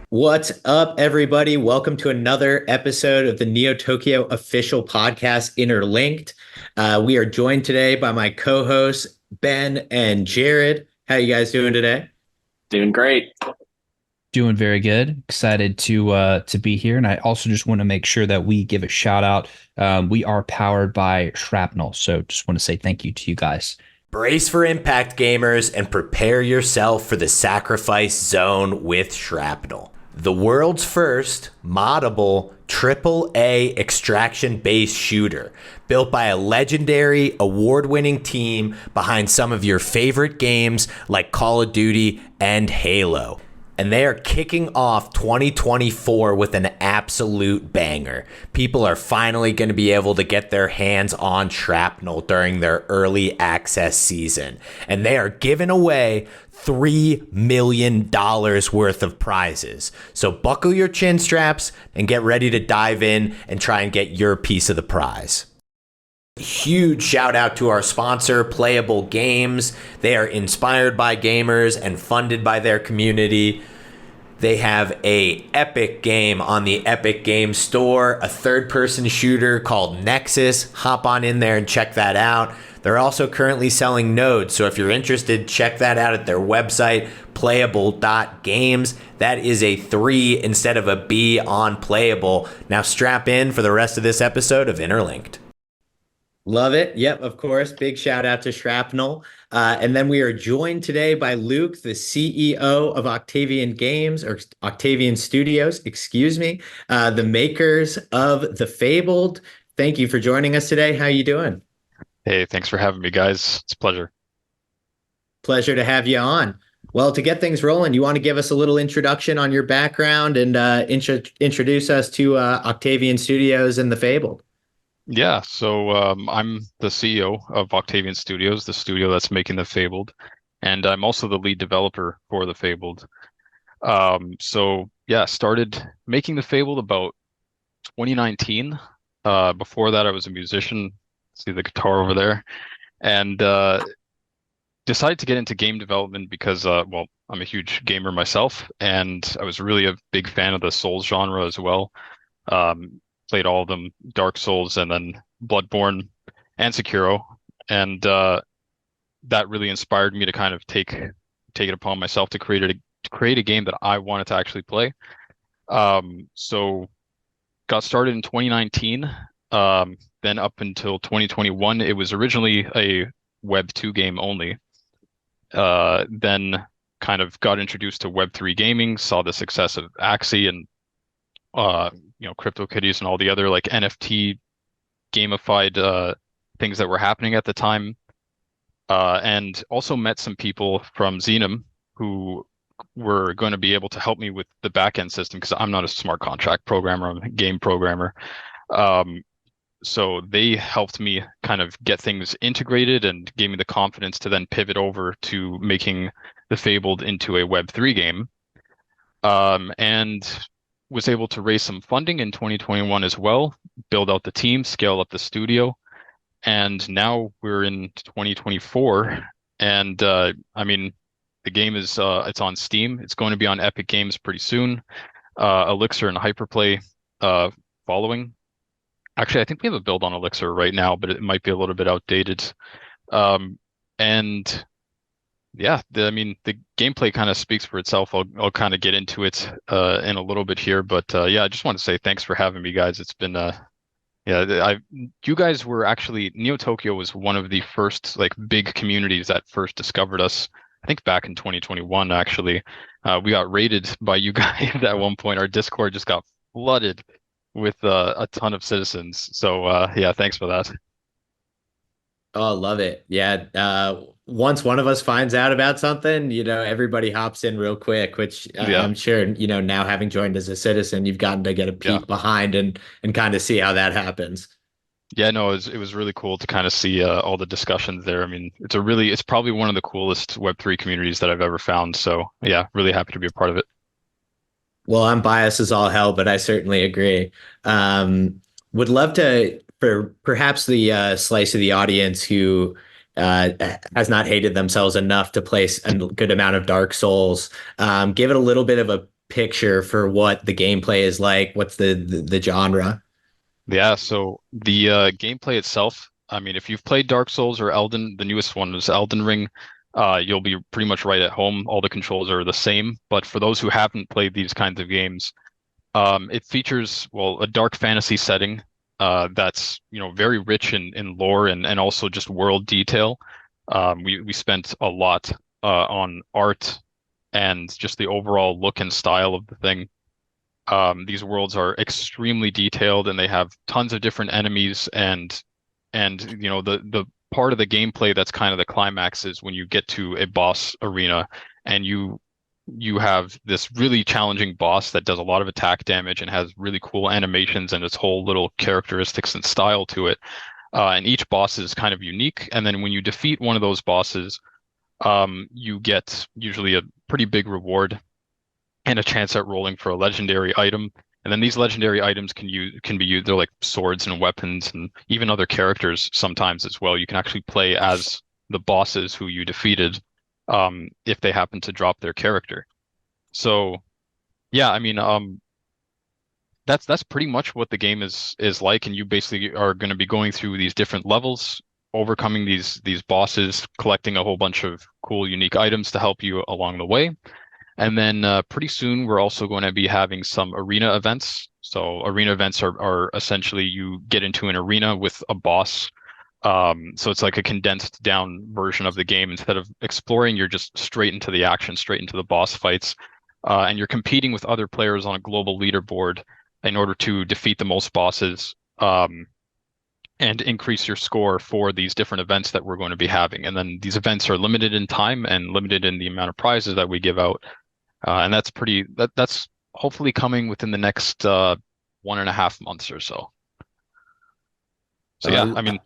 What's up, everybody? Welcome to another episode of the Neo Tokyo official podcast, Interlinked. We are joined today by my co-hosts, Ben and Jared. How you guys doing today? Doing great. Doing very good. Excited to be here, and I also just want to make sure that we give a shout out. We are powered by Shrapnel, so just want to say thank you to you guys. Brace for impact, gamers, and prepare yourself for the sacrifice zone with Shrapnel. The world's first moddable AAA extraction-based shooter, built by a legendary, award-winning team behind some of your favorite games like Call of Duty and Halo. And they are kicking off 2024 with an absolute banger. People are finally going to be able to get their hands on Shrapnel during their early access season. And they are giving away $3 million worth of prizes. So buckle your chin straps and get ready to dive in and try and get your piece of the prize. Huge shout out to our sponsor, Playa3ull Games. They are inspired by gamers and funded by their community. They have a epic game on the Epic Games Store, a third-person shooter called Nexus. Hop on in there and check that out. They're also currently selling nodes, so if you're interested, check that out at their website, playable.games. That is a 3 instead of a B on Playable. Now strap in for the rest of this episode of Interlinked. Love it. Yep, of course. Big shout out to Shrapnel. And then we are joined today by Luke, the CEO of Octavian Games or Octavian Studios, excuse me, the makers of the Fabled. Thank you for joining us today. How you doing? Hey, thanks for having me, guys. It's a pleasure. Pleasure to have you on. Well, to get things rolling, you want to give us a little introduction on your background and introduce us to Octavian Studios and the Fabled. Yeah, so I'm the CEO of Octavian Studios, the studio that's making the Fabled, and I'm also the lead developer for the Fabled. So yeah, started making the Fabled about 2019. Before that, I was a musician. See the guitar over there, and decided to get into game development because, well, I'm a huge gamer myself, and I was really a big fan of the Souls genre as well. Played all of them, Dark Souls and then Bloodborne and Sekiro, and that really inspired me to kind of take it upon myself to create a game that I wanted to actually play. So got started in 2019. Then up until 2021, it was originally a Web 2 game only. Then kind of got introduced to Web 3 gaming, saw the success of Axie and CryptoKitties and all the other like NFT gamified things that were happening at the time. And also met some people from Xenum who were going to be able to help me with the backend system because I'm not a smart contract programmer, I'm a game programmer. So they helped me kind of get things integrated and gave me the confidence to then pivot over to making the Fabled into a Web3 game. And was able to raise some funding in 2021 as well, build out the team, scale up the studio, and now we're in 2024. And I mean, the game is it's on Steam. It's going to be on Epic Games pretty soon. Elixir and Hyperplay following. Actually, I think we have a build on Elixir right now, but it might be a little bit outdated. And yeah, I mean, the gameplay kind of speaks for itself. I'll kind of get into it in a little bit here, but yeah, I just want to say thanks for having me, guys. It's been you guys were actually Neo Tokyo was one of the first like big communities that first discovered us. I think back in 2021, actually, we got raided by you guys at one point. Our Discord just got flooded with a ton of citizens. So yeah, thanks for that. Oh, love it. Yeah. Once one of us finds out about something, everybody hops in real quick, which Yeah, I'm sure, now having joined as a citizen, you've gotten to get a yeah. peek behind and kind of see how that happens. Yeah, no, it was really cool to kind of see all the discussions there. I mean, it's probably one of the coolest Web3 communities that I've ever found. So yeah, really happy to be a part of it. Well, I'm biased as all hell, but I certainly agree. Would love to, for perhaps the slice of the audience who uh, has not hated themselves enough to place a good amount of Dark Souls, give it a little bit of a picture for what the gameplay is like? What's the genre? Yeah, so the gameplay itself, I mean, if you've played Dark Souls or Elden, the newest one is Elden Ring, you'll be pretty much right at home. All the controls are the same. But for those who haven't played these kinds of games, it features, well, a dark fantasy setting that's, very rich in lore and also just world detail. We spent a lot on art and just the overall look and style of the thing. These worlds are extremely detailed and they have tons of different enemies and the part of the gameplay that's kind of the climax is when you get to a boss arena and you have this really challenging boss that does a lot of attack damage and has really cool animations and its whole little characteristics and style to it. And each boss is kind of unique. And then when you defeat one of those bosses, you get usually a pretty big reward and a chance at rolling for a legendary item. And then these legendary items can be used. They're like swords and weapons and even other characters sometimes as well. You can actually play as the bosses who you defeated, if they happen to drop their character. So yeah, I mean, that's pretty much what the game is like, and you basically are going to be going through these different levels, overcoming these bosses, collecting a whole bunch of cool, unique items to help you along the way. And then pretty soon we're also going to be having some arena events. So arena events are essentially you get into an arena with a boss. So it's like a condensed down version of the game. Instead of exploring, you're just straight into the action, straight into the boss fights. And you're competing with other players on a global leaderboard in order to defeat the most bosses, and increase your score for these different events that we're going to be having. And then these events are limited in time and limited in the amount of prizes that we give out. And that's hopefully coming within the next 1.5 months or so. So yeah, I mean,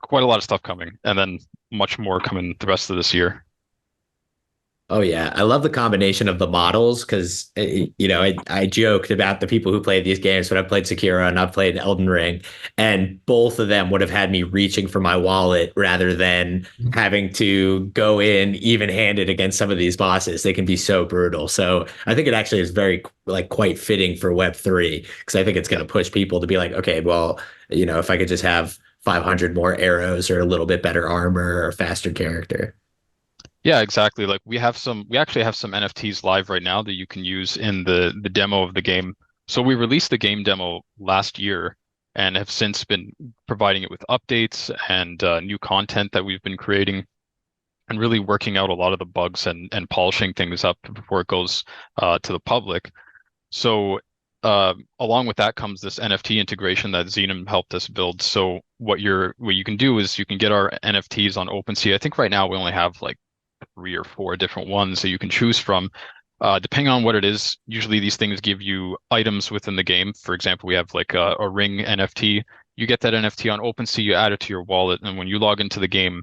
quite a lot of stuff coming, and then much more coming the rest of this year. Oh yeah, I love the combination of the models because I joked about the people who played these games when I played Sekiro and I've played Elden Ring, and both of them would have had me reaching for my wallet rather than having to go in even-handed against some of these bosses. They can be so brutal. So I think it actually is very quite fitting for Web3 because I think it's going to push people to be like, okay, well, if I could just have 500 more arrows or a little bit better armor or a faster character. Yeah, exactly. Like we actually have some NFTs live right now that you can use in the demo of the game. So we released the game demo last year and have since been providing it with updates and new content that we've been creating and really working out a lot of the bugs and polishing things up before it goes to the public. So along with that comes this NFT integration that Xenon helped us build. So what you can do is you can get our NFTs on OpenSea. I think right now we only have like 3 or 4 different ones that you can choose from. Depending on what it is, usually these things give you items within the game. For example, we have like a ring NFT. You get that NFT on OpenSea, you add it to your wallet, and when you log into the game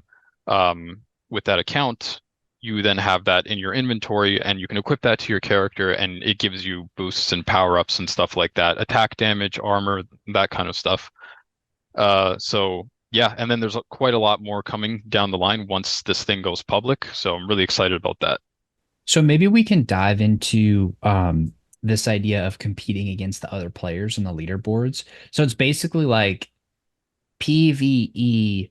with that account, you then have that in your inventory and you can equip that to your character and it gives you boosts and power-ups and stuff like that, attack damage, armor, that kind of stuff. So yeah, and then there's quite a lot more coming down the line once this thing goes public. So I'm really excited about that. So maybe we can dive into this idea of competing against the other players in the leaderboards. So it's basically like PvE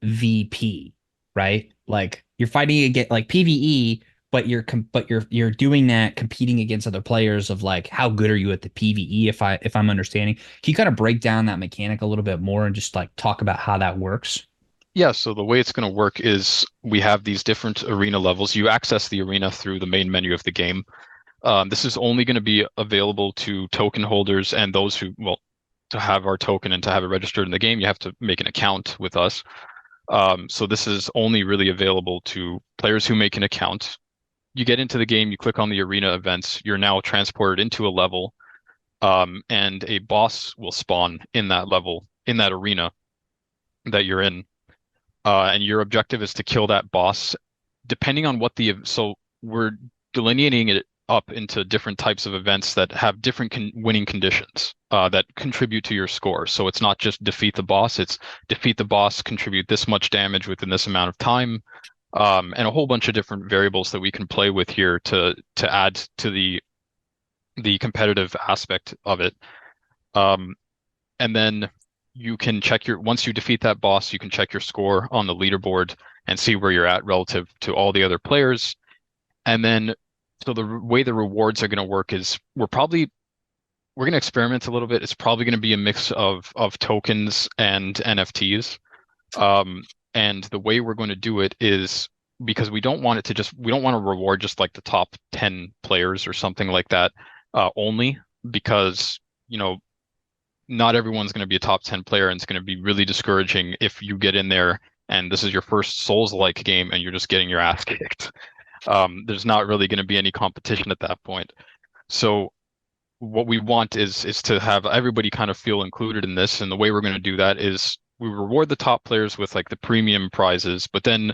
VP, right? Like you're fighting against like PvE, but you're doing that competing against other players of like how good are you at the PvE if I'm understanding. Can you kind of break down that mechanic a little bit more and just like talk about how that works? Yeah, so the way it's going to work is we have these different arena levels. You access the arena through the main menu of the game. This is only going to be available to token holders and those who, well, to have our token and to have it registered in the game, you have to make an account with us. So this is only really available to players who make an account. You get into the game, you click on the arena events, you're now transported into a level, and a boss will spawn in that level, in that arena that you're in. And your objective is to kill that boss. Depending on what so we're delineating it up into different types of events that have different winning conditions that contribute to your score. So it's not just defeat the boss, it's defeat the boss, contribute this much damage within this amount of time, and a whole bunch of different variables that we can play with here to add to the the competitive aspect of it. Um, and then you can check once you defeat that boss, you can check your score on the leaderboard and see where you're at relative to all the other players. And then, so the way the rewards are going to work is we're going to experiment a little bit. It's probably going to be a mix of tokens and NFTs. And the way we're going to do it is because we don't want to reward just like the top 10 players or something like that only because, not everyone's going to be a top 10 player, and it's going to be really discouraging if you get in there and this is your first Souls-like game and you're just getting your ass kicked. There's not really going to be any competition at that point. So what we want is to have everybody kind of feel included in this, and the way we're going to do that is we reward the top players with like the premium prizes, but then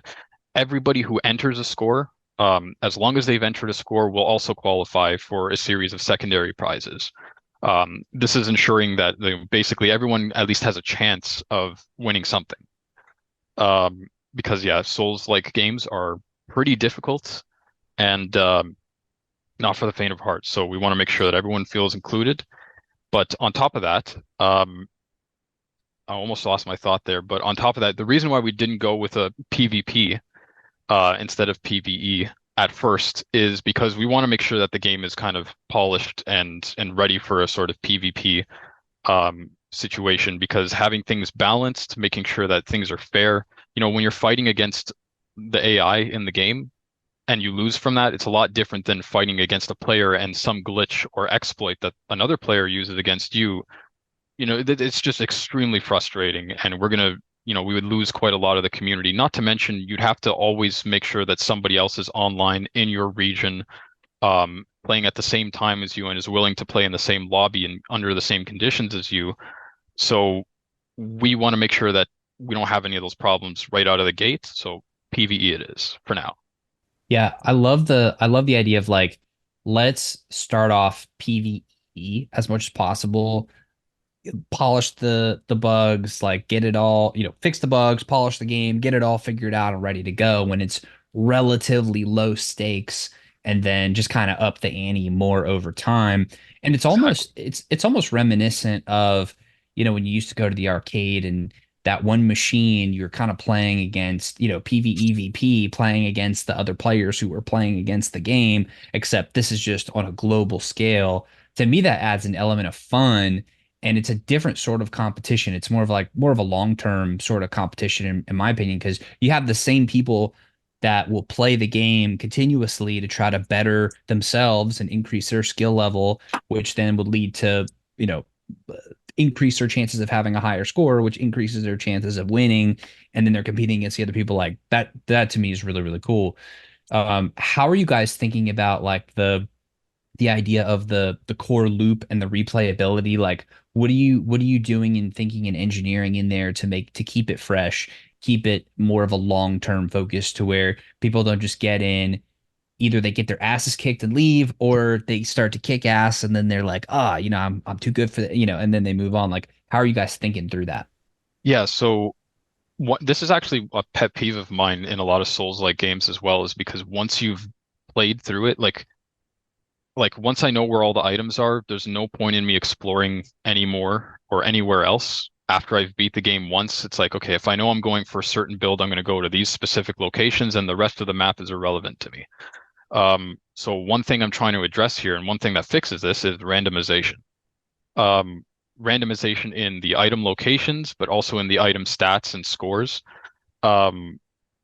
everybody who enters a score, as long as they've entered a score, will also qualify for a series of secondary prizes. This is ensuring that basically everyone at least has a chance of winning something. Because yeah, Souls-like games are pretty difficult and not for the faint of heart. So we want to make sure that everyone feels included. But on top of that, I almost lost my thought there. But on top of that, the reason why we didn't go with a PvP instead of PvE at first is because we want to make sure that the game is kind of polished and ready for a sort of PvP situation, because having things balanced, making sure that things are fair, when you're fighting against the AI in the game and you lose from that, it's a lot different than fighting against a player and some glitch or exploit that another player uses against you. It's just extremely frustrating, and we would lose quite a lot of the community. Not to mention, you'd have to always make sure that somebody else is online in your region, playing at the same time as you and is willing to play in the same lobby and under the same conditions as you. So we want to make sure that we don't have any of those problems right out of the gate. So PvE it is for now. Yeah, I love the idea of like, let's start off PvE as much as possible, polish the bugs, like get it all, fix the bugs, polish the game, get it all figured out and ready to go when it's relatively low stakes, and then just kind of up the ante more over time. And it's almost reminiscent of, when you used to go to the arcade and that one machine you're kind of playing against, PvEVP, playing against the other players who are playing against the game, except this is just on a global scale. To me, that adds an element of fun, and it's a different sort of competition. It's more of a long-term sort of competition, in my opinion, because you have the same people that will play the game continuously to try to better themselves and increase their skill level, which then would lead to, increase their chances of having a higher score, which increases their chances of winning. And then they're competing against the other people. Like that to me is really, really cool. How are you guys thinking about like the idea of the core loop and the replayability? Like, what are you doing and thinking and engineering in there to keep it fresh, keep it more of a long-term focus, to where people don't just get in, either they get their asses kicked and leave, or they start to kick ass and then they're like, I'm too good for that, and then they move on. Like, how are you guys thinking through that? Yeah, so this is actually a pet peeve of mine in a lot of Souls-like games as well, is because once you've played through it, like once I know where all the items are, there's no point in me exploring anymore or anywhere else. After I've beat the game once, it's like, okay, if I know I'm going for a certain build, I'm going to go to these specific locations, and the rest of the map is irrelevant to me. So one thing I'm trying to address here, and one thing that fixes this, is randomization. Randomization in the item locations, but also in the item stats and scores,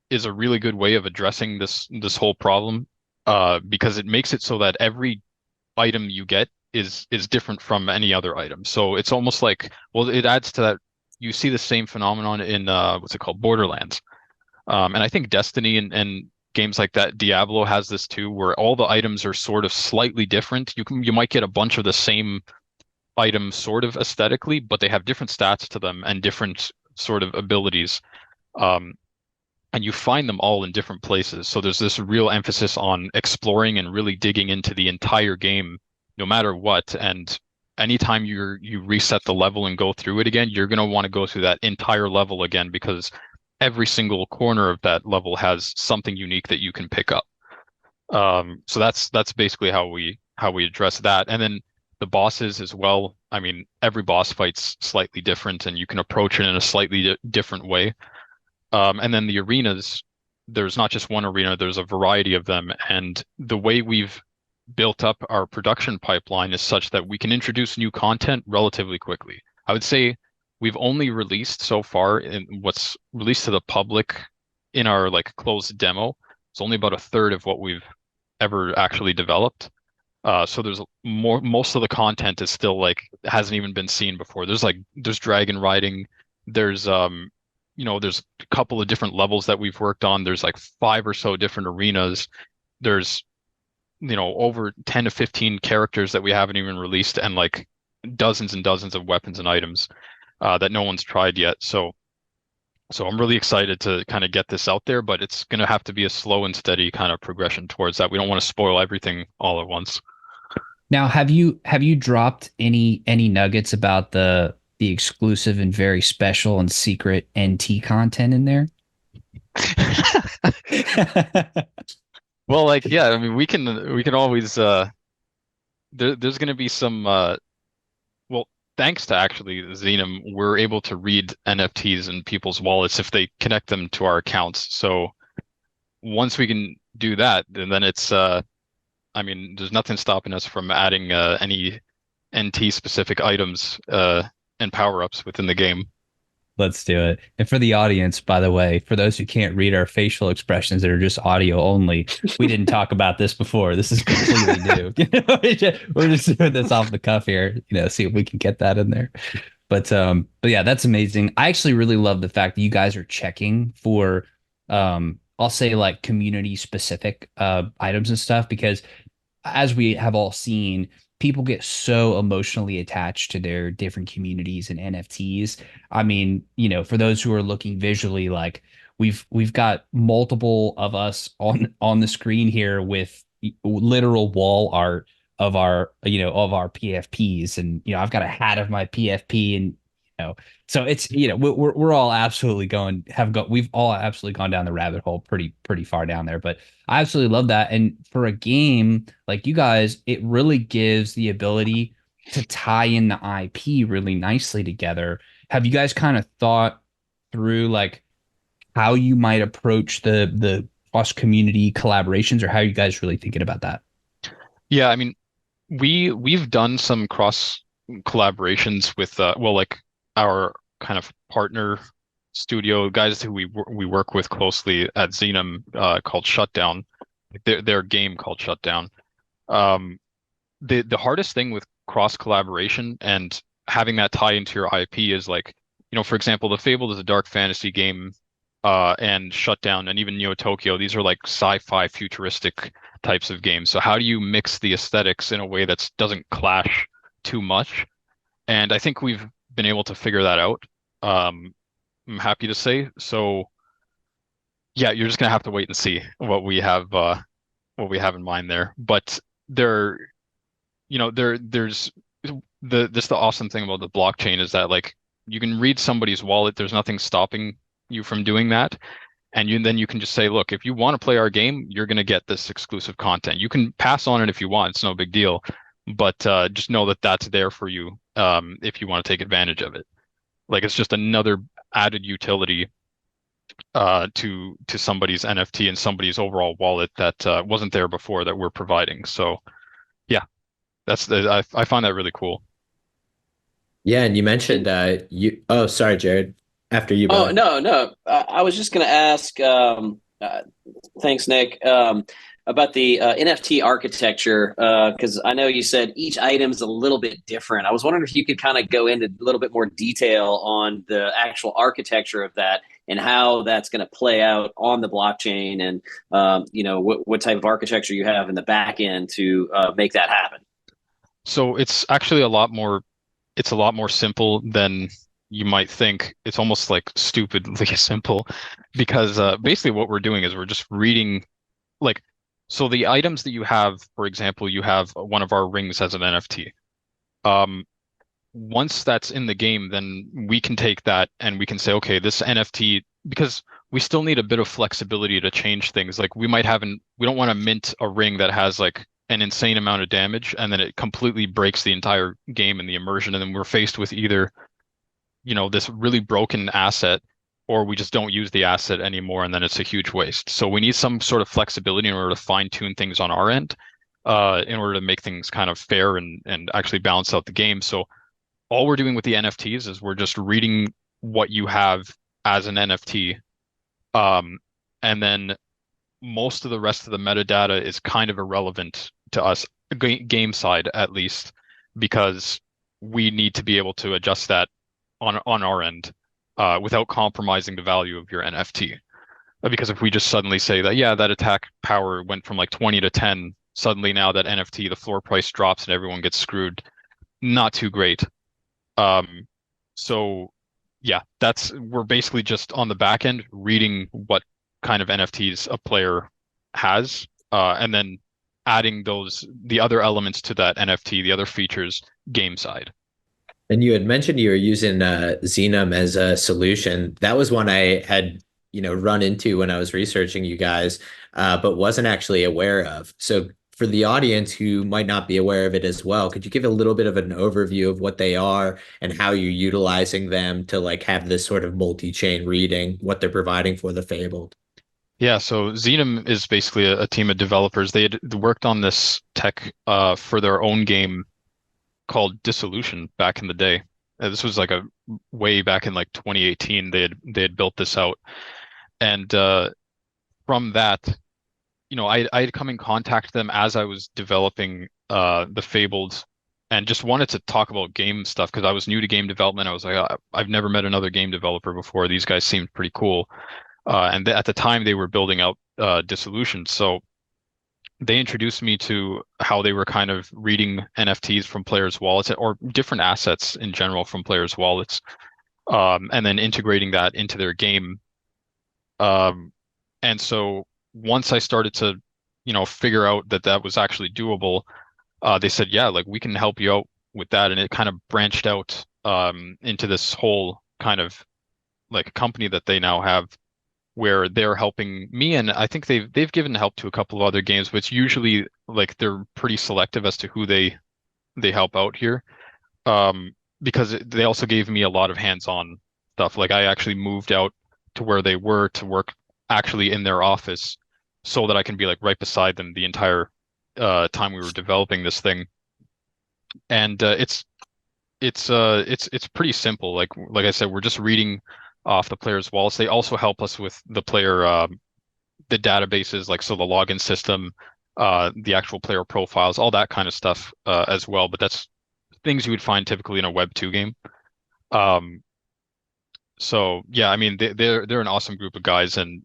is a really good way of addressing this whole problem, because it makes it so that every item you get is different from any other item. So it's almost like, well, it adds to that. You see the same phenomenon in what's it called, Borderlands, and I think Destiny and games like that, Diablo has this too, where all the items are sort of slightly different. You might get a bunch of the same items sort of aesthetically, but they have different stats to them and different sort of abilities. And you find them all in different places. So there's this real emphasis on exploring and really digging into the entire game, no matter what. And anytime you reset the level and go through it again, you're going to want to go through that entire level again, because every single corner of that level has something unique that you can pick up. So that's basically how we how we address that. And then the bosses as well. I mean, every boss fight's slightly different, and you can approach it in a slightly different way. And then the arenas, there's not just one arena, there's a variety of them. And the way we've built up our production pipeline is such that we can introduce new content relatively quickly. I would say we've only released so far in what's released to the public in our like closed demo. It's only about a third of what we've ever actually developed. So there's most of the content is still like hasn't even been seen before. There's dragon riding, there's there's a couple of different levels that we've worked on. There's like 5 or so different arenas. There's over 10 to 15 characters that we haven't even released, and like dozens and dozens of weapons and items that no one's tried yet. So I'm really excited to kind of get this out there, but it's going to have to be a slow and steady kind of progression towards that. We don't want to spoil everything all at once. Now, have you dropped any nuggets about the exclusive and very special and secret NT content in there? Well, like, yeah, I mean, we can always there's going to be some well, thanks to actually Xenom, we're able to read NFTs in people's wallets if they connect them to our accounts. So once we can do that, then it's I mean, there's nothing stopping us from adding any NT specific items and power-ups within the game. Let's do it. And for the audience, by the way, for those who can't read our facial expressions that are just audio only, we didn't talk about this before. This is completely new. We're just doing this off the cuff here, see if we can get that in there. But yeah, that's amazing. I actually really love the fact that you guys are checking for I'll say like community specific items and stuff, because as we have all seen, people get so emotionally attached to their different communities and NFTs. I mean, for those who are looking visually, like we've got multiple of us on the screen here with literal wall art of our PFPs, and I've got a hat of my PFP, and so it's we're all absolutely we've all absolutely gone down the rabbit hole pretty far down there. But I absolutely love that. And for a game like you guys, it really gives the ability to tie in the IP really nicely together. Have you guys kind of thought through like how you might approach the cross community collaborations, or how are you guys really thinking about that? Yeah, I mean, we've done some cross collaborations with like our kind of partner studio guys who we work with closely at Xenom, called Shutdown, their game called Shutdown. The hardest thing with cross collaboration and having that tie into your IP is like, for example, the Fabled is a dark fantasy game, and Shutdown and even Neo Tokyo, these are like sci-fi futuristic types of games. So how do you mix the aesthetics in a way that doesn't clash too much? And I think we've been able to figure that out. I'm happy to say. So yeah, you're just gonna have to wait and see what we have in mind there. But there's the awesome thing about the blockchain is that like you can read somebody's wallet. There's nothing stopping you from doing that. And then you can just say, look, if you want to play our game, you're going to get this exclusive content. You can pass on it if you want. It's no big deal. But just know that that's there for you if you want to take advantage of it. Like it's just another added utility to somebody's NFT and somebody's overall wallet that wasn't there before that we're providing. So yeah, I find that really cool. Yeah, and you mentioned Oh, sorry, Jared. After you. Oh, no. I was just going to ask. Thanks, Nick. About the NFT architecture, because I know you said each item's a little bit different. I was wondering if you could kind of go into a little bit more detail on the actual architecture of that and how that's going to play out on the blockchain, and what type of architecture you have in the back end to make that happen. So it's actually a lot more simple than you might think. It's almost like stupidly simple, because basically what we're doing is we're just reading, like, so the items that you have, for example, you have one of our rings as an NFT. Once that's in the game, then we can take that and we can say, okay, this NFT, because we still need a bit of flexibility to change things. Like we don't want to mint a ring that has like an insane amount of damage, and then it completely breaks the entire game and the immersion. And then we're faced with either, this really broken asset, or we just don't use the asset anymore, and then it's a huge waste. So we need some sort of flexibility in order to fine tune things on our end, in order to make things kind of fair and actually balance out the game. So all we're doing with the NFTs is we're just reading what you have as an NFT. And then most of the rest of the metadata is kind of irrelevant to us, game side at least, because we need to be able to adjust that on our end, without compromising the value of your NFT. Because if we just suddenly say that, yeah, that attack power went from like 20 to 10, suddenly now that NFT, the floor price drops and everyone gets screwed. Not too great. So yeah, we're basically just on the back end reading what kind of NFTs a player has, and then adding the other elements to that NFT, the other features, game side. And you had mentioned you were using Xenum as a solution. That was one I had, run into when I was researching you guys, but wasn't actually aware of. So for the audience who might not be aware of it as well, could you give a little bit of an overview of what they are and how you're utilizing them to like have this sort of multi-chain reading, what they're providing for the Fabled? Yeah, so Xenum is basically a team of developers. They had worked on this tech for their own game called Dissolution back in the day. This was like a way back in like 2018. They had built this out, and from that, I had come in contact with them as I was developing the Fabled, and just wanted to talk about game stuff because I was new to game development. I was like, I've never met another game developer before. These guys seemed pretty cool, and at the time they were building out Dissolution, so they introduced me to how they were kind of reading NFTs from players' wallets or different assets in general from players' wallets, and then integrating that into their game. And so once I started to, figure out that was actually doable, they said, yeah, like we can help you out with that. And it kind of branched out into this whole kind of like company that they now have, where they're helping me, and I think they've given help to a couple of other games, but it's usually like they're pretty selective as to who they help out here, because they also gave me a lot of hands-on stuff. Like I actually moved out to where they were to work actually in their office, so that I can be like right beside them the entire time we were developing this thing. And it's pretty simple. Like I said, we're just reading off the player's wallets. They also help us with the the databases, like so the login system, the actual player profiles, all that kind of stuff as well. But that's things you would find typically in a Web 2 game. So yeah, I mean they're an awesome group of guys, and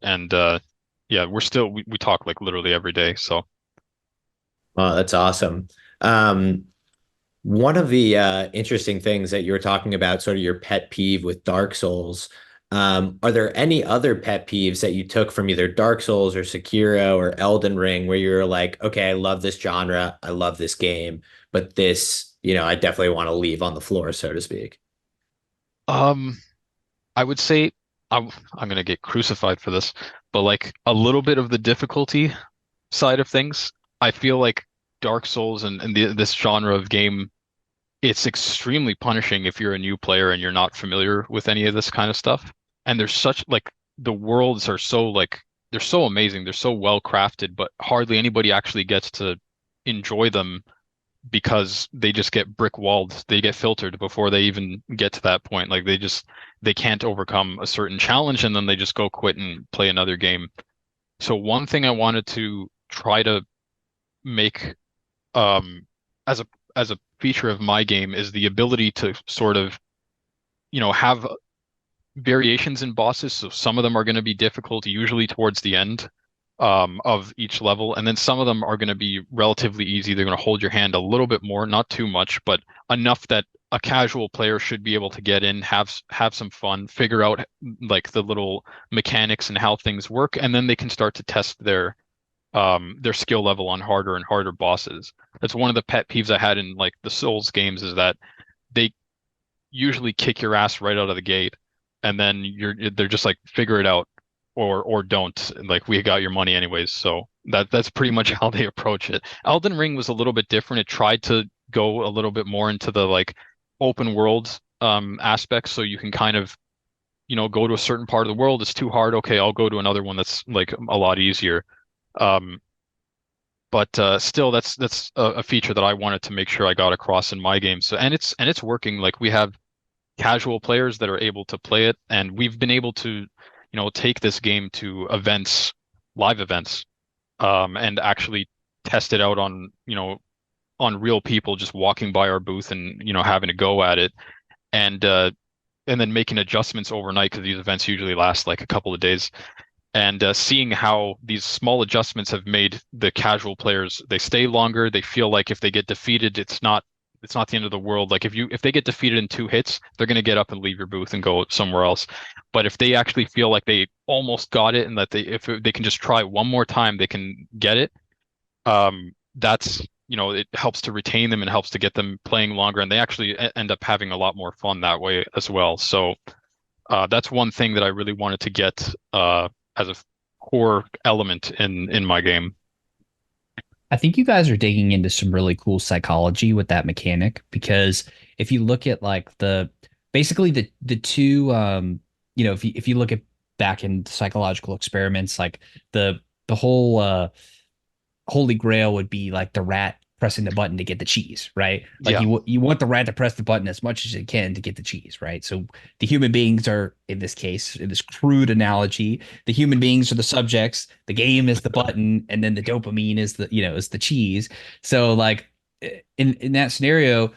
yeah, we talk like literally every day. So Oh, that's awesome. One of the interesting things that you were talking about, sort of your pet peeve with Dark Souls, are there any other pet peeves that you took from either Dark Souls or Sekiro or Elden Ring where you're like, okay, I love this genre, I love this game, but this, I definitely want to leave on the floor, so to speak? I would say I'm gonna get crucified for this, but like a little bit of the difficulty side of things, I feel like Dark Souls and this genre of game, it's extremely punishing if you're a new player and you're not familiar with any of this kind of stuff. And there's such like the worlds are so like they're so amazing, they're so well crafted, but hardly anybody actually gets to enjoy them because they just get brick walled. They get filtered before they even get to that point. Like they can't overcome a certain challenge, and then they just go quit and play another game. So one thing I wanted to try to make as a feature of my game is the ability to sort of, have variations in bosses. So some of them are going to be difficult, usually towards the end of each level, and then some of them are going to be relatively easy. They're going to hold your hand a little bit more, not too much, but enough that a casual player should be able to get in, have some fun, figure out like the little mechanics and how things work, and then they can start to test their skill level on harder and harder bosses. That's one of the pet peeves I had in like the Souls games, is that they usually kick your ass right out of the gate, and then they're just like figure it out or don't. Like we got your money anyways. So That's pretty much how they approach it. Elden Ring was a little bit different. It tried to go a little bit more into the like open world aspects, so you can kind of, go to a certain part of the world. It's too hard. Okay, I'll go to another one that's like a lot easier. Um, but still, that's a feature that I wanted to make sure I got across in my game. So and it's working. Like we have casual players that are able to play it, and we've been able to, take this game to events, live events, and actually test it out on, on real people just walking by our booth and, having a go at it. And then making adjustments overnight because these events usually last like a couple of days. And seeing how these small adjustments have made the casual players, they stay longer. They feel like if they get defeated, it's not the end of the world. Like if they get defeated in 2 hits, they're going to get up and leave your booth and go somewhere else. But if they actually feel like they almost got it and that if they can just try one more time, they can get it. That's, it helps to retain them and helps to get them playing longer, and they actually end up having a lot more fun that way as well. So that's one thing that I really wanted to get as a core element in my game. I think you guys are digging into some really cool psychology with that mechanic, because if you look at like basically the two if you look at back in psychological experiments, like the whole holy grail would be like the rat pressing the button to get the cheese, right? Like Yeah. you want the rat to press the button as much as it can to get the cheese, right? So the human beings are, in this case, in this crude analogy, the human beings are the subjects, the game is the button, and then the dopamine is the cheese. So like in that scenario,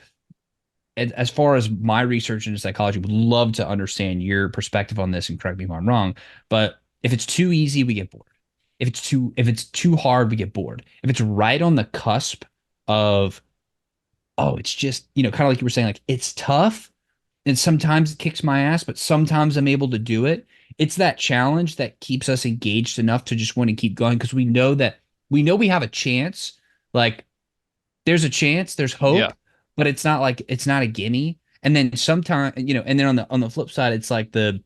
as far as my research into psychology, would love to understand your perspective on this, and correct me if I'm wrong. But if it's too easy, we get bored. If it's too hard, we get bored. If it's right on the cusp of, oh, it's just, kind of like you were saying, like it's tough and sometimes it kicks my ass, but sometimes I'm able to do it. It's that challenge that keeps us engaged enough to just want to keep going, because we have a chance. Like there's a chance, there's Yeah. hope, but it's not a gimme. And then sometimes, and then on the flip side, it's like the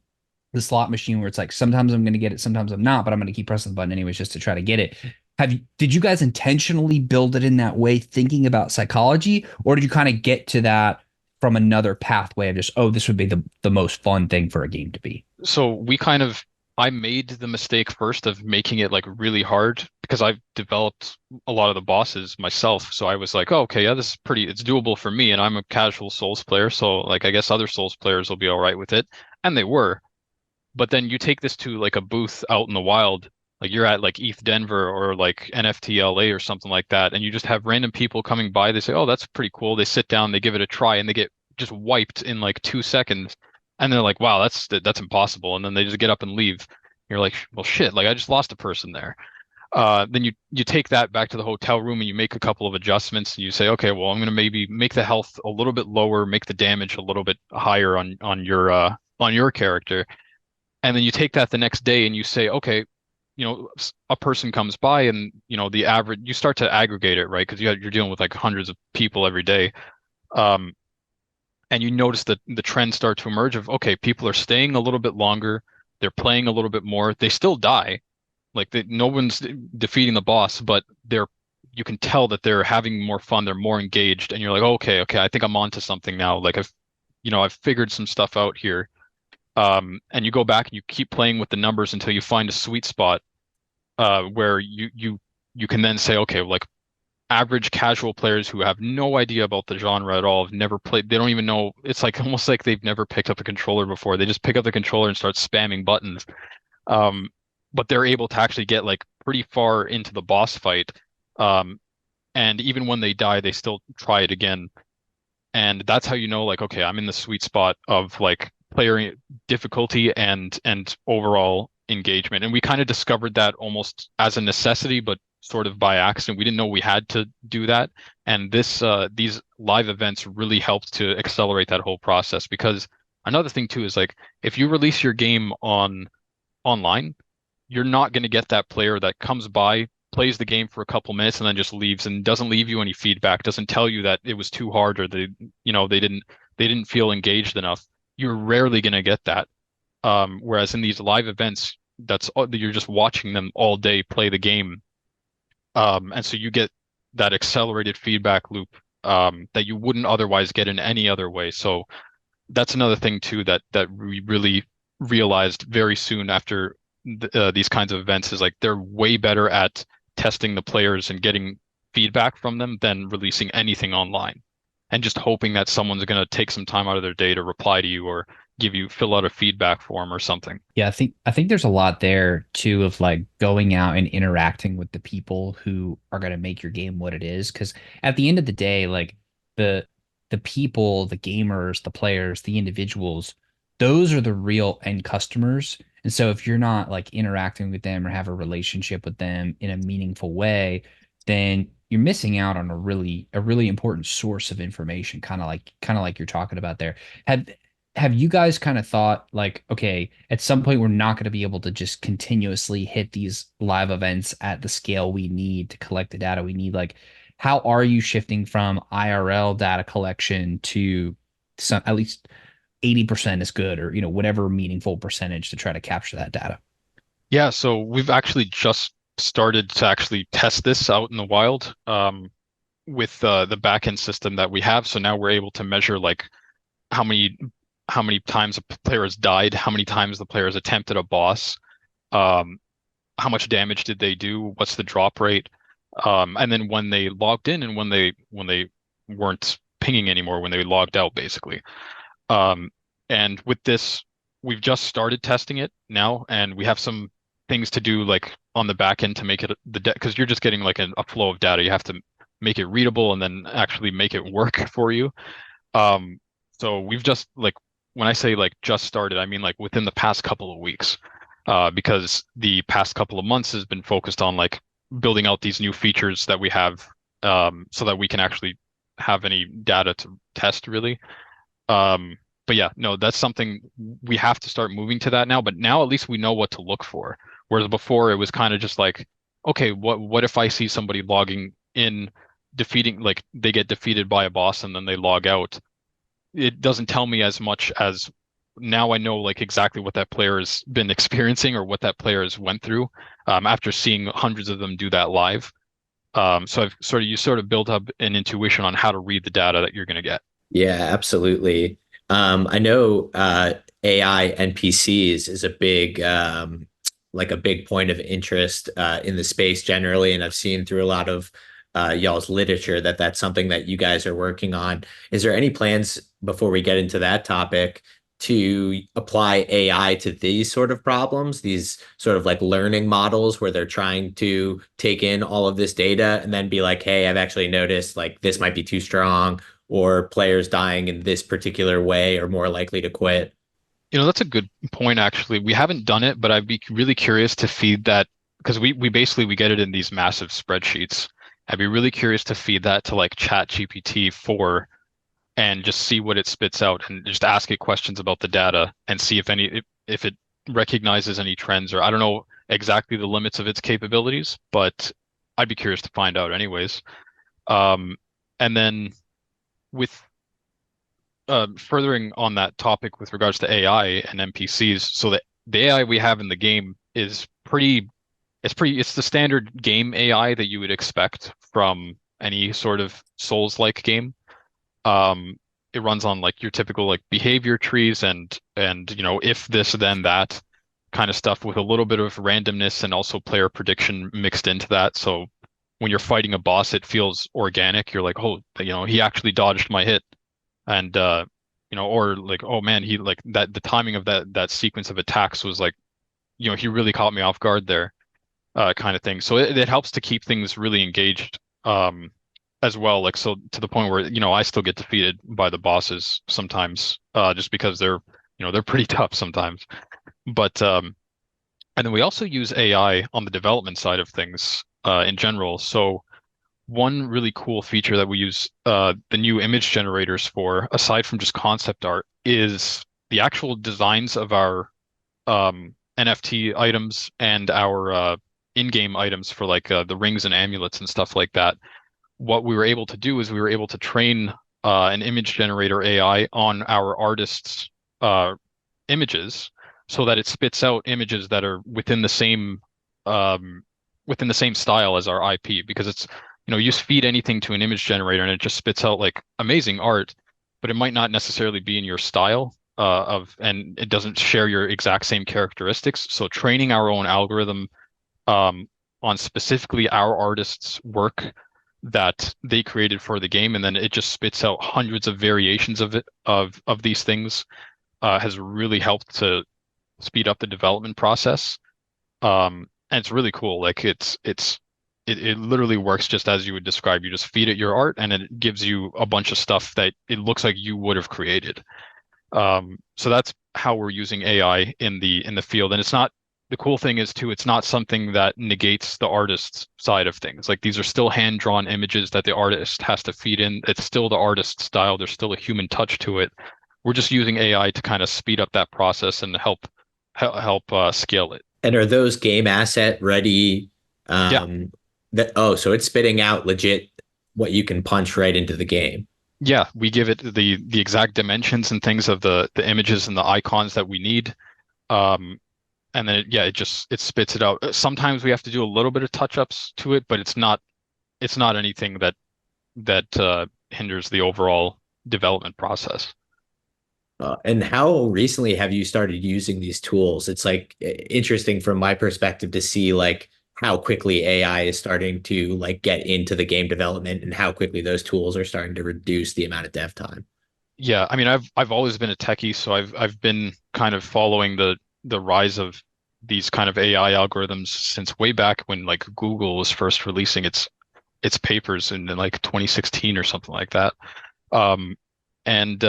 slot machine where it's like sometimes I'm going to get it, sometimes I'm not, but I'm going to keep pressing the button anyways just to try to get it. Did you guys intentionally build it in that way, thinking about psychology, or did you kind of get to that from another pathway of just, oh, this would be the most fun thing for a game to be? So I made the mistake first of making it like really hard because I've developed a lot of the bosses myself. So I was like, oh, okay, yeah, it's doable for me. And I'm a casual Souls player. So like, I guess other Souls players will be all right with it. And they were. But then you take this to like a booth out in the wild, like you're at like ETH Denver or like NFT LA or something like that, and you just have random people coming by. They say, "Oh, that's pretty cool." They sit down, they give it a try, and they get just wiped in like 2 seconds. And they're like, "Wow, that's impossible." And then they just get up and leave. You're like, "Well, shit! Like I just lost a person there." Then you take that back to the hotel room and you make a couple of adjustments. And you say, "Okay, well, I'm gonna maybe make the health a little bit lower, make the damage a little bit higher on your character." And then you take that the next day and you say, okay, a person comes by and, the average, you start to aggregate it, right? Because you're dealing with like hundreds of people every day. Um, and you notice that the trends start to emerge of, okay, people are staying a little bit longer. They're playing a little bit more. They still die. Like no one's defeating the boss, but you can tell that they're having more fun. They're more engaged. And you're like, okay, I think I'm onto something now. Like I've figured some stuff out here. And you go back and you keep playing with the numbers until you find a sweet spot where you can then say, okay, like average casual players who have no idea about the genre at all, have never played, they don't even know. It's like almost like they've never picked up a controller before. They just pick up the controller and start spamming buttons. Um, but they're able to actually get like pretty far into the boss fight. And even when they die, they still try it again. And that's how you know, like, okay, I'm in the sweet spot of like player difficulty and overall engagement. And we kind of discovered that almost as a necessity, but sort of by accident. We didn't know we had to do that. And these live events really helped to accelerate that whole process. Because another thing too is like if you release your game online, you're not going to get that player that comes by, plays the game for a couple minutes and then just leaves and doesn't leave you any feedback, doesn't tell you that it was too hard or they didn't feel engaged enough. You're rarely going to get that. Whereas in these live events, you're just watching them all day play the game. And so you get that accelerated feedback loop that you wouldn't otherwise get in any other way. So that's another thing too that we really realized very soon after these kinds of events is like they're way better at testing the players and getting feedback from them than releasing anything online and just hoping that someone's going to take some time out of their day to reply to you or fill out a feedback form or something. Yeah, I think there's a lot there too of like going out and interacting with the people who are going to make your game what it is. Because at the end of the day, like the the people, the gamers, the players, the individuals, those are the real end customers. And so if you're not like interacting with them or have a relationship with them in a meaningful way, then you're missing out on a really important source of information, kind of like you're talking about there. Have have you guys kind of thought like, okay, at some point we're not going to be able to just continuously hit these live events at the scale we need to collect the data we need? Like, how are you shifting from IRL data collection to some at least 80% is good, or whatever meaningful percentage to try to capture that data? Yeah, so we've actually just started to actually test this out in the wild with the backend system that we have. So now we're able to measure like how many how many times a player has died, how many times the player has attempted a boss, um, how much damage did they do, what's the drop rate, and then when they logged in and when they weren't pinging anymore, when they logged out, basically. Um, and with this, we've just started testing it now, and we have some things to do like on the back end to make it because you're just getting like a flow of data. You have to make it readable and then actually make it work for you. So we've just like when I say like just started, I mean like within the past couple of weeks, because the past couple of months has been focused on like building out these new features that we have, so that we can actually have any data to test really. But yeah, no, that's something we have to start moving to that now. But now at least we know what to look for. Whereas before it was kind of just like, okay, what if I see somebody logging in, defeating like they get defeated by a boss and then they log out? It doesn't tell me as much as now I know like exactly what that player has been experiencing or what that player has went through after seeing hundreds of them do that live. So you sort of build up an intuition on how to read the data that you're going to get. Yeah, absolutely. I know AI NPCs is a big like a big point of interest in the space generally, and I've seen through a lot of y'all's literature that that's something that you guys are working on. Is there any plans before we get into that topic to apply AI to these sort of problems, these sort of like learning models where they're trying to take in all of this data and then be like, hey, I've actually noticed like this might be too strong, or players dying in this particular way are more likely to quit? That's a good point, actually. We haven't done it, but I'd be really curious to feed that because we basically we get it in these massive spreadsheets. I'd be really curious to feed that to like Chat GPT 4 and just see what it spits out and just ask it questions about the data and see if it recognizes any trends, or I don't know exactly the limits of its capabilities, but I'd be curious to find out anyways. And then with furthering on that topic with regards to AI and NPCs, so that the AI we have in the game is it's the standard game AI that you would expect from any sort of Souls-like game. It runs on like your typical like behavior trees and if this then that kind of stuff with a little bit of randomness and also player prediction mixed into that. So when you're fighting a boss, it feels organic. You're like, oh, he actually dodged my hit, and or like, oh man, he like that the timing of that sequence of attacks was like, he really caught me off guard there, kind of thing. So it helps to keep things really engaged, as well. Like so to the point where I still get defeated by the bosses sometimes, just because they're pretty tough sometimes. But and then we also use AI on the development side of things, in general. So one really cool feature that we use the new image generators for, aside from just concept art, is the actual designs of our NFT items and our in-game items for like the rings and amulets and stuff like that. What we were able to do is we were able to train an image generator AI on our artists' images so that it spits out images that are within the same within the same style as our IP, because it's, you just feed anything to an image generator and it just spits out like amazing art, but it might not necessarily be in your style and it doesn't share your exact same characteristics. So training our own algorithm on specifically our artists' work that they created for the game, and then it just spits out hundreds of variations of it of these things has really helped to speed up the development process. And it's really cool. Like it literally works just as you would describe. You just feed it your art, and it gives you a bunch of stuff that it looks like you would have created. So that's how we're using AI in the field. And it's not, the cool thing is too, it's not something that negates the artist's side of things. Like these are still hand-drawn images that the artist has to feed in. It's still the artist's style. There's still a human touch to it. We're just using AI to kind of speed up that process and help scale it. And are those game asset ready? Yeah. So it's spitting out legit what you can punch right into the game. Yeah, we give it the exact dimensions and things of the images and the icons that we need. And then it spits it out. Sometimes we have to do a little bit of touch-ups to it, but it's not anything that hinders the overall development process. And how recently have you started using these tools? It's like interesting from my perspective to see like how quickly AI is starting to like get into the game development and how quickly those tools are starting to reduce the amount of dev time. Yeah, I mean, I've always been a techie, so I've been kind of following the rise of these kind of AI algorithms since way back when like Google was first releasing its papers in like 2016 or something like that. And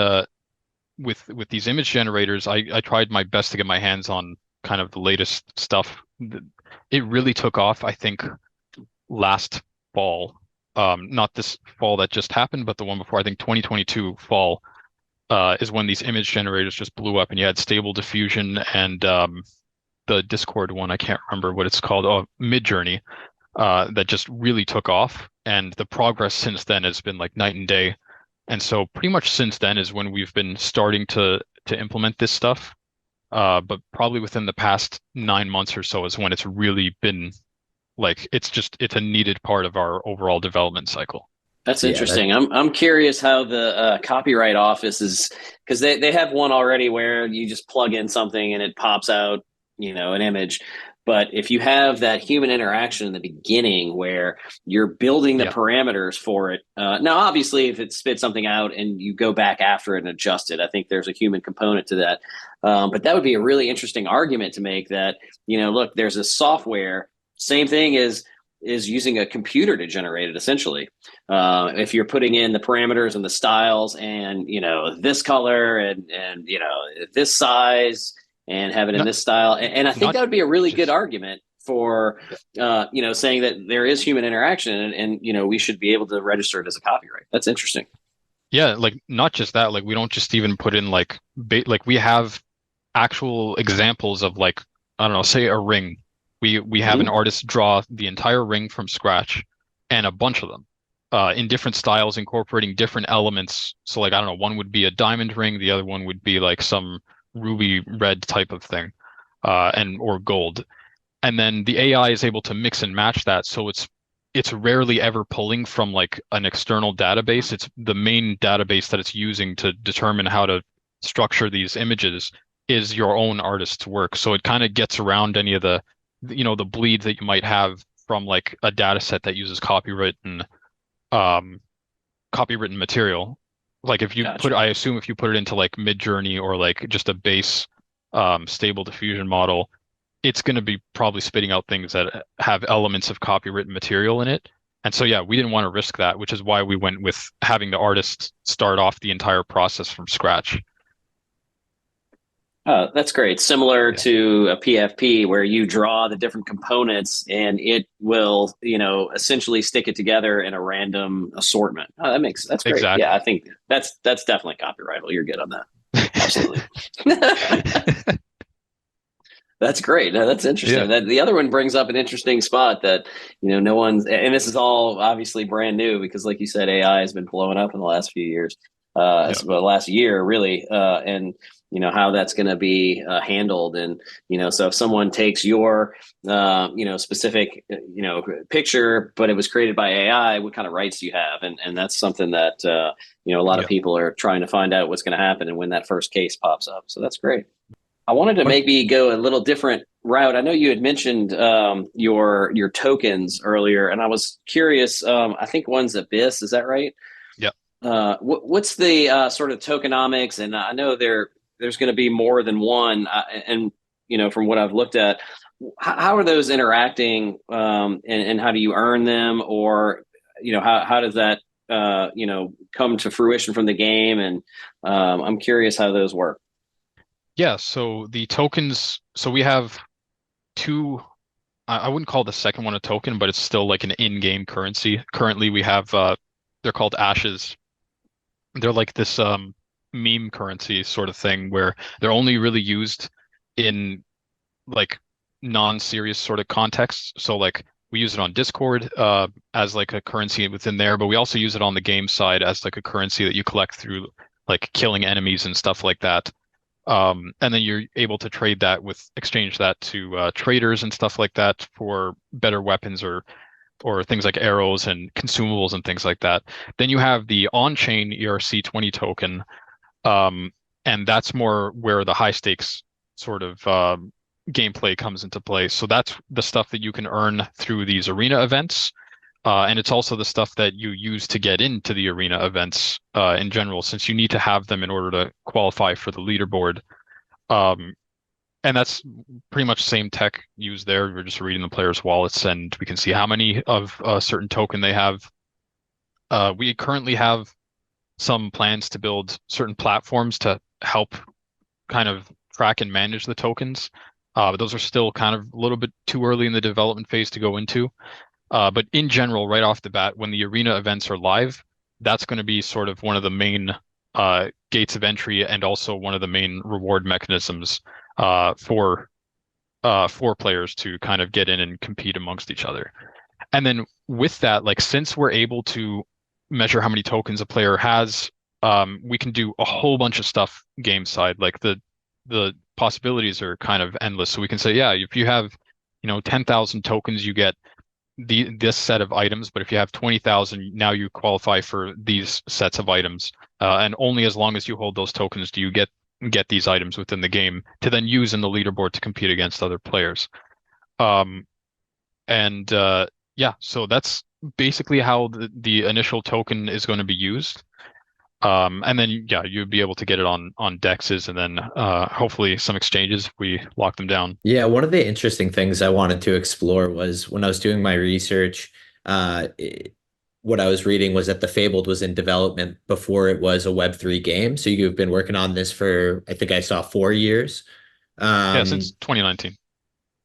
with these image generators, I tried my best to get my hands on kind of the latest stuff. It really took off, I think, last fall. Not this fall that just happened, but the one before. I think 2022 fall is when these image generators just blew up, and you had Stable Diffusion and the Discord one, I can't remember what it's called, Midjourney, that just really took off. And the progress since then has been like night and day. And so pretty much since then is when we've been starting to implement this stuff. But probably within the past 9 months or so is when it's really been like, it's a needed part of our overall development cycle. That's interesting. I'm curious how the copyright office is, because they have one already where you just plug in something and it pops out, an image. But if you have that human interaction in the beginning where you're building the parameters for it, now obviously if it spits something out and you go back after it and adjust it, I think there's a human component to that. But that would be a really interesting argument to make that, look, there's a software, same thing is using a computer to generate it essentially. If you're putting in the parameters and the styles and, this color and this size, and have it in this style. And I think that would be a really good argument for, saying that there is human interaction and, we should be able to register it as a copyright. That's interesting. Yeah. Like not just that, like we don't just even put in like we have actual examples of like, I don't know, say a ring. We have an artist draw the entire ring from scratch and a bunch of them in different styles, incorporating different elements. So like, I don't know, one would be a diamond ring. The other one would be like some ruby red type of thing, or gold. And then the AI is able to mix and match that. So it's rarely ever pulling from like an external database. It's the main database that it's using to determine how to structure these images is your own artist's work. So it kind of gets around any of the bleed that you might have from like a data set that uses copywritten material. Like if you I assume if you put it into like Midjourney or like just a base Stable Diffusion model, it's going to be probably spitting out things that have elements of copywritten material in it. And so, we didn't want to risk that, which is why we went with having the artist start off the entire process from scratch. That's great. Similar to a PFP where you draw the different components and it will, essentially stick it together in a random assortment. That's great. Exactly. Yeah, I think that's definitely copyrightable. You're good on that. Absolutely. That's great. No, that's interesting. Yeah. The other one brings up an interesting spot that, no one's, and this is all obviously brand new because like you said, AI has been blowing up in the last few years. the last year really, and how that's going to be handled. And so if someone takes your specific picture, but it was created by AI, what kind of rights do you have? And that's something that a lot of people are trying to find out what's going to happen and when that first case pops up. So that's great. I wanted to maybe go a little different route. I know you had mentioned your tokens earlier, and I was curious. I think one's Abyss. Is that right? Yeah. What's the sort of tokenomics? And I know there's going to be more than one. And from what I've looked at, how are those interacting? And how do you earn them? Or how does that come to fruition from the game? And I'm curious how those work. Yeah, so the tokens, so we have two, I wouldn't call the second one a token, but it's still like an in-game currency. Currently we have they're called ashes. They're like this meme currency sort of thing where they're only really used in like non-serious sort of contexts. So like we use it on Discord as like a currency within there, but we also use it on the game side as like a currency that you collect through like killing enemies and stuff like that. And then you're able to exchange that to traders and stuff like that for better weapons or things like arrows and consumables and things like that. Then you have the on-chain ERC20 token, and that's more where the high stakes sort of gameplay comes into play. So that's the stuff that you can earn through these arena events. And it's also the stuff that you use to get into the arena events in general, since you need to have them in order to qualify for the leaderboard. And that's pretty much same tech used there. We're just reading the players' wallets, and we can see how many of a certain token they have. We currently have some plans to build certain platforms to help kind of track and manage the tokens. But those are still kind of a little bit too early in the development phase to go into. But in general, right off the bat, when the arena events are live, that's going to be sort of one of the main gates of entry and also one of the main reward mechanisms for players to kind of get in and compete amongst each other. And then with that, like since we're able to measure how many tokens a player has, we can do a whole bunch of stuff game side. Like the possibilities are kind of endless. So we can say, yeah, if you have 10,000 tokens, you get this set of items, but if you have 20,000, now you qualify for these sets of items, and only as long as you hold those tokens do you get these items within the game to then use in the leaderboard to compete against other players. Yeah, so that's basically how the initial token is going to be used. And then yeah, you'd be able to get it on dexes and then hopefully some exchanges if we lock them down. Yeah, one of the interesting things I wanted to explore was when I was doing my research, what I was reading was that the Fabled was in development before it was a Web3 game. So you've been working on this for, I think I saw 4 years. Yeah, since 2019.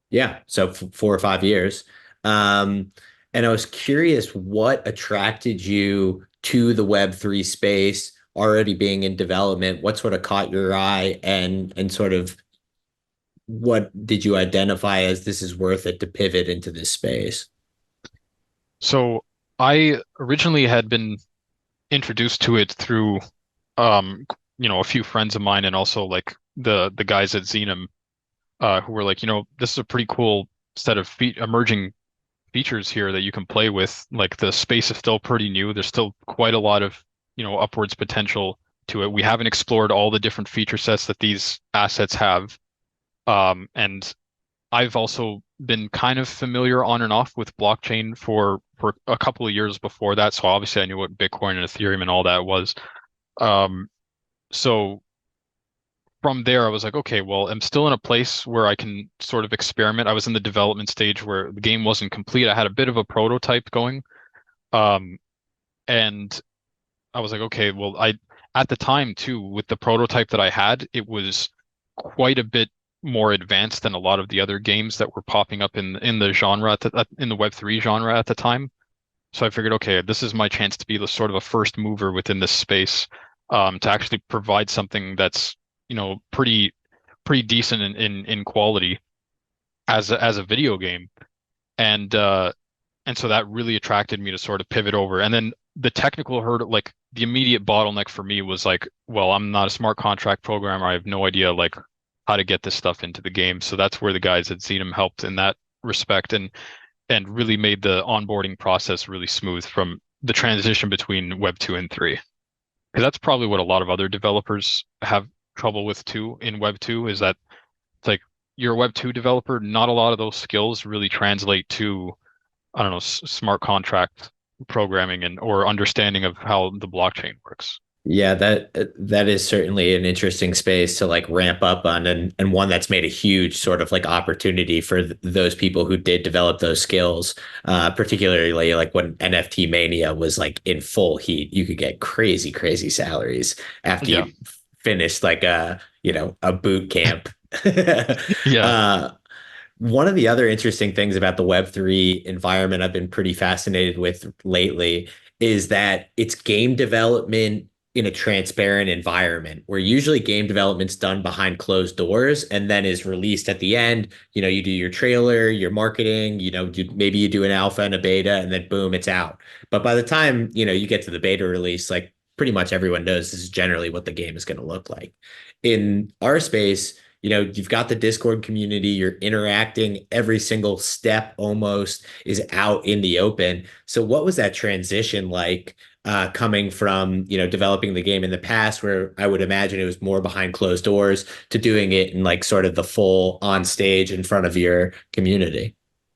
Yeah, so 4 or 5 years. And I was curious what attracted you to the Web3 space already being in development. What sort of caught your eye and sort of what did you identify as this is worth it to pivot into this space? So I originally had been introduced to it through a few friends of mine and also like the guys at Xenom who were like, this is a pretty cool set of emerging features here that you can play with. Like the space is still pretty new. There's still quite a lot of, upwards potential to it. We haven't explored all the different feature sets that these assets have. And I've also been kind of familiar on and off with blockchain for a couple of years before that. So obviously I knew what Bitcoin and Ethereum and all that was. So from there, I was like, okay, well, I'm still in a place where I can sort of experiment. I was in the development stage where the game wasn't complete. I had a bit of a prototype going. And I was like, okay, well, at the time too, with the prototype that I had, it was quite a bit more advanced than a lot of the other games that were popping up in the genre in the Web3 genre at the time. So I figured, okay, this is my chance to be the sort of a first mover within this space, to actually provide something that's pretty decent in quality as a video game, and so that really attracted me to sort of pivot over. And then the technical hurdle, like the immediate bottleneck for me was like, well, I'm not a smart contract programmer. I have no idea like how to get this stuff into the game. So that's where the guys at Xenum helped in that respect, and really made the onboarding process really smooth from the transition between Web 2 and 3. Because that's probably what a lot of other developers have trouble with too in Web 2, is that it's like you're a Web 2 developer, not a lot of those skills really translate to, I don't know, smart contract programming and or understanding of how the blockchain works. Yeah, that is certainly an interesting space to like ramp up on, and one that's made a huge sort of like opportunity for those people who did develop those skills. Particularly like when NFT mania was like in full heat, you could get crazy, crazy salaries after Yeah. you finished like a boot camp. Yeah. uh, One of the other interesting things about the Web3 environment I've been pretty fascinated with lately is that it's game development in a transparent environment where usually game development's done behind closed doors and then is released at the end. You do your trailer, your marketing, maybe you do an alpha and a beta, and then boom, it's out. But by the time, you get to the beta release, like pretty much everyone knows this is generally what the game is going to look like. In our space, you've got the Discord community, you're interacting, every single step almost is out in the open. So what was that transition like, coming from, developing the game in the past, where I would imagine it was more behind closed doors, to doing it in like sort of the full on stage in front of your community?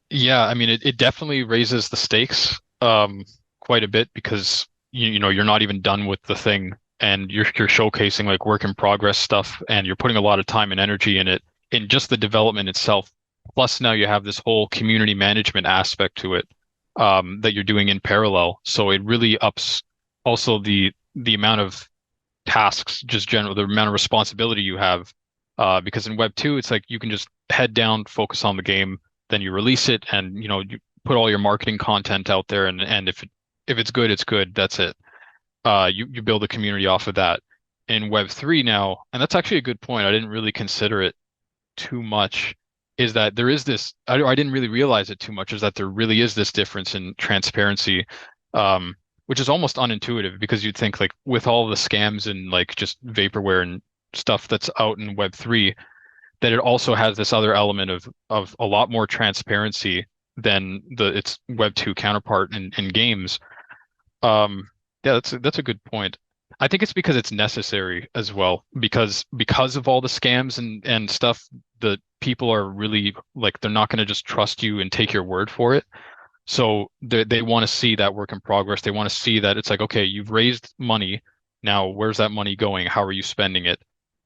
Yeah, I mean it definitely raises the stakes quite a bit, because you're not even done with the thing, and you're showcasing like work in progress stuff, and you're putting a lot of time and energy in it, in just the development itself. Plus now you have this whole community management aspect to it, that you're doing in parallel. So it really ups also the amount of tasks, just general, the amount of responsibility you have. Because in Web 2, it's like you can just head down, focus on the game, then you release it, and you put all your marketing content out there, and if it's good, it's good. That's it. You build a community off of that. In Web 3 now, and that's actually a good point. I didn't really consider it too much, is that there is this, I didn't really realize it too much, is that there really is this difference in transparency, which is almost unintuitive, because you'd think like with all the scams and like just vaporware and stuff that's out in Web 3, that it also has this other element of a lot more transparency than its Web 2 counterpart in games. Yeah, that's a good point. I think it's because it's necessary as well, because of all the scams and stuff, the people are really like, they're not going to just trust you and take your word for it. So they want to see that work in progress. They want to see that it's like, okay, you've raised money. Now, where's that money going? How are you spending it?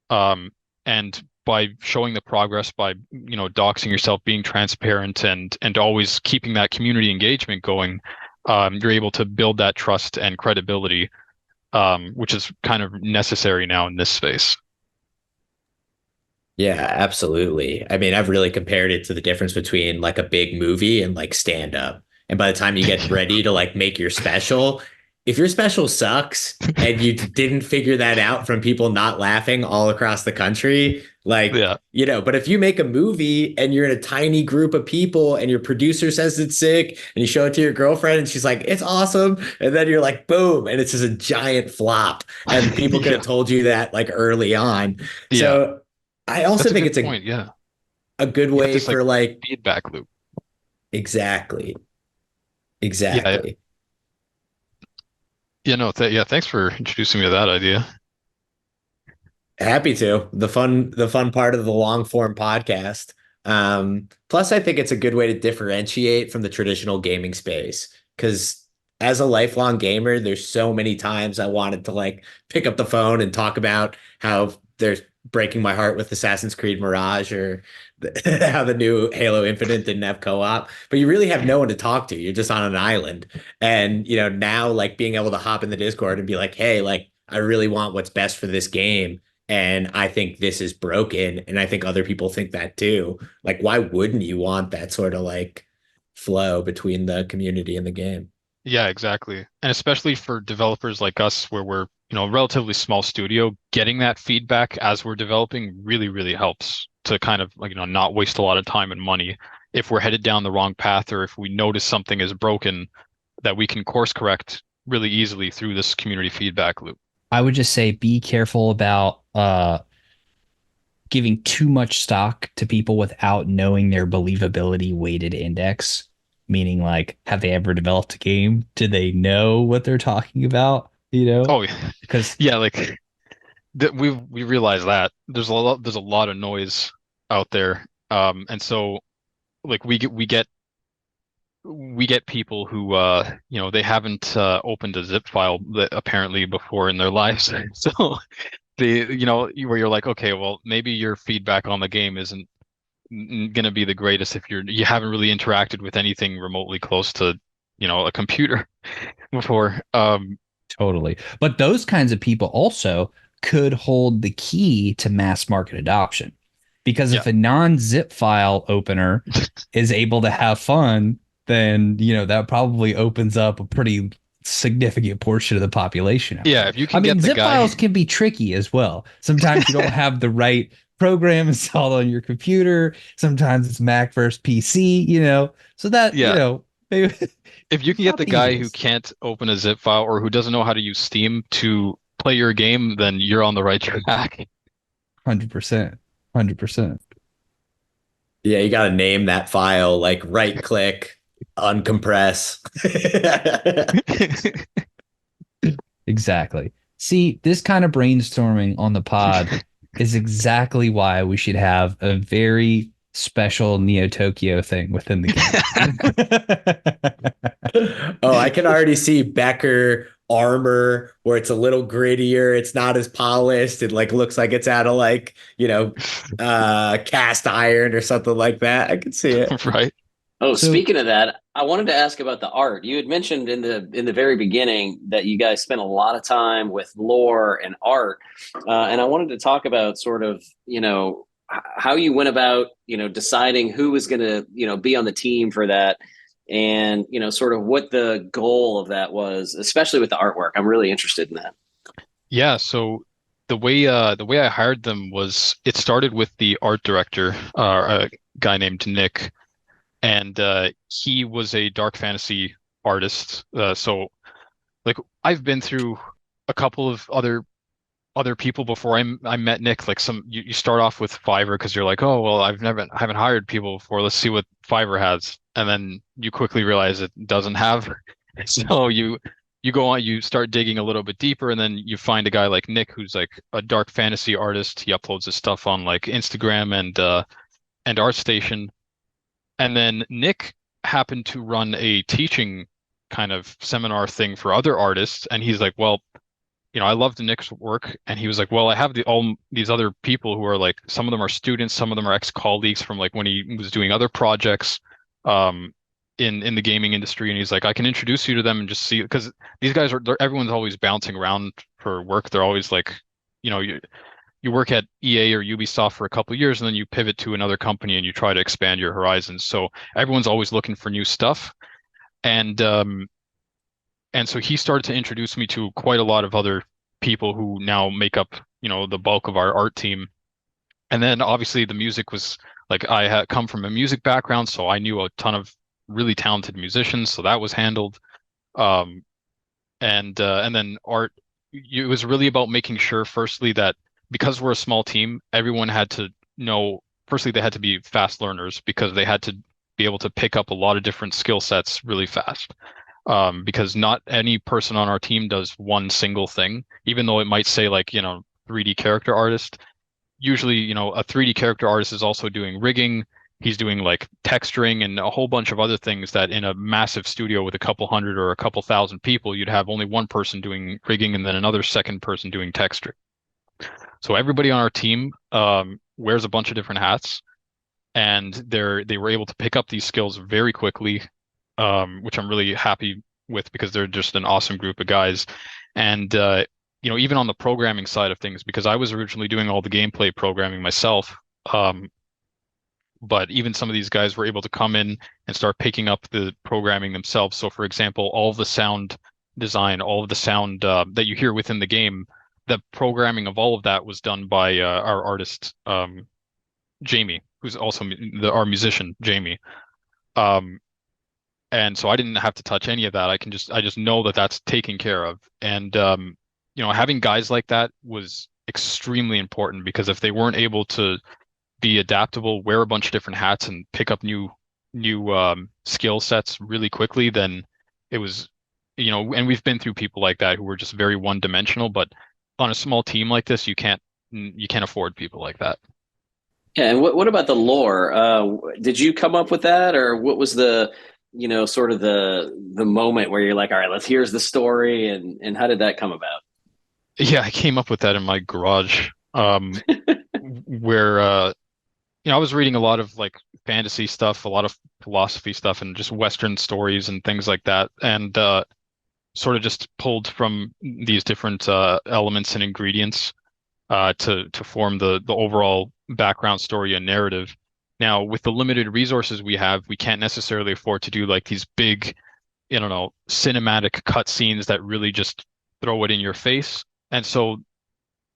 And by showing the progress, by doxing yourself, being transparent, and always keeping that community engagement going, you're able to build that trust and credibility, which is kind of necessary now in this space. Yeah, absolutely. I mean, I've really compared it to the difference between like a big movie and like stand up. And by the time you get ready to like make your special, if your special sucks and you didn't figure that out from people not laughing all across the country, like, Yeah, but if you make a movie and you're in a tiny group of people and your producer says it's sick and you show it to your girlfriend and she's like, it's awesome. And then you're like, boom, and it's just a giant flop. And people could yeah, have told you that like early on. yeah. So I also That's a think good it's point. Yeah, a good you have way this like for like, feedback loop. exactly, Yeah, yeah. exactly. Yeah, no, yeah, thanks for introducing me to that idea. Happy to. The fun part of the long form podcast. Plus, I think it's a good way to differentiate from the traditional gaming space. Because as a lifelong gamer, there's so many times I wanted to like pick up the phone and talk about how there's breaking my heart with Assassin's Creed Mirage, or how the new Halo Infinite didn't have co-op. But you really have no one to talk to. You're just on an island. And now like being able to hop in the Discord and be like, hey, like I really want what's best for this game. And I think this is broken. And I think other people think that too. Like, why wouldn't you want that sort of like flow between the community and the game? Yeah, exactly. And especially for developers like us, where we're, a relatively small studio, getting that feedback as we're developing really, really helps to kind of like, not waste a lot of time and money. If we're headed down the wrong path, or if we notice something is broken, that we can course correct really easily through this community feedback loop. I would just say be careful about giving too much stock to people without knowing their believability weighted index. Meaning, like, have they ever developed a game? Do they know what they're talking about? You know, Oh, yeah. because Yeah, like we realize that there's a lot of noise out there. And so like we get people who they haven't opened a zip file that apparently before in their lives. So where you're like, okay, well, maybe your feedback on the game isn't gonna be the greatest if you haven't really interacted with anything remotely close to, a computer before. totally. But those kinds of people also could hold the key to mass market adoption. Because Yeah. if a non-zip file opener is able to have fun, then, that probably opens up a pretty significant portion of the population out Yeah, there. if you I can mean, get the zip files guy. can be tricky as well. Sometimes you don't have the right program installed on your computer. Sometimes it's Mac versus PC, So that, Yeah, maybe if you can get not the the guy who easiest. can't open a zip file or who doesn't know how to use Steam to play your game, then you're on the right track. 100%. 100%. Yeah, you got to name that file, like right click, uncompress. Exactly. See, this kind of brainstorming on the pod is exactly why we should have a very special Neo Tokyo thing within the Oh, I game. can already see Becker armor where it's a little grittier. It's not as polished. It like looks like it's out of like, cast iron or something like that. I can see it. Right? Oh, So, speaking of that, I wanted to ask about the art. You had mentioned in the very beginning that you guys spent a lot of time with lore and art, and I wanted to talk about sort of how you went about deciding who was going to be on the team for that, and sort of what the goal of that was, especially with the artwork. I'm really interested in that. Yeah, so the way I hired them was it started with the art director, a guy named Nick, and he was a dark fantasy artist. So like I've been through a couple of other people before I met Nick. Like you start off with Fiverr because you're like, oh well, I haven't hired people before. Let's see what Fiverr has, and then you quickly realize it doesn't have. So you go on, you start digging a little bit deeper, and then you find a guy like Nick who's like a dark fantasy artist. He uploads his stuff on like Instagram and ArtStation. And then Nick happened to run a teaching kind of seminar thing for other artists, and he's like, well, I loved Nick's work, and he was like, well, I have all these other people who are like, some of them are students, some of them are ex-colleagues from like when he was doing other projects, um, in the gaming industry, and he's like, I can introduce you to them and just see, because these guys everyone's always bouncing around for work. They're always like, you work at EA or Ubisoft for a couple of years, and then you pivot to another company and you try to expand your horizons. So everyone's always looking for new stuff, and so he started to introduce me to quite a lot of other people who now make up, the bulk of our art team. And then obviously the music was like, I had come from a music background, so I knew a ton of really talented musicians, so that was handled. Um, and then art, it was really about making sure, firstly, that because we're a small team, everyone had to know, firstly, they had to be fast learners because they had to be able to pick up a lot of different skill sets really fast. Because not any person on our team does one single thing, even though it might say like, 3D character artist. Usually, a 3D character artist is also doing rigging. He's doing like texturing and a whole bunch of other things that in a massive studio with a couple hundred or a couple thousand people, you'd have only one person doing rigging and then another second person doing texturing. So everybody on our team wears a bunch of different hats, and they were able to pick up these skills very quickly, which I'm really happy with because they're just an awesome group of guys. And even on the programming side of things, because I was originally doing all the gameplay programming myself, but even some of these guys were able to come in and start picking up the programming themselves. So, for example, all of the sound design, all of the sound that you hear within the game, the programming of all of that was done by our artist Jamie, who's also our musician Jamie. Um, And so I didn't have to touch any of that. I just know that that's taken care of. And having guys like that was extremely important, because if they weren't able to be adaptable, wear a bunch of different hats, and pick up new skill sets really quickly, then it was, and we've been through people like that who were just very one-dimensional. But on a small team like this, you can't afford people like that. Yeah, and what about the lore? Did you come up with that, or what was the, sort of the moment where you're like, all right, here's the story, and how did that come about? Yeah, I came up with that in my garage, where I was reading a lot of like fantasy stuff, a lot of philosophy stuff, and just Western stories and things like that, and sort of just pulled from these different elements and ingredients to form the overall background story and narrative. Now, with the limited resources we have, we can't necessarily afford to do like these big, I don't know, cinematic cutscenes that really just throw it in your face. And so,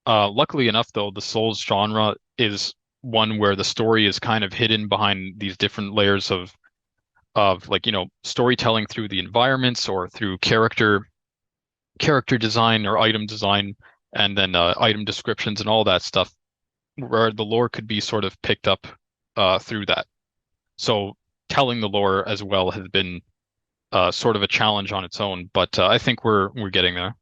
luckily enough, though, the Souls genre is one where the story is kind of hidden behind these different layers of like, storytelling through the environments, or through character design or item design, and then item descriptions and all that stuff, where the lore could be sort of picked up through that. So telling the lore as well has been sort of a challenge on its own, but I think we're getting there.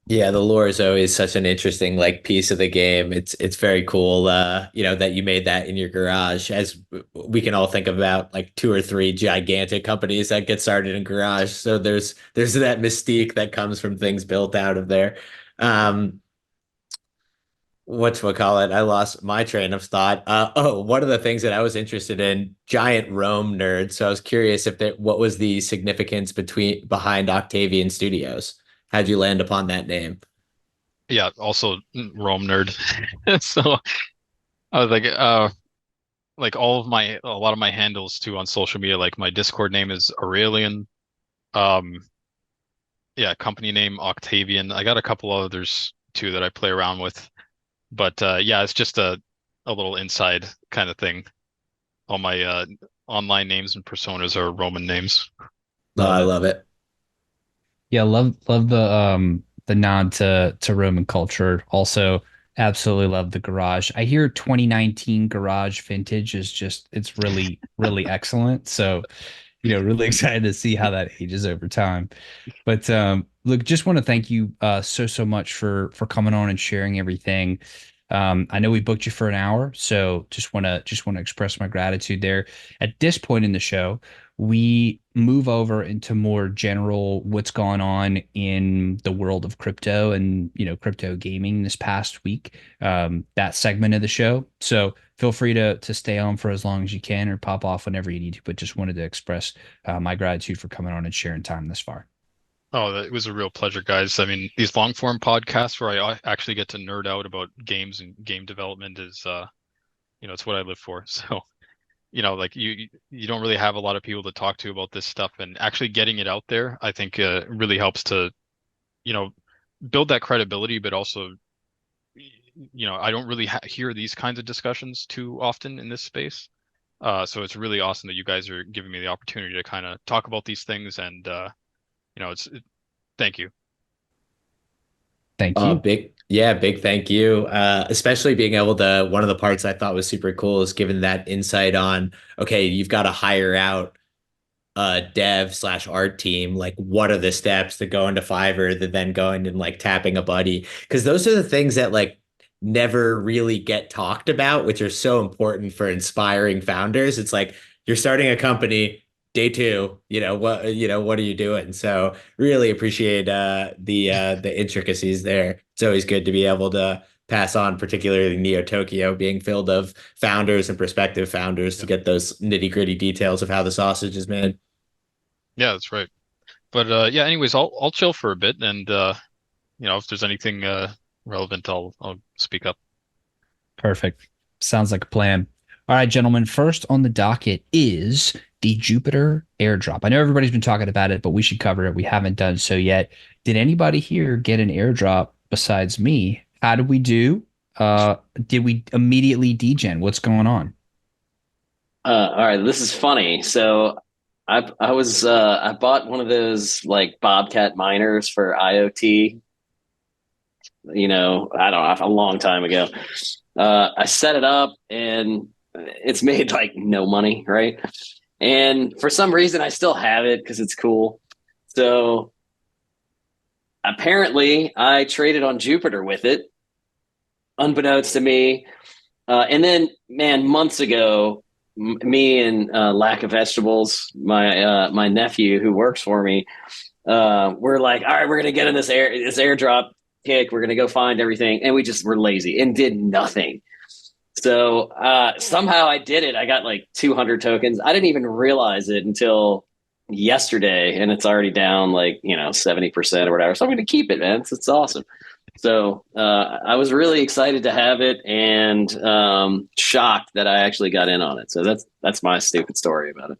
Yeah, the lore is always such an interesting like piece of the game. It's very cool, that you made that in your garage. As we can all think about like two or three gigantic companies that get started in garage. So there's that mystique that comes from things built out of there. Um, whatchamacallit, I lost my train of thought. One of the things that I was interested in, giant Rome nerd. So I was curious what was the significance behind Octavian Studios? How'd you land upon that name? Yeah, also Rome nerd. So I was like a lot of my handles too on social media, like my Discord name is Aurelian. Um, yeah, company name Octavian. I got a couple others too that I play around with. But yeah, it's just a little inside kind of thing. All my online names and personas are Roman names. Oh, Love I it. love it. Yeah, love the nod to Roman culture. Also, absolutely love the garage. I hear 2019 garage vintage is just it's really excellent. So, really excited to see how that ages over time. But look, just want to thank you so much for coming on and sharing everything. I know we booked you for an hour, so just want to express my gratitude there. At this point in the show, we move over into more general what's gone on in the world of crypto and crypto gaming this past week. That segment of the show. So feel free to stay on for as long as you can, or pop off whenever you need to. But just wanted to express my gratitude for coming on and sharing time this far. Oh, it was a real pleasure, guys. I mean, these long form podcasts where I actually get to nerd out about games and game development is, it's what I live for. So, like you don't really have a lot of people to talk to about this stuff, and actually getting it out there, I think, really helps to, you know, build that credibility, but also, I don't really hear these kinds of discussions too often in this space. So it's really awesome that you guys are giving me the opportunity to kind of talk about these things, and thank you. Thank you. Big thank you. Especially being able to, one of the parts I thought was super cool is given that insight on, okay, you've got to hire out a dev slash art team. Like, what are the steps to go into Fiverr, to then going and like tapping a buddy? Because those are the things that like never really get talked about, which are so important for inspiring founders. It's like you're starting a company, day two, what are you doing? So really appreciate the intricacies there. It's always good to be able to pass on, particularly Neo Tokyo being filled of founders and prospective founders, to Yep. get those nitty-gritty details of how the sausage is made. Yeah, that's right. But yeah, anyways, I'll chill for a bit, and if there's anything relevant, I'll speak up. Perfect. Sounds like a plan. All right, gentlemen. First on the docket is the Jupiter airdrop. I know everybody's been talking about it, but we should cover it. We haven't done so yet. Did anybody here get an airdrop besides me? How did we do? Did we immediately degen? What's going on? All right, this is funny. So I bought one of those like Bobcat miners for IoT, I don't know, a long time ago. I set it up and it's made like no money, right? And for some reason, I still have it because it's cool. So apparently, I traded on Jupiter with it, unbeknownst to me. And then, man, months ago, me and Lack of Vegetables, my nephew who works for me, we're like, all right, we're gonna get in this airdrop kick. We're gonna go find everything, and we just were lazy and did nothing. So somehow I did it. I got like 200 tokens. I didn't even realize it until yesterday, and it's already down like 70% or whatever. So I'm going to keep it, man. It's awesome. So I was really excited to have it, and shocked that I actually got in on it. So that's my stupid story about it.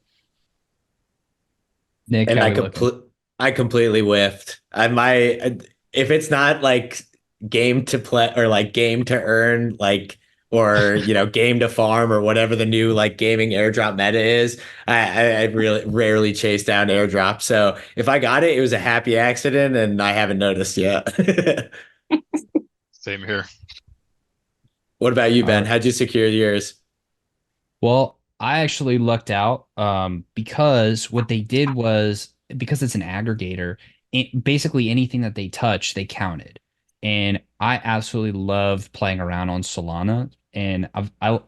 Nick, And how we looking? I completely whiffed. If it's not like game to play or like game to earn, like or game to farm or whatever the new like gaming airdrop meta is, I really rarely chase down airdrop. So if I got it, it was a happy accident, and I haven't noticed yet. Same here. What about you, All Ben? right. How'd you secure yours? Well, I actually lucked out because what they did was because it's an aggregator, basically anything that they touch, they counted. And I absolutely love playing around on Solana. And I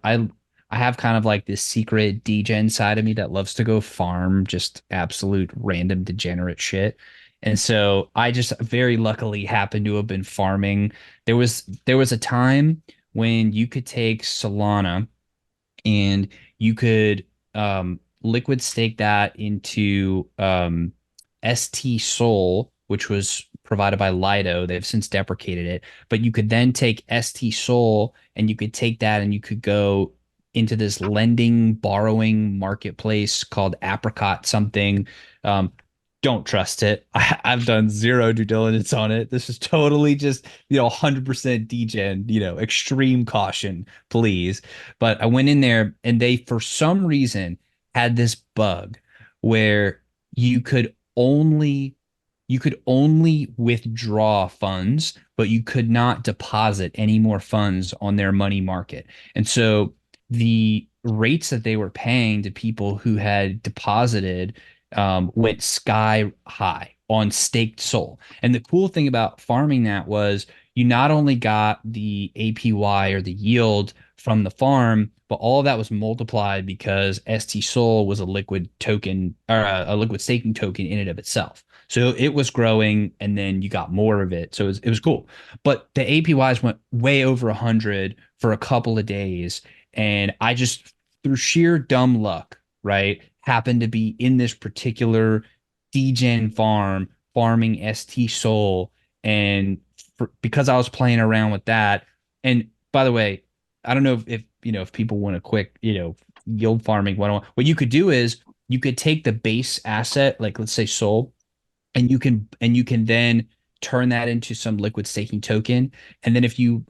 have kind of like this secret degen side of me that loves to go farm just absolute random degenerate shit. And so I just very luckily happened to have been farming. There was a time when you could take Solana and you could liquid stake that into ST Sol, which was provided by Lido. They've since deprecated it, but you could then take ST Sol and you could take that and you could go into this lending borrowing marketplace called Apricot something. Um, don't trust it. I've done zero due diligence on it. This is totally just 100% degen. Extreme caution, please. But I went in there and they, for some reason, had this bug where you could only you could only withdraw funds, but you could not deposit any more funds on their money market. And so the rates that they were paying to people who had deposited went sky high on staked SOL. And the cool thing about farming that was you not only got the APY or the yield from the farm, but all of that was multiplied because ST Sol was a liquid token or a liquid staking token in and of itself. So it was growing, and then you got more of it. So it was cool. But the APYs went way over 100 for a couple of days, and I just through sheer dumb luck, right, happened to be in this particular degen farm farming ST Sol, and because I was playing around with that. And by the way, I don't know if people want a quick yield farming 101. What you could do is you could take the base asset, like let's say Sol, and you can then turn that into some liquid staking token. And then if you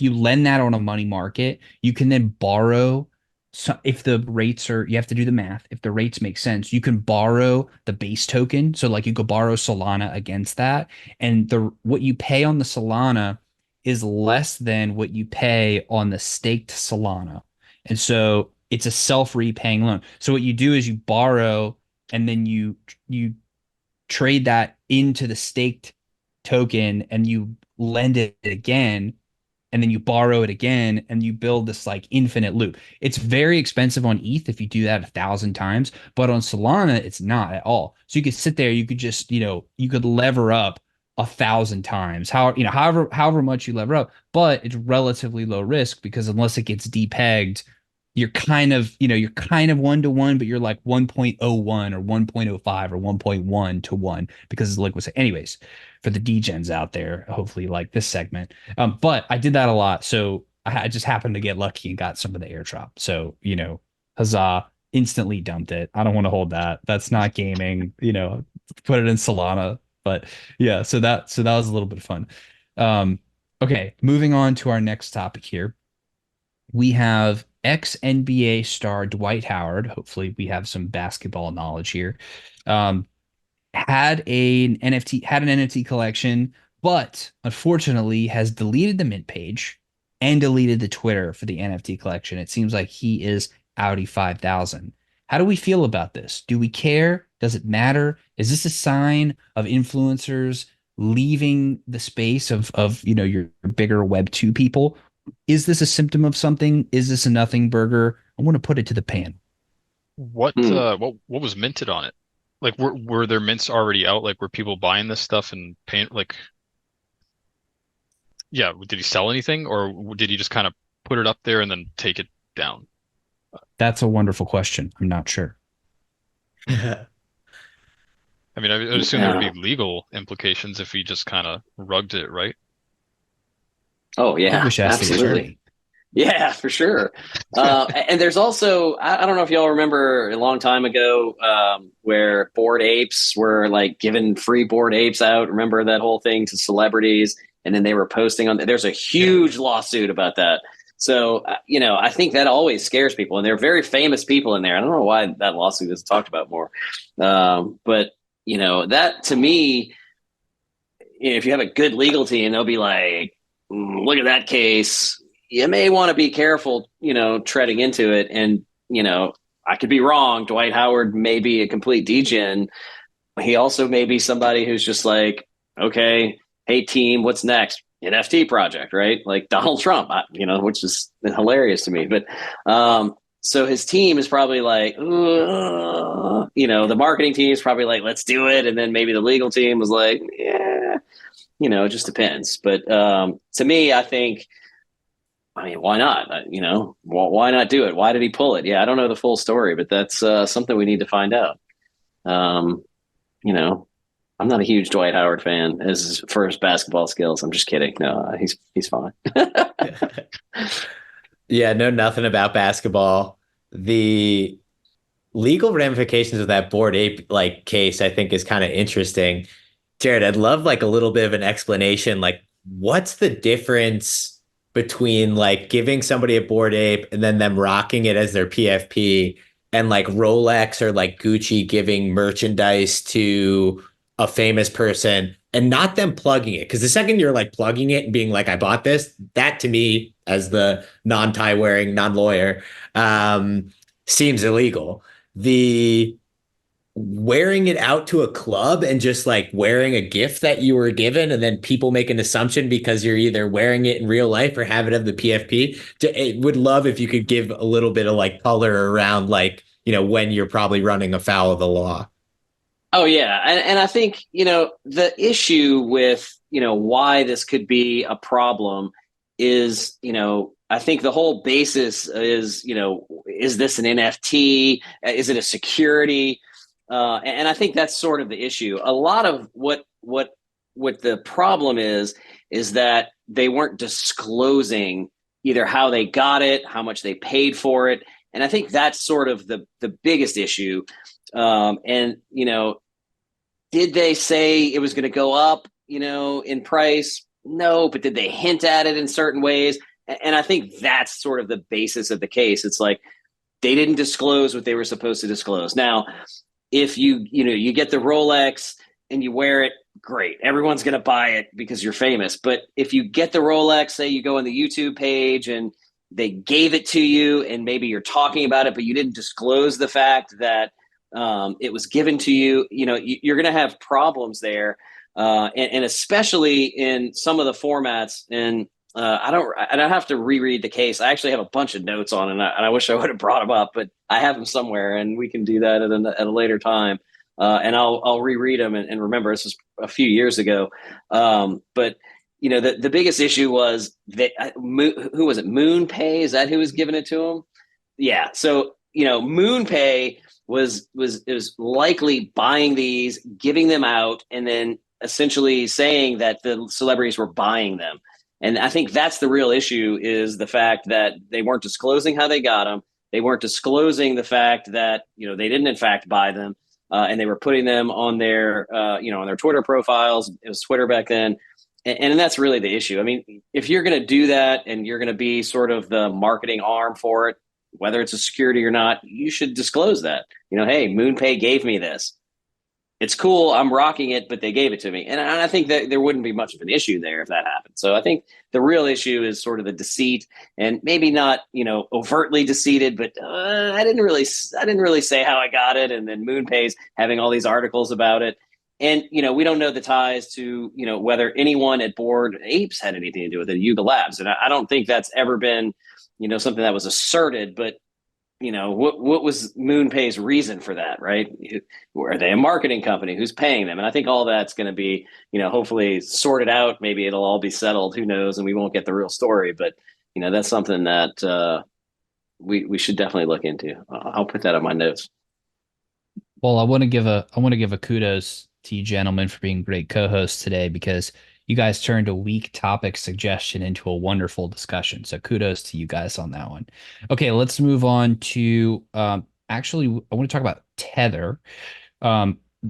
lend that on a money market, you can then borrow. So if the rates are, you have to do the math. If the rates make sense, you can borrow the base token. So like you could borrow Solana against that, and the what you pay on the Solana is less than what you pay on the staked Solana. And so it's a self-repaying loan. So what you do is you borrow and then you trade that into the staked token and you lend it again, and then you borrow it again, and you build this like infinite loop. It's very expensive on ETH if you do that 1,000 times, but on Solana it's not at all. So you could sit there, you could just you could lever up 1,000 times, however much you lever up, but it's relatively low risk because unless it gets depegged, you're kind of 1 to 1, but you're like 1.01 or 1.05 or 1.1 to 1 because it's liquid. Anyways, for the degens out there, hopefully like this segment. But I did that a lot. So I just happened to get lucky and got some of the airdrop. So, huzzah, instantly dumped it. I don't want to hold that. That's not gaming, put it in Solana. But yeah, so that was a little bit of fun. Okay, moving on to our next topic here. We have ex-NBA star Dwight Howard, hopefully we have some basketball knowledge here, had an NFT collection, but unfortunately has deleted the mint page and deleted the Twitter for the NFT collection. It seems like he is Audi 5000. How do we feel about this? Do we care? Does it matter? Is this a sign of influencers leaving the space of your bigger Web 2 people? Is this a symptom of something? Is this a nothing burger? I want to put it to the pan. What was minted on it? Like were there mints already out? Like were people buying this stuff and paying like yeah, did he sell anything or did he just kind of put it up there and then take it down? That's a wonderful question. I'm not sure. I mean, I would assume there would be legal implications if he just kind of rugged it, right? Oh yeah, I wish I asked the absolutely. attorney. Yeah, for sure. And there's also, I don't know if y'all remember a long time ago where Bored Apes were like giving free Bored Apes out. Remember that whole thing to celebrities? And then they were posting on, there's a huge lawsuit about that. So, I think that always scares people. And they're very famous people in there. I don't know why that lawsuit is talked about more. But, that to me, if you have a good legal team, they'll be like, look at that case. You may want to be careful, treading into it. And, I could be wrong. Dwight Howard may be a complete degen. He also may be somebody who's just like, okay, hey team, what's next? NFT project, right? Like Donald Trump, which is hilarious to me. But so his team is probably like, the marketing team is probably like, let's do it. And then maybe the legal team was like, yeah, it just depends. But to me, I think, why not? Why not do it? Why did he pull it? Yeah, I don't know the full story, but that's something we need to find out. I'm not a huge Dwight Howard fan as for his basketball skills. I'm just kidding. No, he's fine. Yeah, know nothing about basketball. The legal ramifications of that Bored Ape case, I think, is kind of interesting. Jared, I'd love a little bit of an explanation. What's the difference between giving somebody a Bored Ape and then them rocking it as their PFP and Rolex or Gucci giving merchandise to a famous person and not them plugging it? Because the second you're plugging it and being I bought this, that to me, as the non-tie wearing, non-lawyer, seems illegal. The wearing it out to a club and just wearing a gift that you were given and then people make an assumption because you're either wearing it in real life or have it of the PFP. Would love if you could give a little bit of color around when you're probably running afoul of the law. Oh yeah. And I think, the issue with, why this could be a problem is, I think the whole basis is, is this an NFT? Is it a security? And I think that's sort of the issue. A lot of what the problem is that they weren't disclosing either how they got it, how much they paid for it. And I think that's sort of the biggest issue. Did they say it was going to go up, in price? No, but did they hint at it in certain ways? And I think that's sort of the basis of the case. It's they didn't disclose what they were supposed to disclose. Now, if you get the Rolex and you wear it, great. Everyone's going to buy it because you're famous. But if you get the Rolex, say you go on the YouTube page and they gave it to you and maybe you're talking about it, but you didn't disclose the fact that it was given to you, you're going to have problems there. And especially in some of the formats. And I don't have to reread the case. I actually have a bunch of notes on it, and I wish I would have brought them up, but I have them somewhere, and we can do that at a later time. And I'll reread them and remember this was a few years ago. But the biggest issue was that who was it? MoonPay? Is that who was giving it to him? Yeah. So MoonPay was likely buying these, giving them out, and then essentially saying that the celebrities were buying them. And I think that's the real issue, is the fact that they weren't disclosing how they got them. They weren't disclosing the fact that, they didn't in fact buy them. And they were putting them on their, on their Twitter profiles. It was Twitter back then. And that's really the issue. I mean, if you're going to do that and you're going to be sort of the marketing arm for it, whether it's a security or not, you should disclose that. Hey, MoonPay gave me this. It's cool. I'm rocking it, but they gave it to me. And I think that there wouldn't be much of an issue there if that happened. So I think the real issue is sort of the deceit, and maybe not, overtly deceived, but I didn't really say how I got it. And then MoonPay's having all these articles about it. And, we don't know the ties to, whether anyone at Bored Apes had anything to do with it, Yuga Labs. And I don't think that's ever been, something that was asserted, but what was MoonPay's reason for that, right? Are they a marketing company? Who's paying them? And I think all that's going to be, hopefully sorted out. Maybe it'll all be settled. Who knows? And we won't get the real story. But that's something that we should definitely look into. I'll put that on my notes. Well, I want to give a kudos to you gentlemen for being great co-hosts today, because you guys turned a weak topic suggestion into a wonderful discussion. So kudos to you guys on that one. Okay, let's move on to actually, I want to talk about Tether.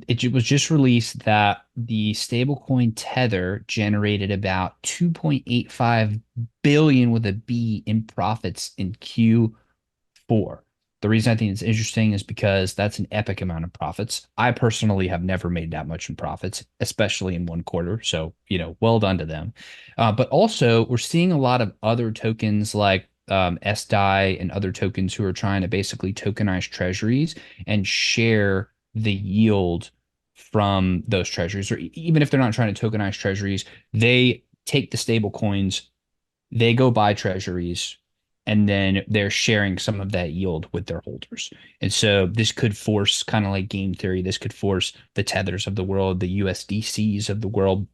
It was just released that the stablecoin Tether generated about 2.85 billion with a B in profits in Q4. The reason I think it's interesting is because that's an epic amount of profits. I personally have never made that much in profits, especially in one quarter. So, well done to them. But also, we're seeing a lot of other tokens like SDAI and other tokens who are trying to basically tokenize treasuries and share the yield from those treasuries. Or even if they're not trying to tokenize treasuries, they take the stable coins, they go buy treasuries, and then they're sharing some of that yield with their holders. And so this could force, kind of like game theory, this could force the Tethers of the world, the USDCs of the world,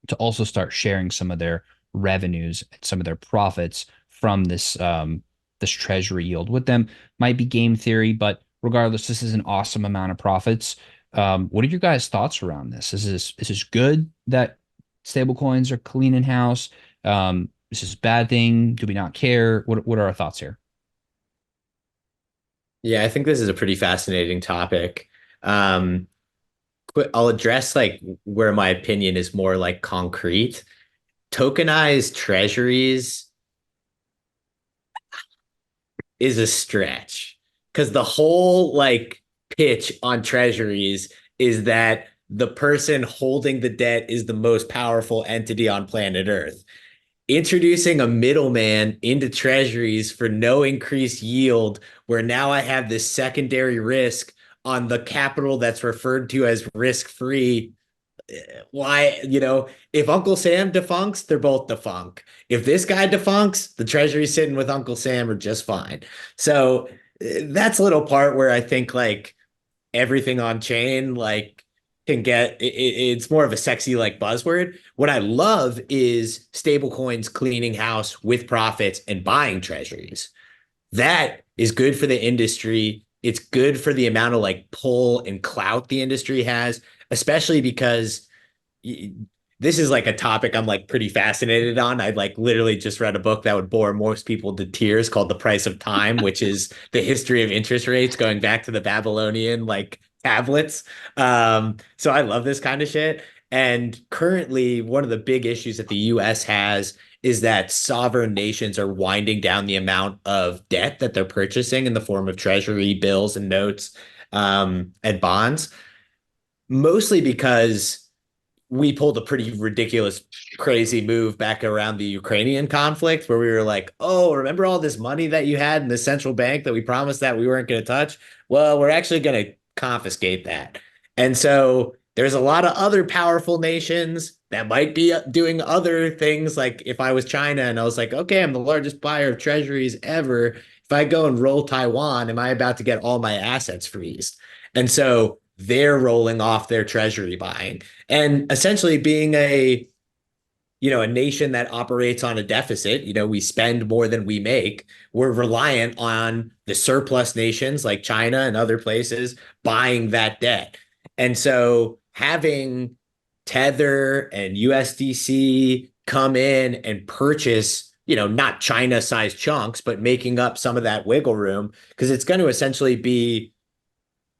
to also start sharing some of their revenues and some of their profits from this this treasury yield with them. Might be game theory, but regardless, this is an awesome amount of profits. What are your guys' thoughts around this? Is this good that stablecoins are clean in house? Is this a bad thing? Do we not care? What are our thoughts here? Yeah, I think this is a pretty fascinating topic. I'll address like where my opinion is more like concrete. Tokenized treasuries is a stretch, because the whole like pitch on treasuries is that the person holding the debt is the most powerful entity on planet Earth. Introducing a middleman into treasuries for no increased yield, where now I have this secondary risk on the capital that's referred to as risk-free. Why, if Uncle Sam defunks, they're both defunct. If this guy defunks, the treasury sitting with Uncle Sam are just fine. So that's a little part where I think like everything on chain, like can get it's more of a sexy like buzzword. What I love is stablecoins cleaning house with profits and buying treasuries. That is good for the industry. It's good for the amount of like pull and clout the industry has, especially because this is like a topic I'm like pretty fascinated on. I like literally just read a book that would bore most people to tears called The Price of Time, which is the history of interest rates going back to the Babylonian like tablets. So I love this kind of shit. And currently, one of the big issues that the US has is that sovereign nations are winding down the amount of debt that they're purchasing in the form of treasury bills and notes, and bonds, mostly because we pulled a pretty ridiculous, crazy move back around the Ukrainian conflict, where we were like, oh, remember all this money that you had in the central bank that we promised that we weren't going to touch? Well, we're actually going to confiscate that. And so there's a lot of other powerful nations that might be doing other things. Like if I was China and I was like, okay, I'm the largest buyer of treasuries ever. If I go and roll Taiwan, am I about to get all my assets freezed? And so they're rolling off their treasury buying and essentially being a nation that operates on a deficit. We spend more than we make. We're reliant on the surplus nations like China and other places buying that debt. And so having Tether and USDC come in and purchase, not China-sized chunks, but making up some of that wiggle room, because it's going to essentially be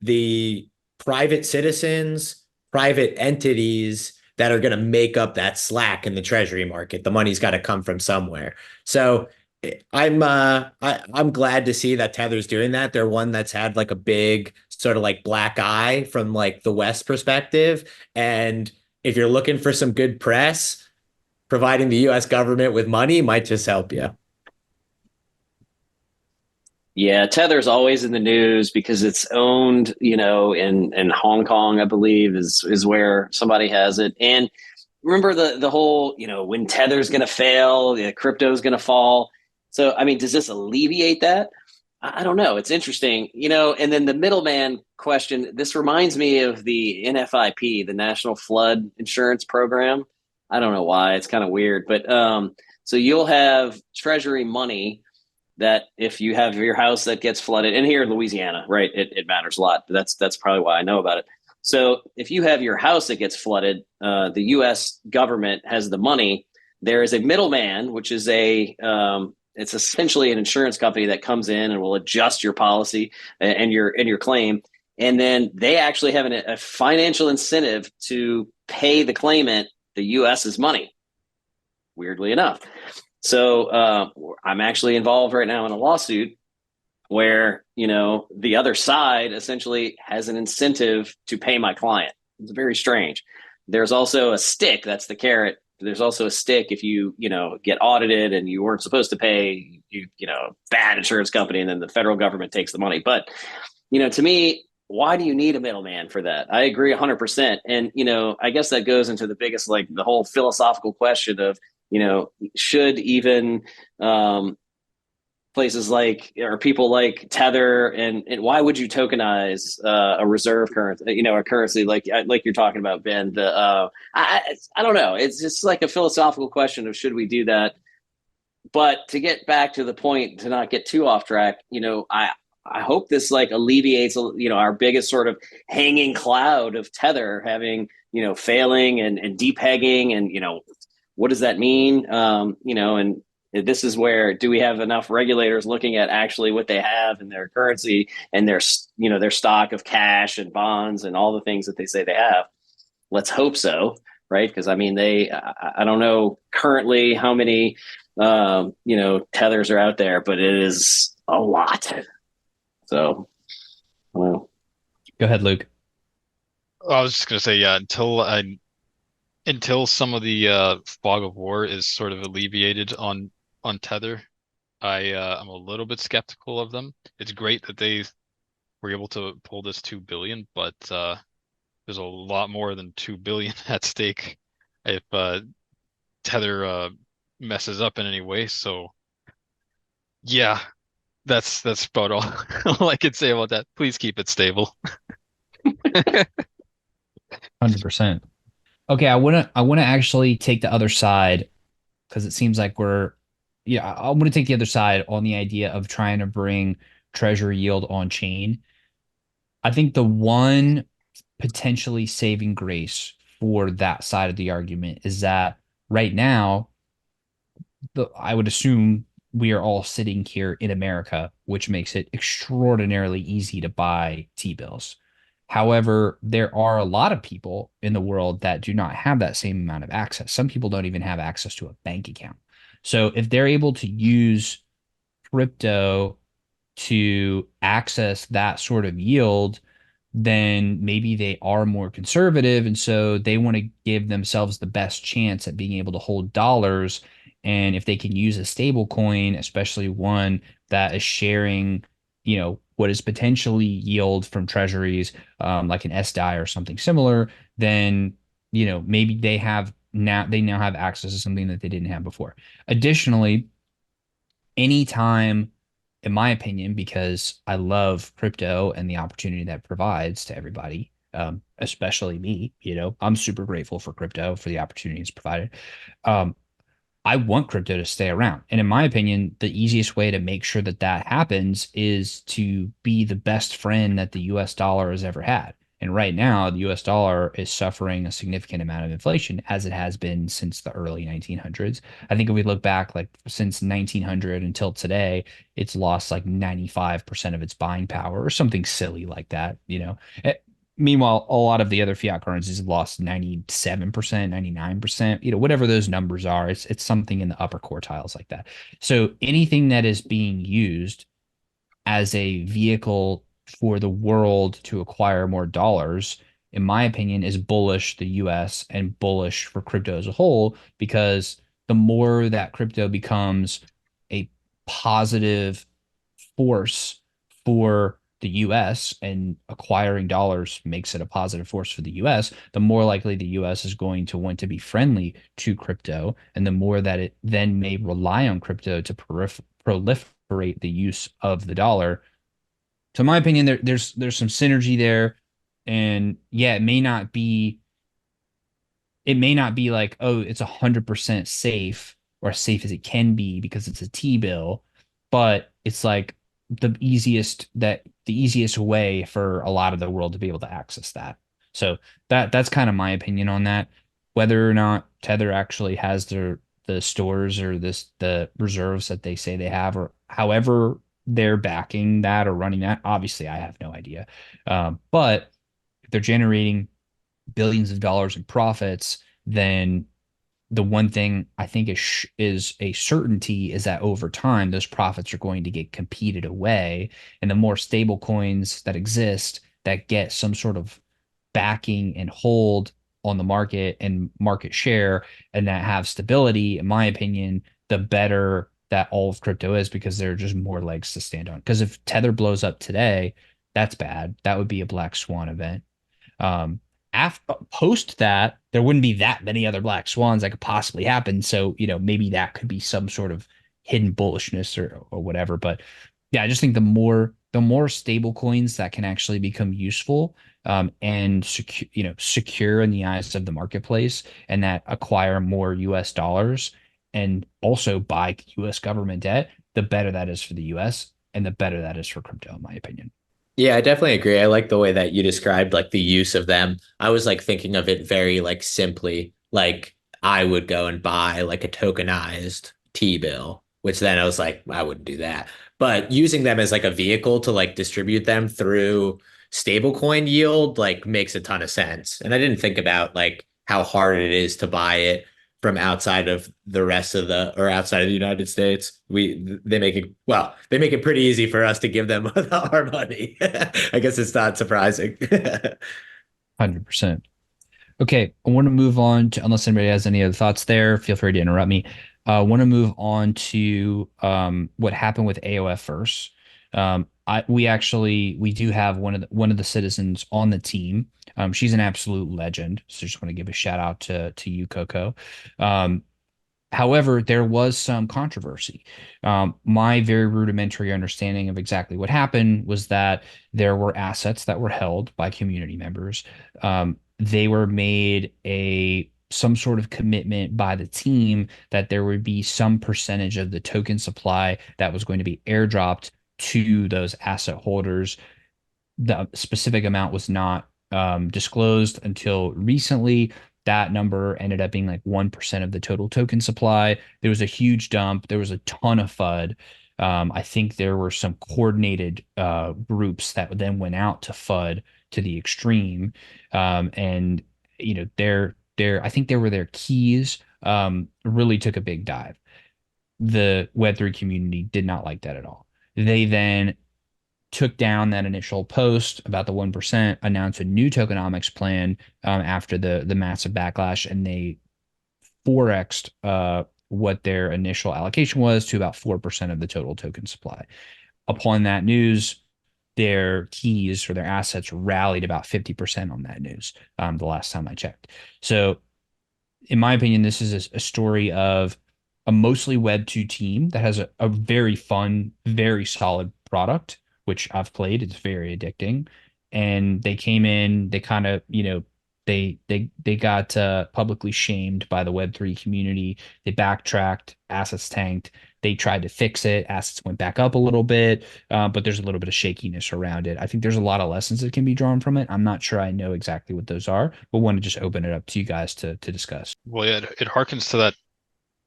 the private citizens, private entities that are going to make up that slack in the treasury market. The money's got to come from somewhere. So I'm glad to see that Tether's doing that. They're one that's had like a big sort of like black eye from like the West perspective. And if you're looking for some good press, providing the US government with money might just help you. Yeah, Tether's always in the news because it's owned, in Hong Kong, I believe, is where somebody has it. And remember the whole, when Tether's going to fail, crypto's going to fall. So, I mean, does this alleviate that? I don't know. It's interesting, and then the middleman question, this reminds me of the NFIP, the National Flood Insurance Program. I don't know why. It's kind of weird, but so you'll have treasury money that if you have your house that gets flooded, and here in Louisiana, right, it matters a lot. That's probably why I know about it. So if you have your house that gets flooded, the U.S. government has the money. There is a middleman, which is it's essentially an insurance company that comes in and will adjust your policy and your claim, and then they actually have a financial incentive to pay the claimant the U.S.'s money. Weirdly enough. So I'm actually involved right now in a lawsuit where, the other side essentially has an incentive to pay my client. It's very strange. There's also a stick. That's the carrot. There's also a stick if you, get audited and you weren't supposed to pay, bad insurance company, and then the federal government takes the money. But, to me, why do you need a middleman for that? I agree 100%. And, I guess that goes into the biggest, like the whole philosophical question of, should even places like or people like Tether and why would you tokenize a reserve currency, a currency like you're talking about, Ben? I don't know. It's just like a philosophical question of should we do that? But to get back to the point, to not get too off track, I hope this like alleviates, our biggest sort of hanging cloud of Tether having, failing and depegging and, what does that mean? And this is where do we have enough regulators looking at actually what they have in their currency and their stock of cash and bonds and all the things that they say they have? Let's hope so, right? Because I mean, I don't know currently how many tethers are out there, but it is a lot. So, well, Go ahead, Luke. I was just gonna say, yeah, until some of the fog of war is sort of alleviated on Tether, I'm a little bit skeptical of them. It's great that they were able to pull this 2 billion, but there's a lot more than 2 billion at stake if Tether messes up in any way. So yeah, that's about all, all I can say about that. Please keep it stable. 100%. Okay, I wanna actually take the other side because it seems like I want to take the other side on the idea of trying to bring treasury yield on chain. I think the one potentially saving grace for that side of the argument is that right now, I would assume we are all sitting here in America, which makes it extraordinarily easy to buy T-bills. However, there are a lot of people in the world that do not have that same amount of access. Some people don't even have access to a bank account. So if they're able to use crypto to access that sort of yield, then maybe they are more conservative. And so they want to give themselves the best chance at being able to hold dollars. And if they can use a stable coin, especially one that is sharing, what is potentially yield from treasuries, like an SDI or something similar, then, maybe they now have access to something that they didn't have before. Additionally, anytime, in my opinion, because I love crypto and the opportunity that provides to everybody, especially me, I'm super grateful for crypto for the opportunity it's provided. I want crypto to stay around. And in my opinion, the easiest way to make sure that that happens is to be the best friend that the US dollar has ever had. And right now, the US dollar is suffering a significant amount of inflation as it has been since the early 1900s. I think if we look back, like since 1900 until today, it's lost like 95% of its buying power or something silly like that. Meanwhile, a lot of the other fiat currencies have lost 97%, 99%, whatever those numbers are. It's something in the upper quartiles like that. So anything that is being used as a vehicle for the world to acquire more dollars, in my opinion, is bullish the US and bullish for crypto as a whole, because the more that crypto becomes a positive force for the US and acquiring dollars makes it a positive force for the US, the more likely the US is going to want to be friendly to crypto, and the more that it then may rely on crypto to proliferate the use of the dollar. So in my opinion, there's some synergy there. And yeah, it may not be like, oh, it's 100% safe, or as safe as it can be because it's a T-bill, but it's like the easiest way for a lot of the world to be able to access that. So that's kind of my opinion on that. Whether or not Tether actually has the stores or the reserves that they say they have, or however they're backing that or running that, obviously I have no idea. But if they're generating billions of dollars in profits, then the one thing I think is a certainty is that over time those profits are going to get competed away, and the more stable coins that exist that get some sort of backing and hold on the market and market share, and that have stability, in my opinion, the better that all of crypto is, because there are just more legs to stand on. Because if Tether blows up today, that's bad. That would be a black swan event. After post that, there wouldn't be that many other black swans that could possibly happen. So, maybe that could be some sort of hidden bullishness or whatever. But yeah, I just think the more stable coins that can actually become useful, and secure in the eyes of the marketplace, and that acquire more US dollars and also buy US government debt, the better that is for the US and the better that is for crypto, in my opinion. Yeah, I definitely agree. I like the way that you described like the use of them. I was like thinking of it very like simply, like I would go and buy like a tokenized T-bill, which then I was like, I wouldn't do that. But using them as like a vehicle to like distribute them through stablecoin yield like makes a ton of sense. And I didn't think about like how hard it is to buy it from outside of the rest of the or outside of the United States. They make it pretty easy for us to give them our money. I guess it's not surprising. 100%. Okay, I want to move on to, unless anybody has any other thoughts there, feel free to interrupt me. I want to move on to what happened with AOF first. We do have one of the citizens on the team. She's an absolute legend. So just want to give a shout out to you, Coco. Um, However, there was some controversy. My very rudimentary understanding of exactly what happened was that there were assets that were held by community members. They were made some sort of commitment by the team that there would be some percentage of the token supply that was going to be airdropped to those asset holders. The specific amount was not disclosed until recently. That number ended up being like 1% of the total token supply. There was a huge dump. There was a ton of FUD. I think there were some coordinated groups that then went out to FUD to the extreme. And I think their keys really took a big dive. The Web3 community did not like that at all. They then took down that initial post about the 1%, announced a new tokenomics plan after the massive backlash, and they 4x'd what their initial allocation was to about 4% of the total token supply. Upon that news, their keys or their assets rallied about 50% on that news the last time I checked. So in my opinion, this is a story of a mostly Web2 team that has a very fun, very solid product, which I've played. It's very addicting. And they came in, they kind of, they got publicly shamed by the Web3 community. They backtracked, assets tanked. They tried to fix it. Assets went back up a little bit, but there's a little bit of shakiness around it. I think there's a lot of lessons that can be drawn from it. I'm not sure I know exactly what those are, but want to just open it up to you guys to discuss. Well, yeah, it harkens to that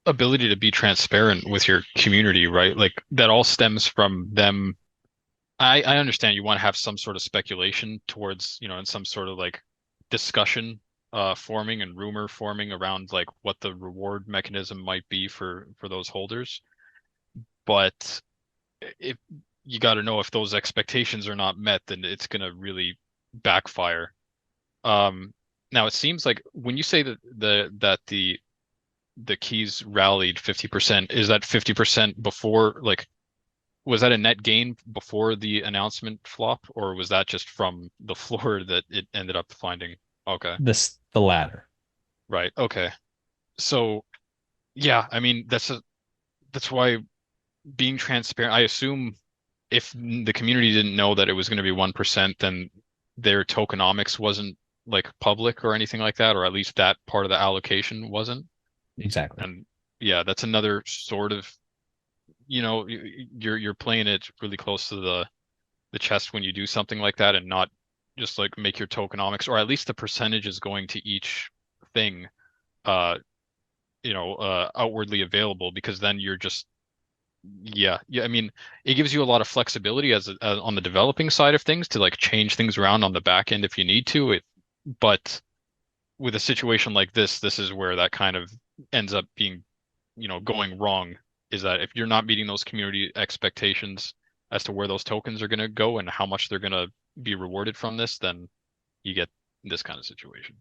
ability to be transparent with your community, right? Like that all stems from them I understand you want to have some sort of speculation towards, and some sort of like discussion forming and rumor forming around like what the reward mechanism might be for those holders. But if you got to know if those expectations are not met, then it's going to really backfire. Now it seems like when you say that the keys rallied 50%, is that 50% before, like, was that a net gain before the announcement flop, or was that just from the floor that it ended up finding? Okay. The latter. Right. Okay. So yeah, I mean that's why being transparent, I assume if the community didn't know that it was going to be 1%, then their tokenomics wasn't like public or anything like that, or at least that part of the allocation wasn't. Exactly. And yeah, that's another sort of, you're playing it really close to the chest when you do something like that, and not just like make your tokenomics, or at least the percentage is going to each thing, outwardly available, because then you're just, yeah. I mean, it gives you a lot of flexibility as on the developing side of things to like change things around on the back end if you need to. But with a situation like this is where that kind of ends up being, going wrong, is that if you're not meeting those community expectations as to where those tokens are going to go and how much they're going to be rewarded from this, then you get this kind of situation.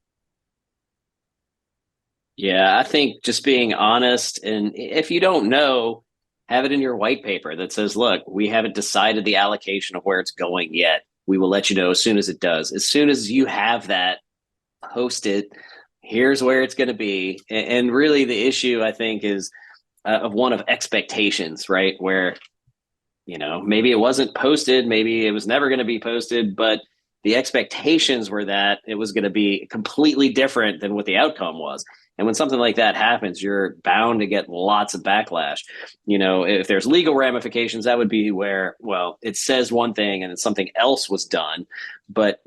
Yeah, I think just being honest, and if you don't know, have it in your white paper that says, look, we haven't decided the allocation of where it's going yet. We will let you know as soon as it does. As soon as you have that, post it. Here's where it's going to be. And really the issue, I think, is of one of expectations, right? Where, maybe it wasn't posted, maybe it was never going to be posted, but the expectations were that it was going to be completely different than what the outcome was. And when something like that happens, you're bound to get lots of backlash. If there's legal ramifications, that would be where, well, it says one thing and then something else was done. But,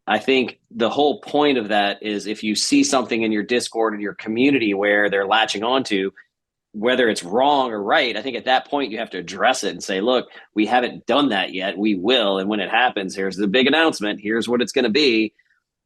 I think the whole point of that is if you see something in your Discord and your community where they're latching onto, whether it's wrong or right, I think at that point you have to address it and say, look, we haven't done that yet. We will. And when it happens, here's the big announcement. Here's what it's going to be.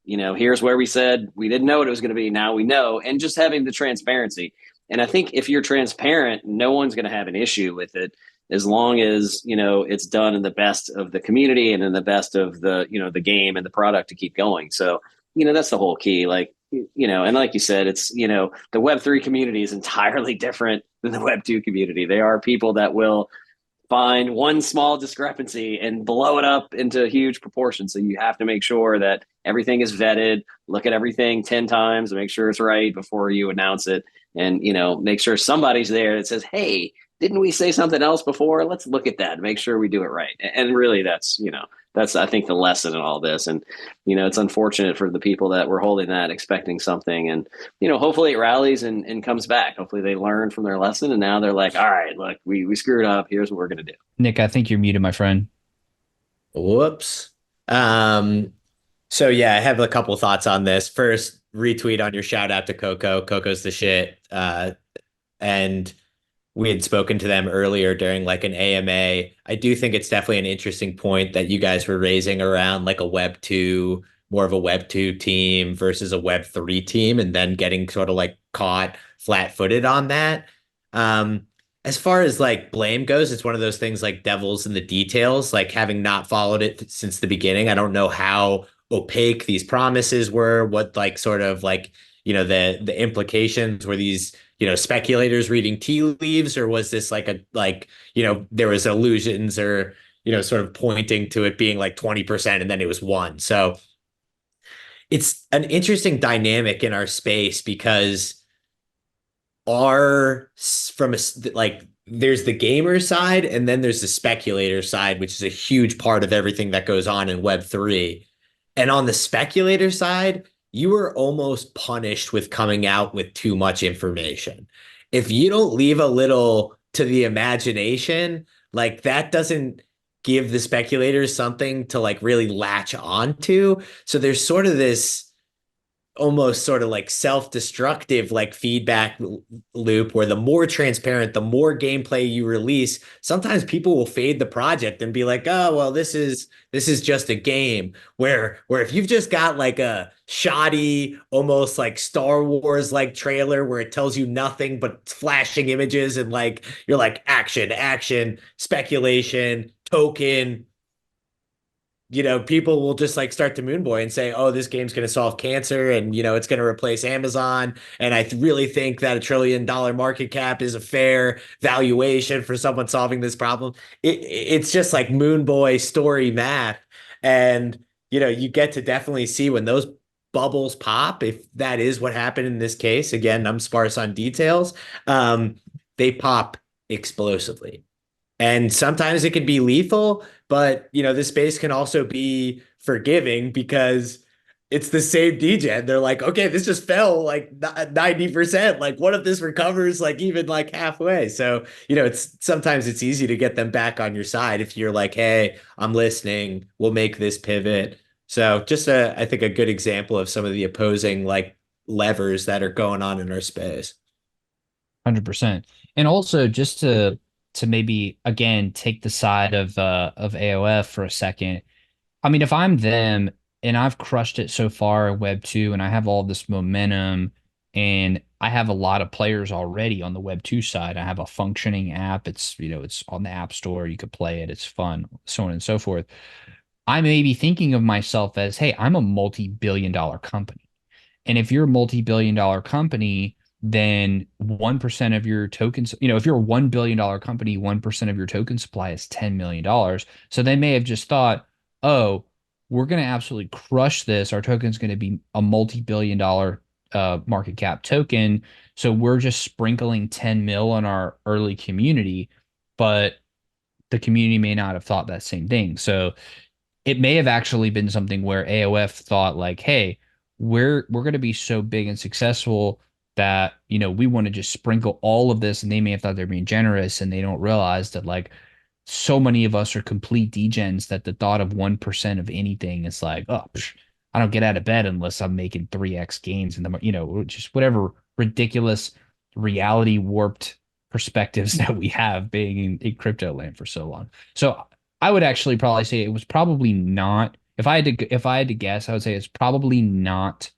Here's where we said we didn't know what it was going to be. Now we know. And just having the transparency. And I think if you're transparent, no one's going to have an issue with it, as long as, it's done in the best of the community and in the best of the, the game and the product to keep going. So, that's the whole key. Like, and like you said, it's, the Web3 community is entirely different than the Web2 community. They are people that will find one small discrepancy and blow it up into huge proportions. So you have to make sure that everything is vetted, look at everything 10 times and make sure it's right before you announce it. And, make sure somebody's there that says, hey, didn't we say something else before? Let's look at that and make sure we do it right. And really that's, I think the lesson in all this. And, it's unfortunate for the people that were holding that, expecting something. And, hopefully it rallies and comes back. Hopefully they learn from their lesson. And now they're like, all right, look, we screwed up. Here's what we're going to do. Nick, I think you're muted, my friend. Whoops. So yeah, I have a couple thoughts on this. First, retweet on your shout out to Coco. Coco's the shit. And we had spoken to them earlier during like an AMA. I do think it's definitely an interesting point that you guys were raising around like a Web 2, more of a Web 2 team versus a Web 3 team, and then getting sort of like caught flat-footed on that. As far as like blame goes, it's one of those things like devils in the details, like having not followed it since the beginning. I don't know how opaque these promises were, what like sort of like, the implications were these, speculators reading tea leaves, or was this like there was illusions or, sort of pointing to it being like 20% and then it was 1. So it's an interesting dynamic in our space because there's the gamer side and then there's the speculator side, which is a huge part of everything that goes on in Web3. And on the speculator side, you are almost punished with coming out with too much information. If you don't leave a little to the imagination, like that doesn't give the speculators something to like really latch onto. So there's sort of this almost sort of like self-destructive like feedback loop where the more transparent, the more gameplay you release, sometimes people will fade the project and be like, oh well, this is just a game. Where if you've just got like a shoddy, almost like Star Wars like trailer where it tells you nothing but flashing images and like you're like action, action, speculation, token, people will just like start to Moonboy and say, oh, this game's going to solve cancer and, it's going to replace Amazon. And I really think that $1 trillion market cap is a fair valuation for someone solving this problem. It's just like Moonboy story math. And, you get to definitely see when those bubbles pop, if that is what happened in this case. Again, I'm sparse on details. They pop explosively. And sometimes it can be lethal, but this space can also be forgiving because it's the same degen. They're like, okay, this just fell like 90%. Like, what if this recovers like even like halfway? So, it's sometimes it's easy to get them back on your side if you're like, hey, I'm listening, we'll make this pivot. So just I think a good example of some of the opposing like levers that are going on in our space. 100%. And also just to maybe again take the side of AOF for a second. I mean, if I'm them and I've crushed it so far in Web 2 and I have all this momentum and I have a lot of players already on the Web 2 side. I have a functioning app. It's on the App Store. You could play it. It's fun, so on and so forth. I may be thinking of myself as, hey, I'm a multi-billion dollar company. And if you're a multi-billion dollar company, then 1% of your tokens, if you're a $1 billion company, 1% of your token supply is $10 million. So they may have just thought, oh, we're going to absolutely crush this. Our token's going to be a multi-billion dollar market cap token. So we're just sprinkling 10 mil on our early community, but the community may not have thought that same thing. So it may have actually been something where AOF thought like, hey, we're going to be so big and successful that, we want to just sprinkle all of this, and they may have thought they're being generous, and they don't realize that like so many of us are complete degens that the thought of 1% of anything is like, oh, I don't get out of bed unless I'm making 3x gains in the, just whatever ridiculous reality warped perspectives that we have being in crypto land for so long. So I would actually probably say it was probably not. If I had to guess, I would say it's probably not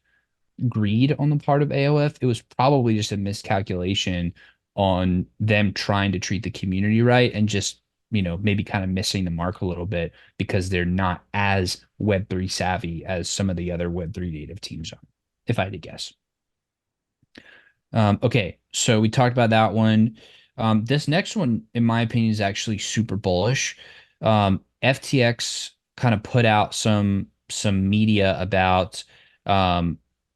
greed on the part of AOF. It was probably just a miscalculation on them trying to treat the community right and just, maybe kind of missing the mark a little bit because they're not as Web3 savvy as some of the other Web3 native teams are, if I had to guess. Okay, so we talked about that one. This next one, in my opinion, is actually super bullish. FTX kind of put out some media about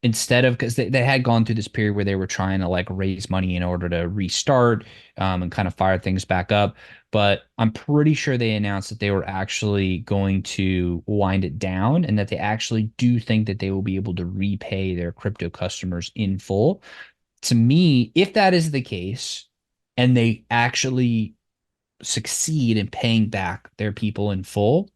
instead of, because they had gone through this period where they were trying to like raise money in order to restart and kind of fire things back up. But I'm pretty sure they announced that they were actually going to wind it down and that they actually do think that they will be able to repay their crypto customers in full. To me, if that is the case and they actually succeed in paying back their people in full,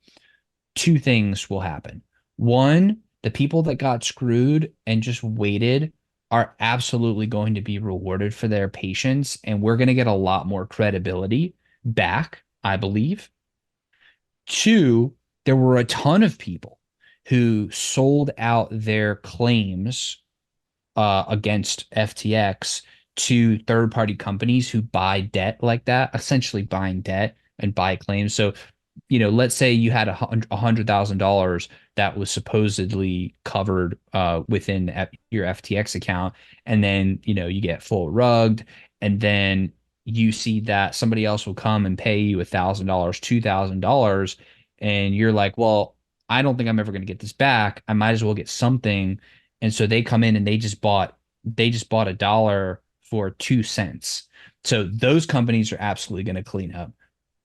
two things will happen. One, the people that got screwed and just waited are absolutely going to be rewarded for their patience, and we're going to get a lot more credibility back, I believe. Two, there were a ton of people who sold out their claims against FTX to third-party companies who buy debt like that, essentially buying debt and buy claims. So, let's say you had $100,000 that was supposedly covered within your FTX account, and then you get full rugged, and then you see that somebody else will come and pay you $1,000, $2,000, and you're like, well, I don't think I'm ever going to get this back. I might as well get something. And so they come in and they just bought a dollar for 2 cents. So those companies are absolutely going to clean up.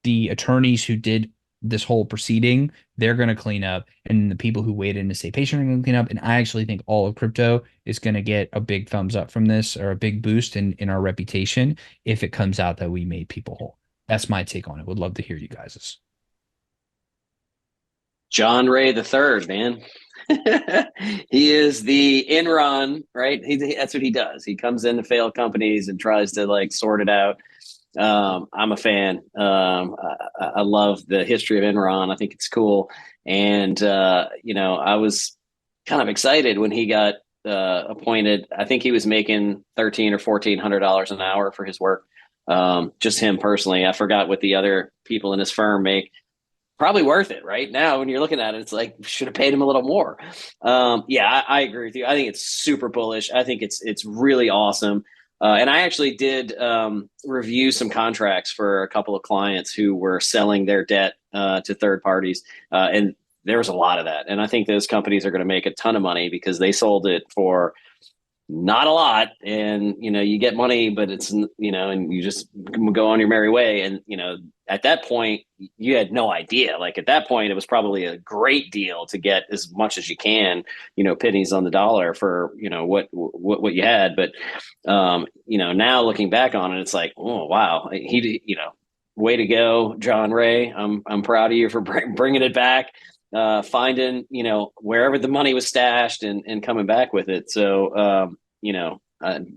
The attorneys who did this whole proceeding, they're going to clean up. And the people who waited and stay patient are going to clean up. And I actually think all of crypto is going to get a big thumbs up from this, or a big boost in our reputation if it comes out that we made people whole. That's my take on it. Would love to hear you guys's. John Ray the Third, man. He is the Enron, right? That's what he does. He comes into failed companies and tries to like sort it out. I'm a fan. I love the history of Enron. I think it's cool. And, I was kind of excited when he got appointed. I think he was making $1,300 or $1,400 an hour for his work. Just him personally. I forgot what the other people in his firm make. Probably worth it right now. When you're looking at it, it's like, should have paid him a little more. I agree with you. I think it's super bullish. I think it's really awesome. And I actually did review some contracts for a couple of clients who were selling their debt to third parties. And there was a lot of that. And I think those companies are going to make a ton of money because they sold it for not a lot. And, you get money, but it's, and you just go on your merry way. And, at that point, you had no idea. Like at that point, it was probably a great deal to get as much as you can, pennies on the dollar for, what you had. But, now looking back on it, it's like, oh, wow, way to go, John Ray. I'm proud of you for bringing it back, finding, wherever the money was stashed and coming back with it. So,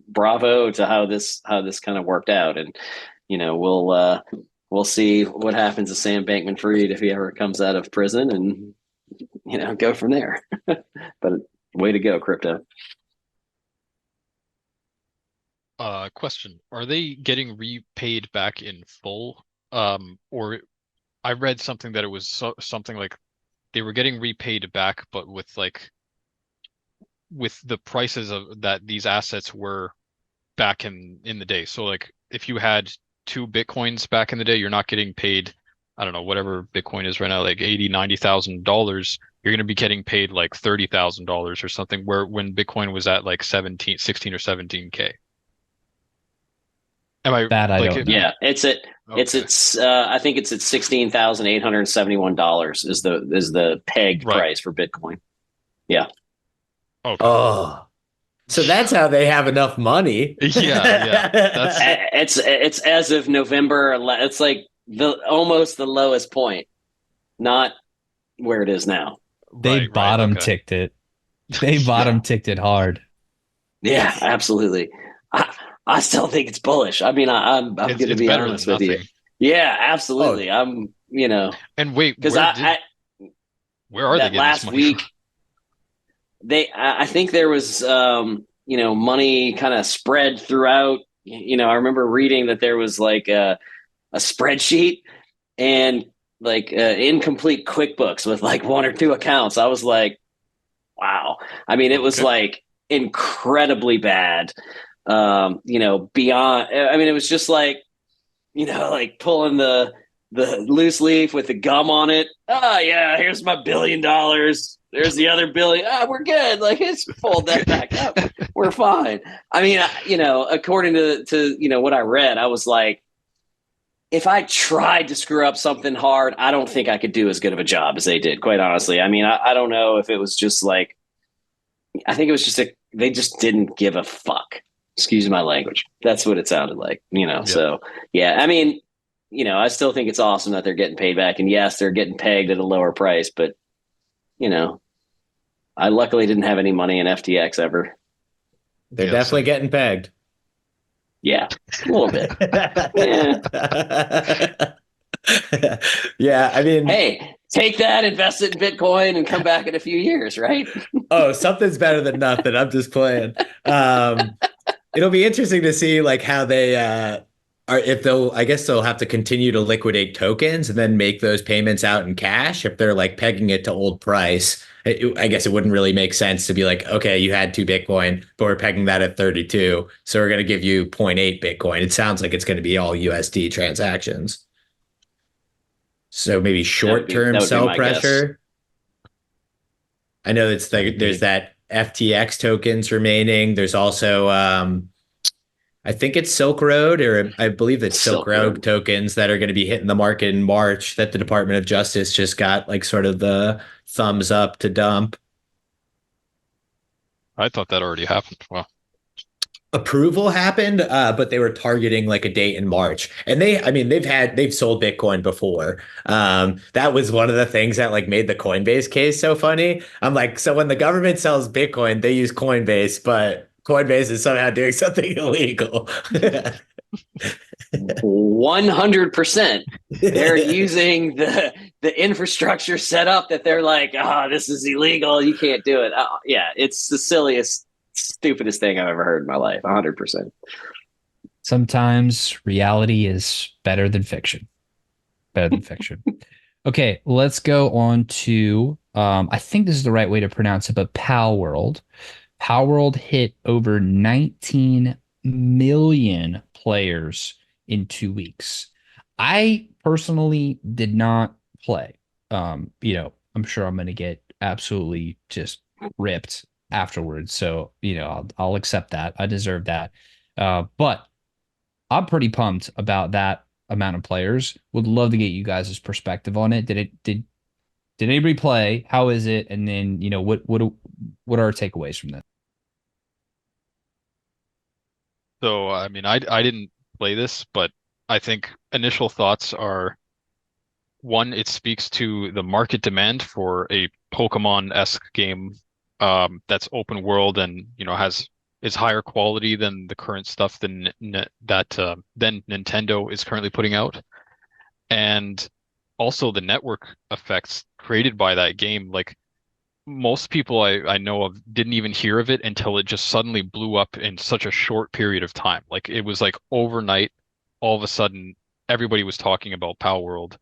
bravo to how this kind of worked out. And, we'll see what happens to Sam Bankman-Fried if he ever comes out of prison and, go from there. But way to go, crypto. Question. Are they getting repaid back in full? Or I read something that it was something like they were getting repaid back, but with the prices of that these assets were back in the day. So like if you had 2 Bitcoins back in the day, you're not getting paid, I don't know, whatever Bitcoin is right now, like $80,000-$90,000. You're going to be getting paid like $30,000 or something, where when Bitcoin was at like 16 or 17K. Am I That I like don't know. Yeah, it's at Okay. I think it's at $16,871 is the pegged Right. price for Bitcoin. Yeah. Okay. Oh, so that's how they have enough money. Yeah. It's as of November. It's like almost the lowest point, not where it is now. They Right, bottom okay. ticked it. They bottom ticked it hard. Yeah, absolutely. I still think it's bullish. I mean, I'm going to It's be better honest than with you. nothing. Yeah, absolutely. I'm, And wait, because where are they that getting last this money week from? I think there was money kind of spread throughout. I remember reading that there was like a spreadsheet and like incomplete QuickBooks with like 1 or 2 accounts. I was like, wow. I mean, it was Okay. like incredibly bad. Beyond. I mean, it was just like, like pulling the loose leaf with the gum on it. Oh yeah, here's my $1 billion. There's the other billion. We're good. Like, let's fold that back up. We're fine. I mean, according to what I read, I was like, if I tried to screw up something hard, I don't think I could do as good of a job as they did, quite honestly. I mean, I don't know if it was just like, I think it was just they just didn't give a fuck. Excuse my language. That's what it sounded like, Yeah. So yeah, I mean, I still think it's awesome that they're getting paid back, and yes, they're getting pegged at a lower price, but I luckily didn't have any money in FTX ever. They're Yeah, definitely same. getting pegged. Yeah, a little bit. Yeah, I mean, Hey, take that, invest it in Bitcoin, and come back in a few years, right? oh, something's better than nothing. I'm just playing. It'll be interesting to see like how they I guess they'll have to continue to liquidate tokens and then make those payments out in cash if they're like pegging it to old price. I guess it wouldn't really make sense to be like, okay, you had 2 Bitcoin, but we're pegging that at 32. So we're going to give you 0.8 Bitcoin. It sounds like it's going to be all USD transactions. So maybe short-term that would be sell my pressure. I know it's there's that FTX tokens remaining. There's also I think it's Silk Road, or I believe it's Silk Road tokens that are going to be hitting the market in March that the Department of Justice just got like sort of the thumbs up to dump. I thought that already happened. Wow. approval happened, but they were targeting like a date in March. And I mean, they've sold Bitcoin before. That was one of the things that like made the Coinbase case so funny. I'm like, so when the government sells Bitcoin, they use Coinbase, but Coinbase is somehow doing something illegal. 100%. They're using the infrastructure set up that they're like, this is illegal. You can't do it. Yeah, it's the silliest, stupidest thing I've ever heard in my life. 100%. Sometimes reality is better than fiction. Better than fiction. Okay, let's go on to I think this is the right way to pronounce it, but Palworld. Palworld hit over 19 million players in 2 weeks. I personally did not play. I'm sure I'm going to get absolutely just ripped afterwards. So, I'll accept that. I deserve that. But I'm pretty pumped about that amount of players. Would love to get you guys' perspective on it. Did anybody play? How is it? And then, what are our takeaways from that? So, I mean, I didn't play this, but I think initial thoughts are one, it speaks to the market demand for a Pokemon-esque game that's open world and is higher quality than the current stuff than Nintendo is currently putting out, and also the network effects created by that game. Like most people I know of didn't even hear of it until it just suddenly blew up in such a short period of time. Like it was like overnight, all of a sudden everybody was talking about Palworld.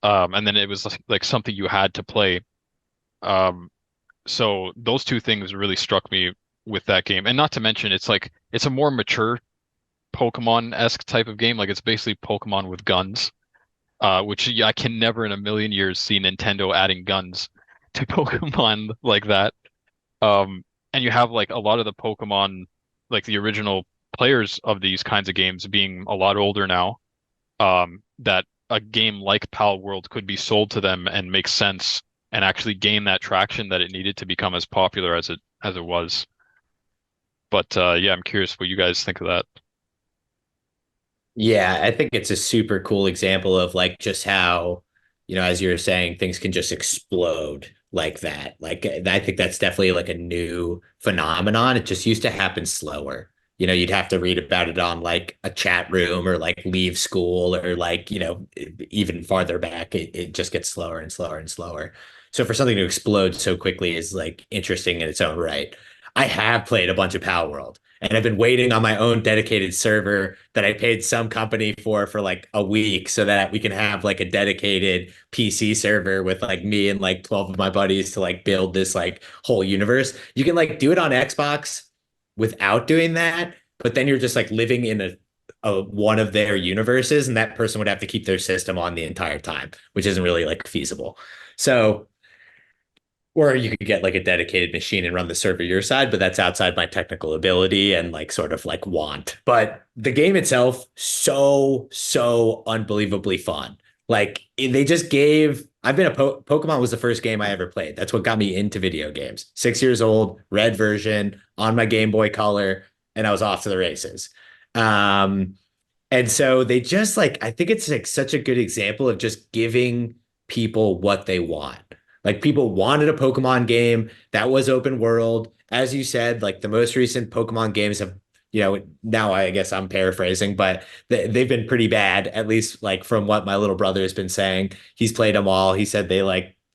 And then it was like something you had to play. So those two things really struck me with that game. And not to mention, it's a more mature Pokemon-esque type of game. Like it's basically Pokemon with guns, which I can never in a million years see Nintendo adding guns to Pokemon like that. And you have like a lot of the Pokemon, like the original players of these kinds of games being a lot older now. That a game like Palworld could be sold to them and make sense and actually gain that traction that it needed to become as popular as it was. But yeah, I'm curious what you guys think of that. Yeah, I think it's a super cool example of like just how, as you were saying, things can just explode like that. Like I think that's definitely like a new phenomenon. It just used to happen slower. You'd have to read about it on like a chat room or like leave school or like, even farther back, it just gets slower and slower and slower. So for something to explode so quickly is like interesting in its own right. I have played a bunch of Power World and I've been waiting on my own dedicated server that I paid some company for like a week so that we can have like a dedicated PC server with like me and like 12 of my buddies to like build this like whole universe. You can like do it on Xbox without doing that, but then you're just like living in a one of their universes and that person would have to keep their system on the entire time, which isn't really like feasible. So or you could get like a dedicated machine and run the server your side, but that's outside my technical ability and like sort of like want. But the game itself, so unbelievably fun. Like they just gave, I've been Pokemon was the first game I ever played. That's what got me into video games. 6 years old, red version on my Game Boy Color, and I was off to the races. And so they just like, I think it's like such a good example of just giving people what they want. Like people wanted a Pokemon game that was open world. As you said, like the most recent Pokemon games have, now I guess I'm paraphrasing, but they've been pretty bad, at least like from what my little brother has been saying. He's played them all. He said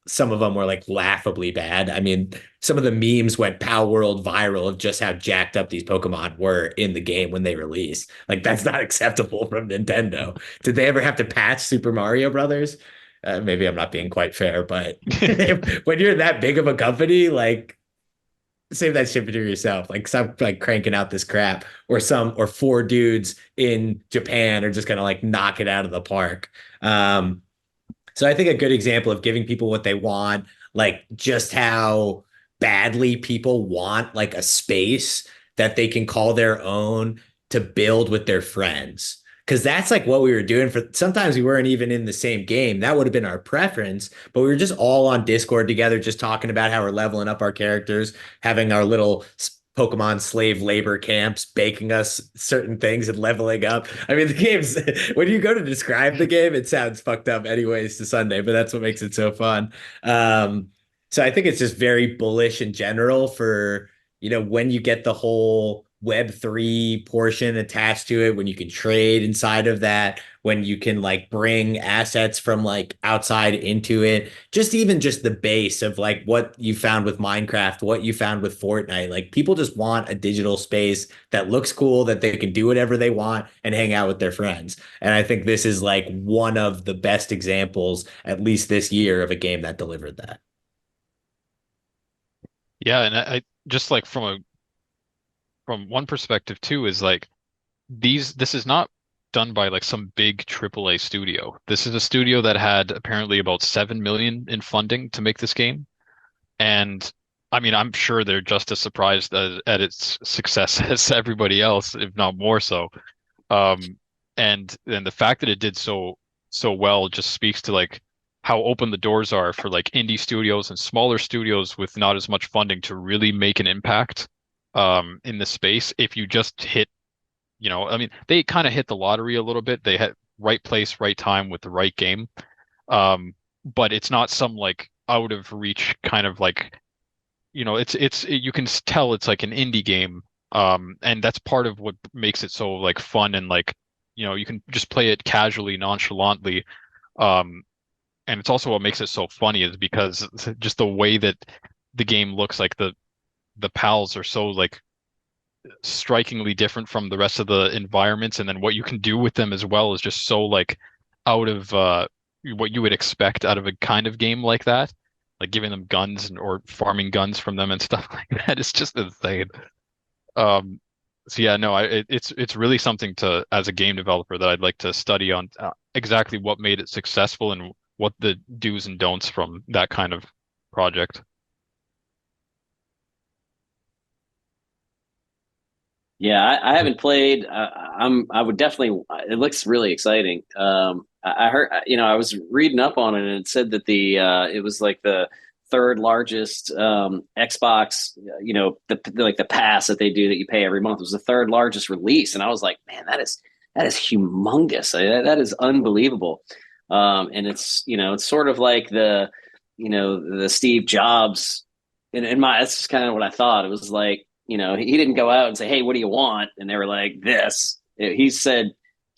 some of them were like laughably bad. I mean, some of the memes went Power World viral of just how jacked up these Pokemon were in the game when they released. Like that's not acceptable from Nintendo. Did they ever have to patch Super Mario Brothers? Maybe I'm not being quite fair, but when you're that big of a company, like save that shit for yourself. Like stop like cranking out this crap, or four dudes in Japan are just gonna like knock it out of the park. So I think a good example of giving people what they want, like just how badly people want like a space that they can call their own to build with their friends. Because that's like what we were doing for sometimes we weren't even in the same game. That would have been our preference, but we were just all on Discord together, just talking about how we're leveling up our characters, having our little Pokemon slave labor camps, baking us certain things and leveling up. I mean, the game's when you go to describe the game, it sounds fucked up anyways to Sunday, but that's what makes it so fun. So I think it's just very bullish in general for, when you get the whole Web3 portion attached to it, when you can trade inside of that, when you can like bring assets from like outside into it, just the base of like what you found with Minecraft, what you found with Fortnite. Like people just want a digital space that looks cool, that they can do whatever they want and hang out with their friends. And I think this is like one of the best examples, at least this year, of a game that delivered that. Yeah, and I just like from one perspective too is like this is not done by like some big AAA studio. This is a studio that had apparently about 7 million in funding to make this game. And I mean, I'm sure they're just as surprised at its success as everybody else, if not more so. And the fact that it did so well just speaks to like how open the doors are for like indie studios and smaller studios with not as much funding to really make an impact in the space. If you just hit, I mean, they kind of hit the lottery a little bit. They had right place, right time with the right game. But it's not some like out of reach kind of like, you can tell it's like an indie game. And that's part of what makes it so like fun and like, you can just play it casually, nonchalantly. And it's also what makes it so funny is because just the way that the game looks, like the pals are so like strikingly different from the rest of the environments, and then what you can do with them as well is just so like out of what you would expect out of a kind of game like that, like giving them guns or farming guns from them and stuff like that. It's just insane. So yeah, no, it's really something to, as a game developer, that I'd like to study on exactly what made it successful and what the do's and don'ts from that kind of project. Yeah, I haven't played. I would definitely. It looks really exciting. I heard, I was reading up on it, and it said that it was like the third largest Xbox. Like the pass that they do that you pay every month was the third largest release, and I was like, man, that is humongous. That is unbelievable. And it's sort of like the Steve Jobs. That's just kind of what I thought. It was like, he didn't go out and say, hey, what do you want? And they were like, this. He said,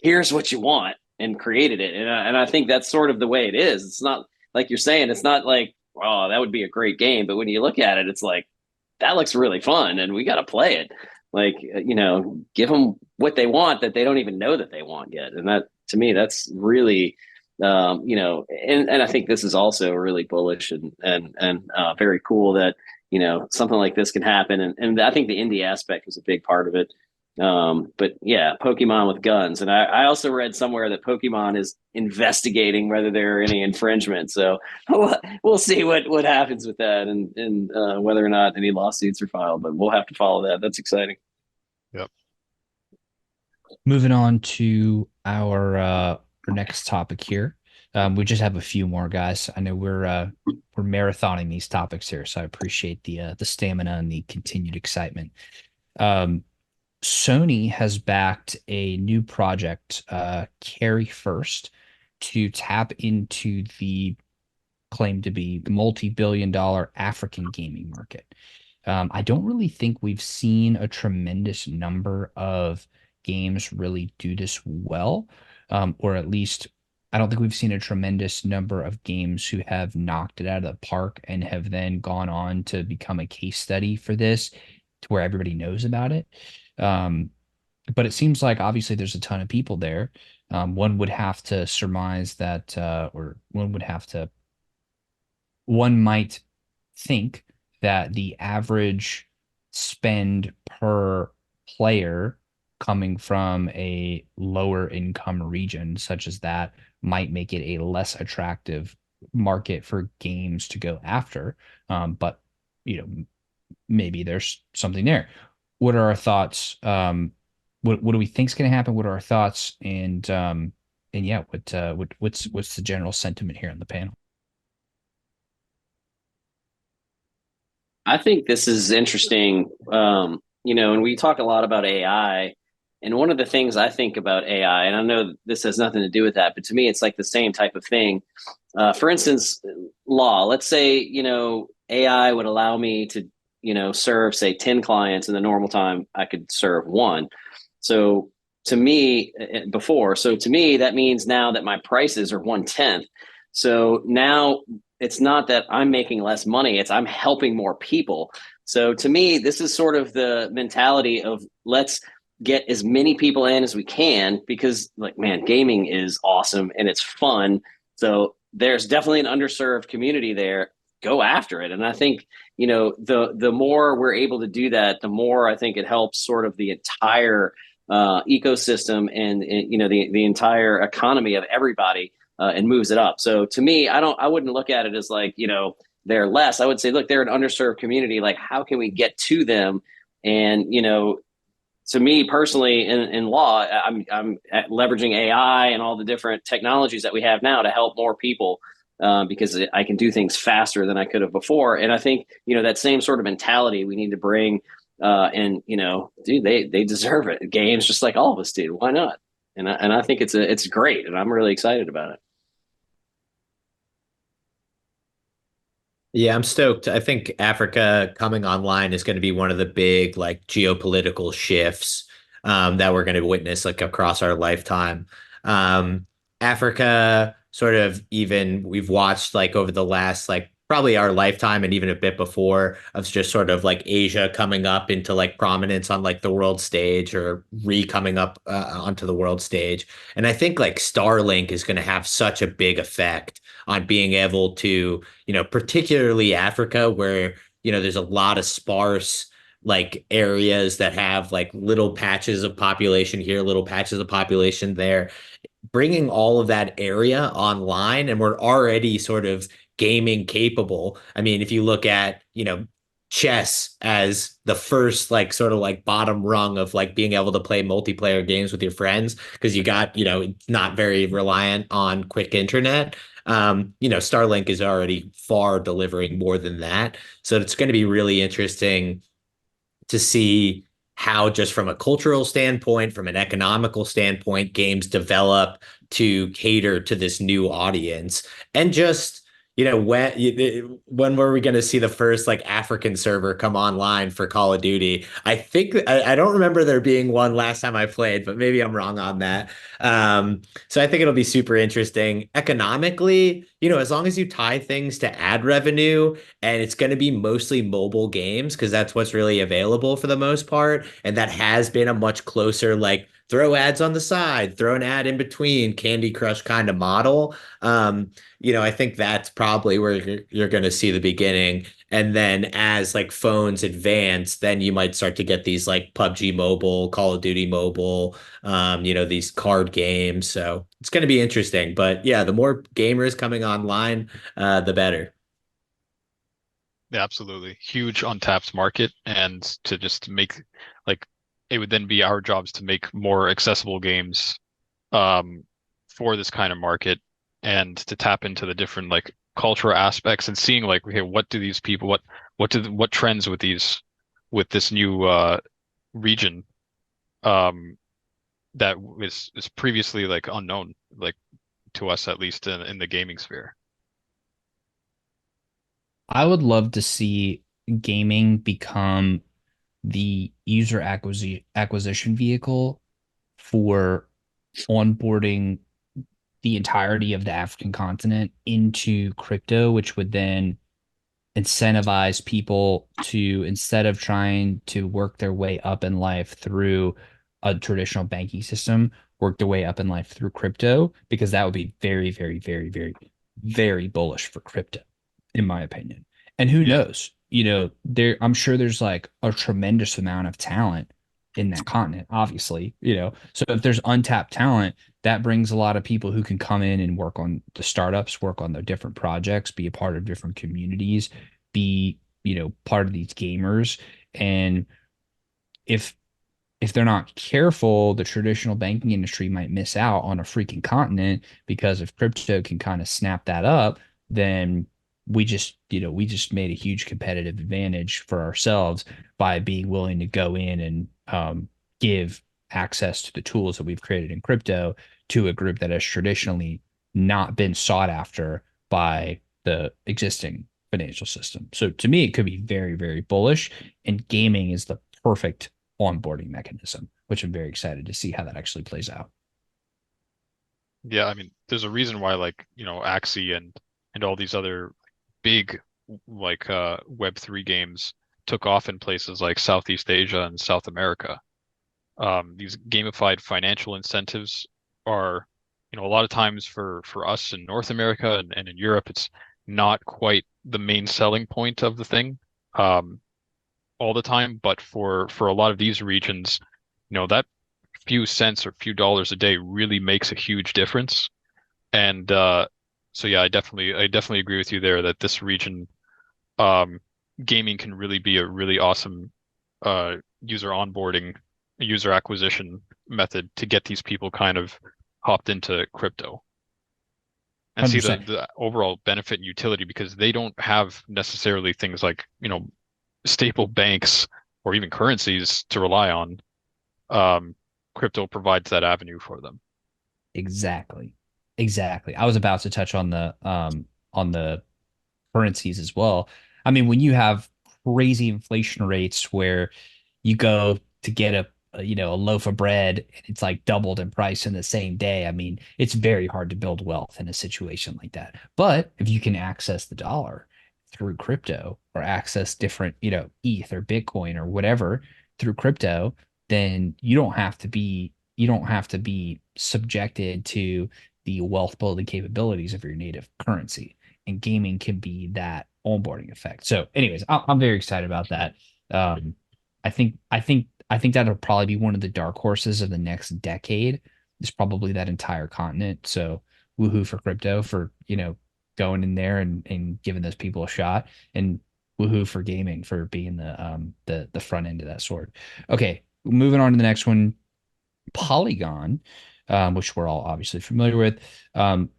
here's what you want, and created it. And I think that's sort of the way it is. It's not like you're saying, it's not like, oh, that would be a great game. But when you look at it, it's like, that looks really fun and we got to play it. Like, give them what they want that they don't even know that they want yet. And that, to me, that's really, and I think this is also really bullish and very cool that, something like this can happen. And I think the indie aspect was a big part of it. But yeah, Pokemon with guns. And I also read somewhere that Pokemon is investigating whether there are any infringements. So we'll see what happens with that and whether or not any lawsuits are filed, but we'll have to follow that. That's exciting. Yep. Moving on to our next topic here. We just have a few more, guys. I know we're marathoning these topics here, so I appreciate the stamina and the continued excitement. Sony has backed a new project, Carry First, to tap into the claimed to be multi-billion-dollar African gaming market. I don't really think we've seen a tremendous number of games really do this well, or at least I don't think we've seen a tremendous number of games who have knocked it out of the park and have then gone on to become a case study for this to where everybody knows about it. But it seems like obviously there's a ton of people there. One would have to surmise that, one might think that the average spend per player coming from a lower income region such as that might make it a less attractive market for games to go after. But maybe there's something there. What are our thoughts? What do we think is going to happen? What are our thoughts? And yeah, what's the general sentiment here on the panel? I think this is interesting and we talk a lot about AI, and one of the things I think about AI, and I know this has nothing to do with that, but to me, it's like the same type of thing. For instance, law. Let's say, AI would allow me to, serve, say, 10 clients in the normal time I could serve one. So to me, so to me, that means now that my prices are 1/10. So now it's not that I'm making less money, it's I'm helping more people. So to me, this is sort of the mentality of let's get as many people in as we can, because like, man, gaming is awesome and it's fun. So there's definitely an underserved community there. Go after it. And I think, the more we're able to do that, the more I think it helps sort of the entire ecosystem and the entire economy of everybody, and moves it up. So to me, I wouldn't look at it as like, they're less. I would say, look, they're an underserved community. Like, how can we get to them? And, to me personally, in law, I'm leveraging AI and all the different technologies that we have now to help more people, because I can do things faster than I could have before. And I think, that same sort of mentality we need to bring, and dude, they deserve it. Games just like all of us do. Why not? And I think it's great, and I'm really excited about it. Yeah, I'm stoked. I think Africa coming online is going to be one of the big like geopolitical shifts that we're going to witness like across our lifetime. Africa, sort of even we've watched like over the last like probably our lifetime and even a bit before of just sort of like Asia coming up into like prominence on like the world stage or coming up onto the world stage. And I think like Starlink is going to have such a big effect on being able to, particularly Africa, where, there's a lot of sparse like areas that have like little patches of population here, little patches of population there, bringing all of that area online, and we're already sort of gaming capable. I mean, if you look at, chess as the first like sort of like bottom rung of like being able to play multiplayer games with your friends because you got, not very reliant on quick internet. Starlink is already far delivering more than that. So it's going to be really interesting to see how, just from a cultural standpoint, from an economical standpoint, games develop to cater to this new audience. And just, when were we going to see the first like African server come online for Call of Duty? I think I don't remember there being one last time I played, but maybe I'm wrong on that. So I think it'll be super interesting economically, as long as you tie things to ad revenue, and it's going to be mostly mobile games because that's what's really available for the most part. And that has been a much closer, like, throw ads on the side, throw an ad in between, Candy Crush kind of model. I think that's probably where you're going to see the beginning. And then as like phones advance, then you might start to get these like PUBG Mobile, Call of Duty Mobile, these card games. So it's going to be interesting. But yeah, the more gamers coming online, the better. Yeah, absolutely. Huge untapped market, and to just make like it would then be our jobs to make more accessible games um for this kind of market, and to tap into the different like cultural aspects and seeing like, okay, what do these people what trends with this new region um that is previously like unknown, like to us at least in the gaming sphere. I would love to see gaming become the user acquisition vehicle for onboarding the entirety of the African continent into crypto, which would then incentivize people to, instead of trying to work their way up in life through a traditional banking system, work their way up in life through crypto, because that would be very, very, very, very, very bullish for crypto, in my opinion. And who Yeah. knows, I'm sure there's like a tremendous amount of talent in that continent, obviously, So if there's untapped talent, that brings a lot of people who can come in and work on the startups, work on the different projects, be a part of different communities, be, part of these gamers. And if they're not careful, the traditional banking industry might miss out on a freaking continent, because if crypto can kind of snap that up, then we just, we just made a huge competitive advantage for ourselves by being willing to go in and give access to the tools that we've created in crypto to a group that has traditionally not been sought after by the existing financial system. So to me, it could be very, very bullish, and gaming is the perfect onboarding mechanism, which I'm very excited to see how that actually plays out. Yeah, I mean, there's a reason why like, Axie and all these other big like Web3 games took off in places like Southeast Asia and South America. These gamified financial incentives are, a lot of times for us in North America and in Europe, it's not quite the main selling point of the thing all the time. But for a lot of these regions, that few cents or few dollars a day really makes a huge difference. And so yeah, I definitely agree with you there that this region, um, gaming can really be a really awesome user onboarding, user acquisition method to get these people kind of hopped into crypto and see the 100%. the overall benefit and utility, because they don't have necessarily things like, staple banks or even currencies to rely on. Crypto provides that avenue for them. Exactly. Exactly. I was about to touch on the currencies as well. I mean, when you have crazy inflation rates where you go to get a loaf of bread and it's like doubled in price in the same day, I mean, it's very hard to build wealth in a situation like that. But if you can access the dollar through crypto, or access different, ETH or Bitcoin or whatever through crypto, then you don't have to be subjected to the wealth building capabilities of your native currency. And gaming can be that onboarding effect. So, anyways, I'm very excited about that. Um, I think that'll probably be one of the dark horses of the next decade. Is probably that entire continent. So, woohoo for crypto for going in there and giving those people a shot, and woohoo for gaming for being the front end of that sword. Okay, moving on to the next one. Polygon, which we're all obviously familiar with,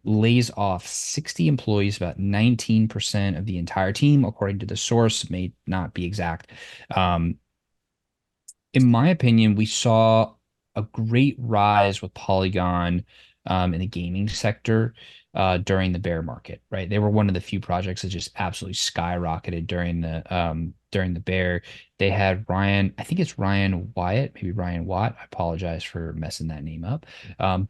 lays off 60 employees, about 19% of the entire team, according to the source. May not be exact. Um, in my opinion, we saw a great rise with Polygon in the gaming sector during the bear market, right? They were one of the few projects that just absolutely skyrocketed during the bear. They had Ryan, I think it's Ryan Wyatt, maybe Ryan Watt. I apologize for messing that name up.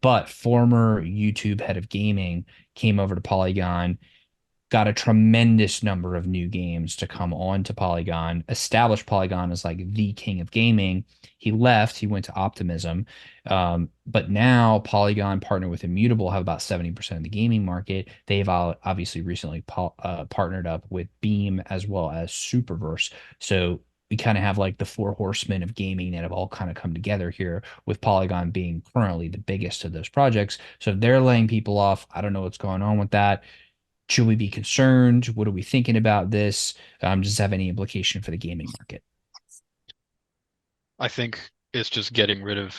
But former YouTube head of gaming came over to Polygon, got a tremendous number of new games to come on to Polygon, established Polygon as like the king of gaming. He left, he went to Optimism. But now Polygon partnered with Immutable, have about 70% of the gaming market. They've obviously recently partnered up with Beam as well as Superverse. So we kind of have like the four horsemen of gaming that have all kind of come together here, with Polygon being currently the biggest of those projects. So if they're laying people off, I don't know what's going on with that. Should we be concerned? What are we thinking about this? Does this have any implication for the gaming market? I think it's just getting rid of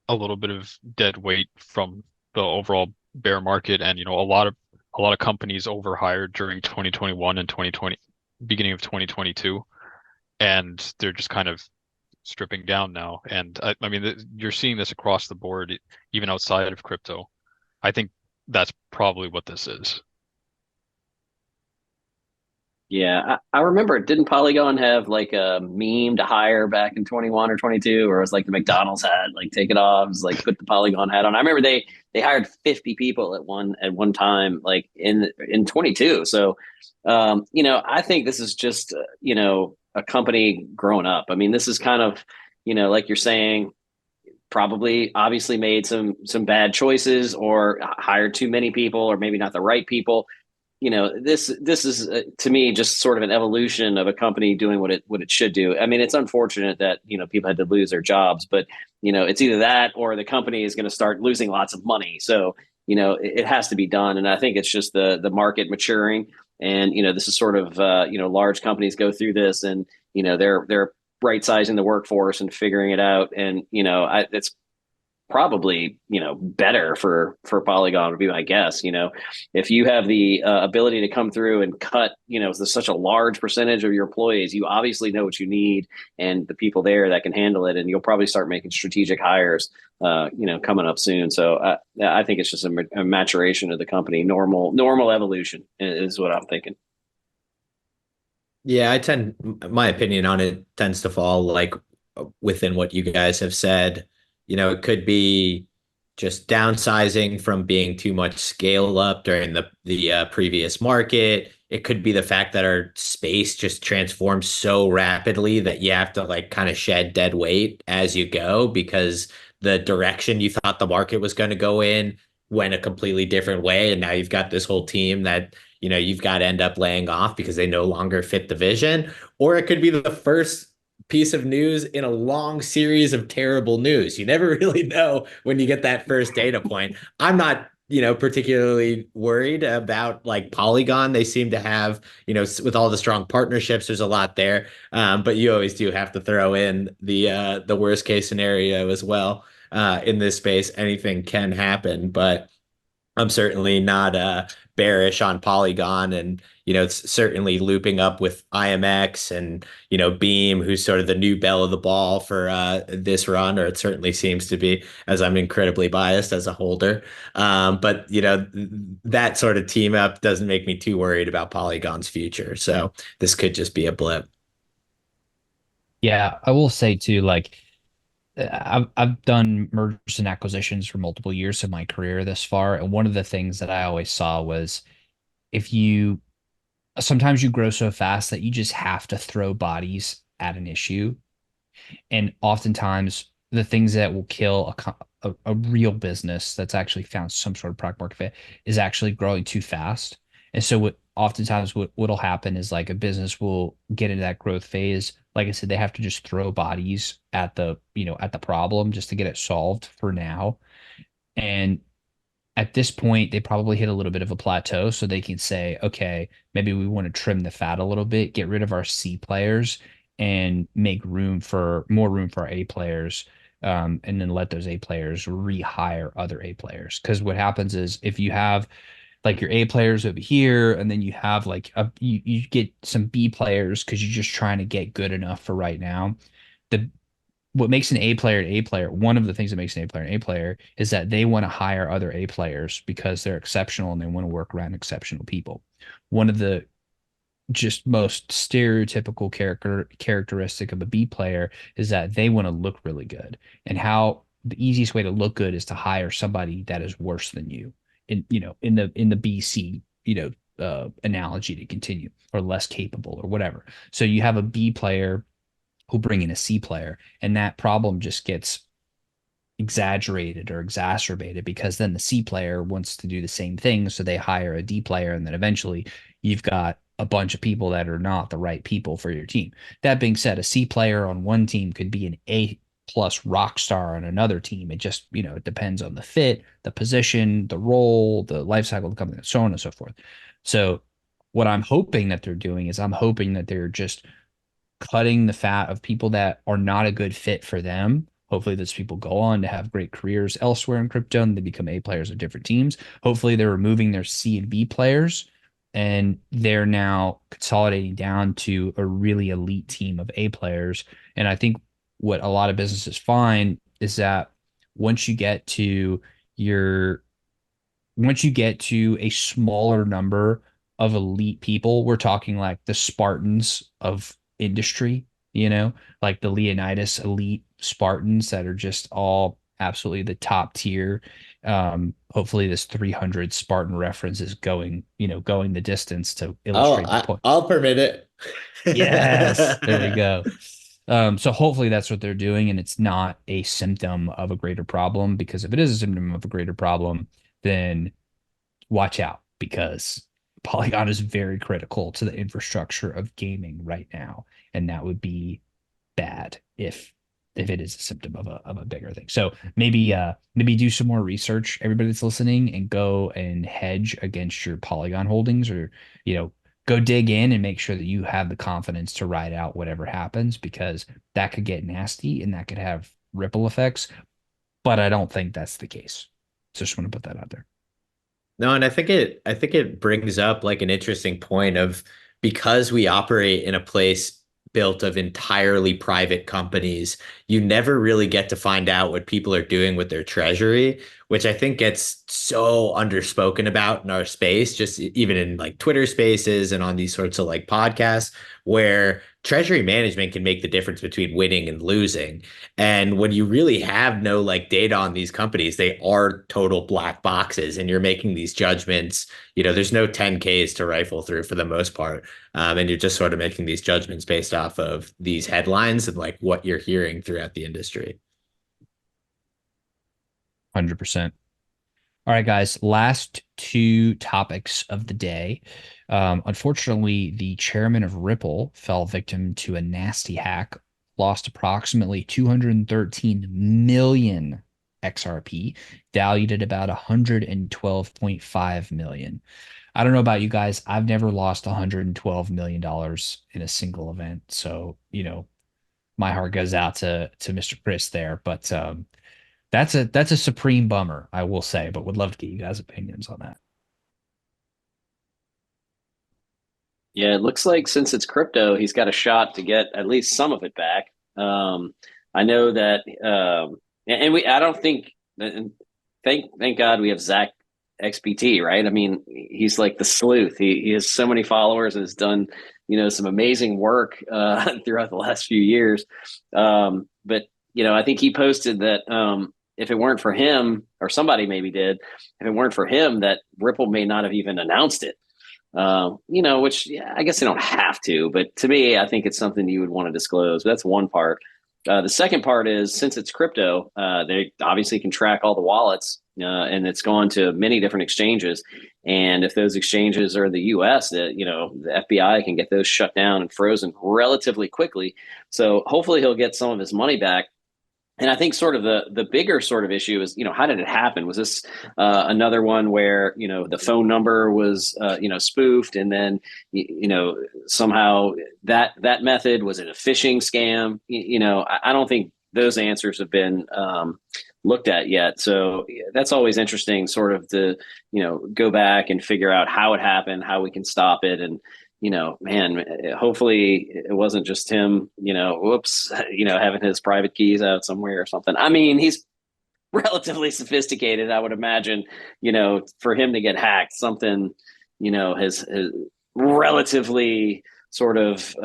a little bit of dead weight from the overall bear market, and a lot of companies overhired during 2021 and 2020, beginning of 2022, and they're just kind of stripping down now. And I mean, you're seeing this across the board, even outside of crypto. I think that's probably what this is. Yeah, I remember. Didn't Polygon have like a meme to hire back in 21 or 22, or it was like the McDonald's hat, like take it off, it was like put the Polygon hat on. I remember they hired 50 people at one time, like in 22. So, I think this is just a company growing up. I mean, this is kind of like you're saying, probably obviously made some bad choices or hired too many people, or maybe not the right people. This is to me just sort of an evolution of a company doing what it should do. I mean, it's unfortunate that people had to lose their jobs, but it's either that or the company is going to start losing lots of money. So it has to be done, and I think it's just the market maturing. And this is sort of large companies go through this, and they're right sizing the workforce and figuring it out. And it's probably, better for Polygon would be my guess. If you have the ability to come through and cut, such a large percentage of your employees, you obviously know what you need and the people there that can handle it, and you'll probably start making strategic hires, coming up soon. So I think it's just a maturation of the company, normal evolution is what I'm thinking. Yeah, my opinion on it tends to fall like within what you guys have said. It could be just downsizing from being too much scale up during the previous market. It could be the fact that our space just transforms so rapidly that you have to like kind of shed dead weight as you go because the direction you thought the market was going to go in went a completely different way. And now you've got this whole team that you've got to end up laying off because they no longer fit the vision. Or it could be the first piece of news in a long series of terrible news. You never really know when you get that first data point. I'm not, particularly worried about like Polygon. They seem to have, with all the strong partnerships, there's a lot there. But you always do have to throw in the worst case scenario as well. In this space, anything can happen, but I'm certainly not bearish on Polygon, and it's certainly looping up with IMX and Beam, who's sort of the new belle of the ball for this run, or it certainly seems to be, as I'm incredibly biased as a holder. But that sort of team up doesn't make me too worried about Polygon's future. So this could just be a blip. Yeah, I will say too, like I've done mergers and acquisitions for multiple years of my career thus far, and one of the things that I always saw was if you sometimes you grow so fast that you just have to throw bodies at an issue, and oftentimes the things that will kill a real business that's actually found some sort of product market fit is actually growing too fast. And so what'll happen is like a business will get into that growth phase. Like I said, they have to just throw bodies at the problem just to get it solved for now. And at this point, they probably hit a little bit of a plateau, so they can say, okay, maybe we want to trim the fat a little bit, get rid of our C players, and make more room for our A players, and then let those A players rehire other A players. Because what happens is if you have like your A players over here, and then you have like you get some B players because you're just trying to get good enough for right now. The what makes an A player an A player, one of the things that makes an A player an A player is that they want to hire other A players because they're exceptional and they want to work around exceptional people. One of the just most stereotypical characteristic of a B player is that they want to look really good. And how the easiest way to look good is to hire somebody that is worse than you in the BC, analogy to continue, or less capable or whatever. So you have a B player who'll bring in a C player, and that problem just gets exaggerated or exacerbated because then the C player wants to do the same thing. So they hire a D player, and then eventually you've got a bunch of people that are not the right people for your team. That being said, a C player on one team could be an A plus rock star on another team. It just, it depends on the fit, the position, the role, the life cycle of the company, so on and so forth. So what I'm hoping that they're doing is I'm hoping that they're just cutting the fat of people that are not a good fit for them. Hopefully those people go on to have great careers elsewhere in crypto and they become A players of different teams. Hopefully they're removing their C and B players and they're now consolidating down to a really elite team of A players. And I think what a lot of businesses find is that once you get to a smaller number of elite people, we're talking like the Spartans of industry, like the Leonidas elite Spartans that are just all absolutely the top tier. Hopefully this 300 Spartan reference is going the distance to illustrate the point. I'll permit it. Yes, there you go. So hopefully that's what they're doing, and it's not a symptom of a greater problem, because if it is a symptom of a greater problem, then watch out, because Polygon is very critical to the infrastructure of gaming right now, and that would be bad if it is a symptom of a bigger thing. So maybe do some more research, everybody that's listening, and go and hedge against your Polygon holdings, or go dig in and make sure that you have the confidence to ride out whatever happens, because that could get nasty and that could have ripple effects. but I don't think that's the case. Just want to put that out there. No, and I think it brings up like an interesting point of because we operate in a place built of entirely private companies, you never really get to find out what people are doing with their treasury, which I think gets so underspoken about in our space, just even in like Twitter spaces and on these sorts of like podcasts where treasury management can make the difference between winning and losing. And when you really have no like data on these companies, they are total black boxes and you're making these judgments. There's no 10Ks to rifle through for the most part. And you're just sort of making these judgments based off of these headlines and like what you're hearing throughout the industry. 100%. All right, guys, last two topics of the day. Unfortunately, the chairman of Ripple fell victim to a nasty hack, lost approximately 213 million XRP, valued at about 112.5 million. I don't know about you guys. I've never lost $112 million in a single event. So, my heart goes out to Mr. Chris there. But that's a supreme bummer, I will say, but would love to get you guys' opinions on that. Yeah, it looks like since it's crypto, he's got a shot to get at least some of it back. I know that, and I don't think, and thank God we have Zach XBT, right? I mean, he's like the sleuth. He has so many followers and has done, some amazing work throughout the last few years. But I think he posted that if it weren't for him, or somebody maybe did, if it weren't for him, that Ripple may not have even announced it. Which yeah, I guess they don't have to, but to me, I think it's something you would want to disclose. That's one part. The second part is since it's crypto, they obviously can track all the wallets, and it's gone to many different exchanges. And if those exchanges are the U.S., the FBI can get those shut down and frozen relatively quickly. So hopefully he'll get some of his money back. And I think sort of the bigger sort of issue is, how did it happen? Was this another one where, the phone number was, spoofed and then, somehow that method, was it a phishing scam? I don't think those answers have been looked at yet. So that's always interesting sort of to, go back and figure out how it happened, how we can stop it. And, man, hopefully it wasn't just him, whoops, having his private keys out somewhere or something. I mean, he's relatively sophisticated, I would imagine, for him to get hacked, something, has relatively sort of,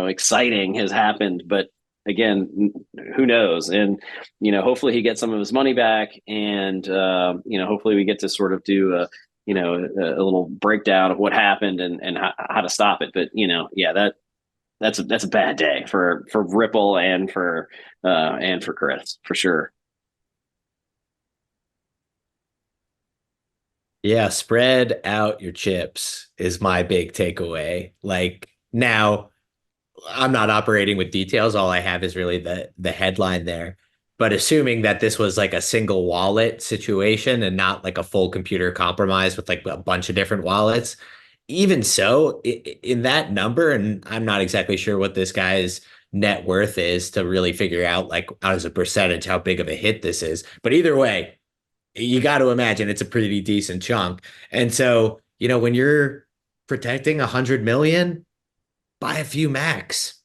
exciting has happened. But again, who knows? And, hopefully he gets some of his money back and, hopefully we get to sort of do a little breakdown of what happened and how to stop it. But yeah, that's a bad day for Ripple and for Chris for sure. Yeah, spread out your chips is my big takeaway. Like now, I'm not operating with details. All I have is really the headline there. But assuming that this was like a single wallet situation and not like a full computer compromise with like a bunch of different wallets, even so, in that number, and I'm not exactly sure what this guy's net worth is to really figure out like as a percentage how big of a hit this is. But either way, you got to imagine it's a pretty decent chunk. And so, when you're protecting 100 million, buy a few Macs,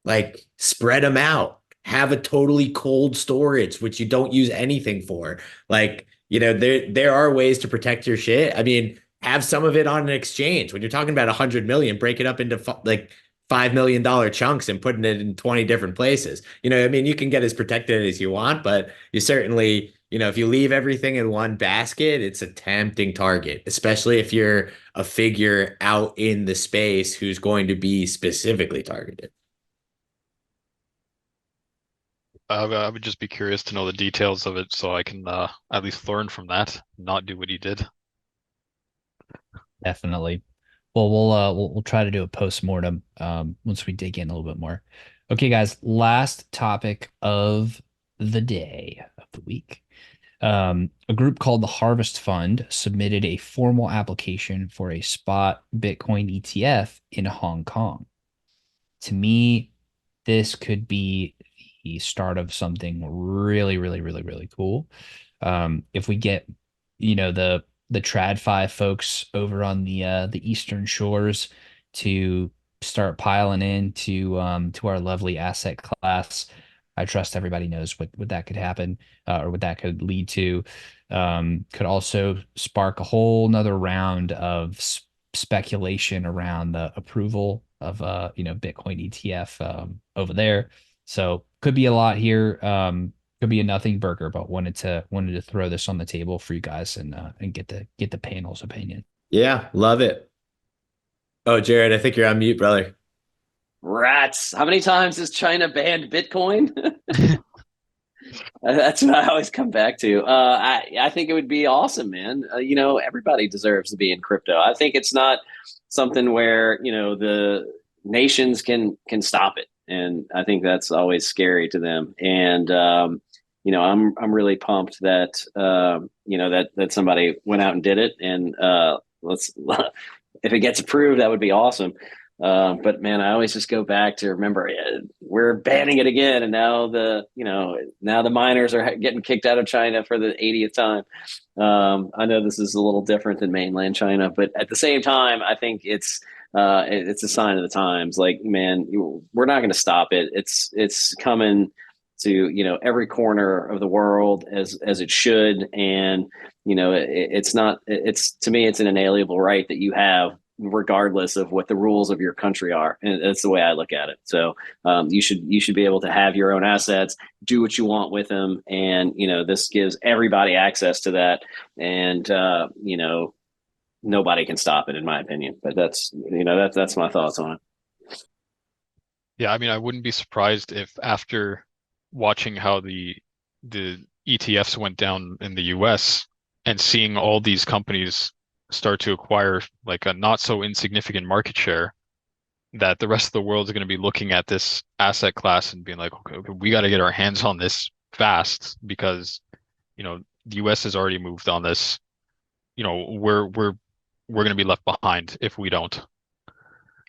like spread them out, have a totally cold storage, which you don't use anything for. Like, there are ways to protect your shit. I mean, have some of it on an exchange. When you're talking about 100 million, break it up into like $5 million chunks and putting it in 20 different places. I mean, you can get as protected as you want, but you certainly, if you leave everything in one basket, it's a tempting target, especially if you're a figure out in the space who's going to be specifically targeted. I would just be curious to know the details of it so I can at least learn from that, not do what he did. Definitely. Well, we'll try to do a post-mortem once we dig in a little bit more. Okay, guys, last topic of the day, of the week. A group called the Harvest Fund submitted a formal application for a spot Bitcoin ETF in Hong Kong. To me, this could be the start of something really, really, really, really cool. If we get, the TradFi folks over on the Eastern Shores to start piling in to our lovely asset class, I trust everybody knows what that could happen, or what that could lead to. Could also spark a whole nother round of speculation around the approval of Bitcoin ETF over there. So could be a lot here. Could be a nothing burger, but wanted to throw this on the table for you guys and get the panel's opinion. Yeah, love it. Oh, Jared, I think you're on mute, brother. Rats. How many times has China banned Bitcoin? That's what I always come back to. I think it would be awesome, man. Everybody deserves to be in crypto. I think it's not something where the nations can stop it, and I think that's always scary to them. And I'm really pumped that that somebody went out and did it, and let's if it gets approved, that would be awesome. But man, I always just go back to remember we're banning it again, and now the miners are getting kicked out of China for the 80th time. I know this is a little different than mainland China, but at the same time, I think it's a sign of the times. Like, man, we're not going to stop it. It's coming to every corner of the world as it should, and it's not. It's to me, it's an inalienable right that you have, regardless of what the rules of your country are, and that's the way I look at it. So you should be able to have your own assets, do what you want with them, and this gives everybody access to that, and nobody can stop it, in my opinion. But that's my thoughts on it. Yeah, I mean, I wouldn't be surprised if after watching how the ETFs went down in the US and seeing all these companies start to acquire like a not so insignificant market share, that the rest of the world is going to be looking at this asset class and being like, okay, we got to get our hands on this fast, because the US has already moved on this. We're going to be left behind if we don't.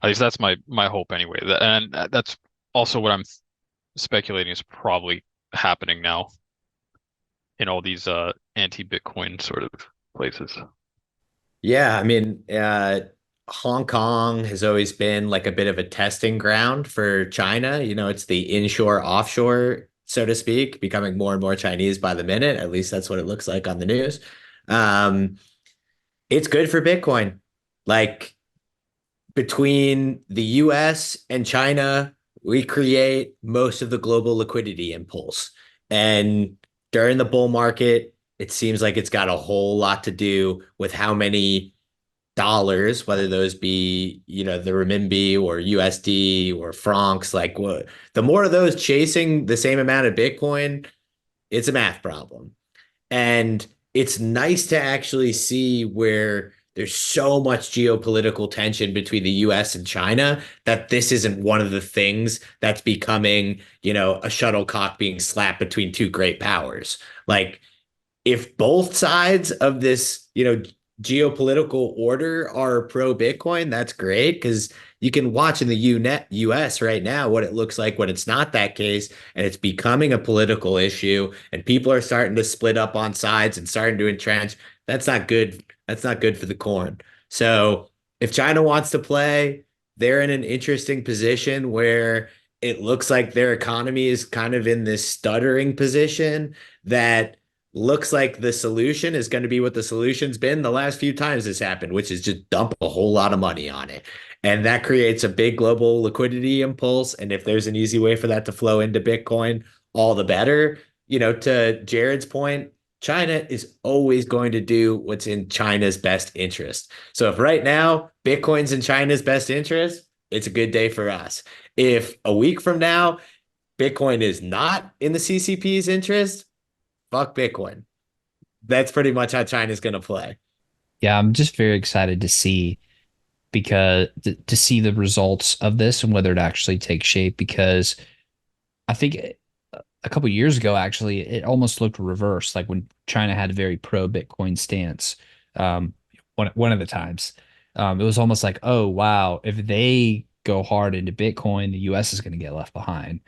At least that's my hope anyway. And that's also what I'm speculating is probably happening now in all these anti-Bitcoin sort of places. Yeah, I mean, Hong Kong has always been like a bit of a testing ground for China. It's the inshore, offshore, so to speak, becoming more and more Chinese by the minute. At least that's what it looks like on the news. It's good for Bitcoin. Like, between the US and China, we create most of the global liquidity impulse. And during the bull market, it seems like it's got a whole lot to do with how many dollars, whether those be, the renminbi or USD or francs, like what, the more of those chasing the same amount of Bitcoin, it's a math problem. And it's nice to actually see where there's so much geopolitical tension between the US and China that this isn't one of the things that's becoming, a shuttlecock being slapped between two great powers. Like, if both sides of this, geopolitical order are pro Bitcoin, that's great, because you can watch in the US right now what it looks like when it's not that case, and it's becoming a political issue, and people are starting to split up on sides and starting to entrench. That's not good. That's not good for the corn. So if China wants to play, they're in an interesting position where it looks like their economy is kind of in this stuttering position that looks like the solution is going to be what the solution's been the last few times this happened, which is just dump a whole lot of money on it. And that creates a big global liquidity impulse. And if there's an easy way for that to flow into Bitcoin, all the better. To Jared's point, China is always going to do what's in China's best interest. So if right now Bitcoin's in China's best interest, it's a good day for us. If a week from now, Bitcoin is not in the CCP's interest, fuck Bitcoin. That's pretty much how China's going to play. Yeah, I'm just very excited to see, because to see the results of this and whether it actually takes shape, because I think a couple of years ago, actually, it almost looked reversed. Like when China had a very pro Bitcoin stance, one of the times, it was almost like, oh wow, if they go hard into Bitcoin, the U.S. is going to get left behind.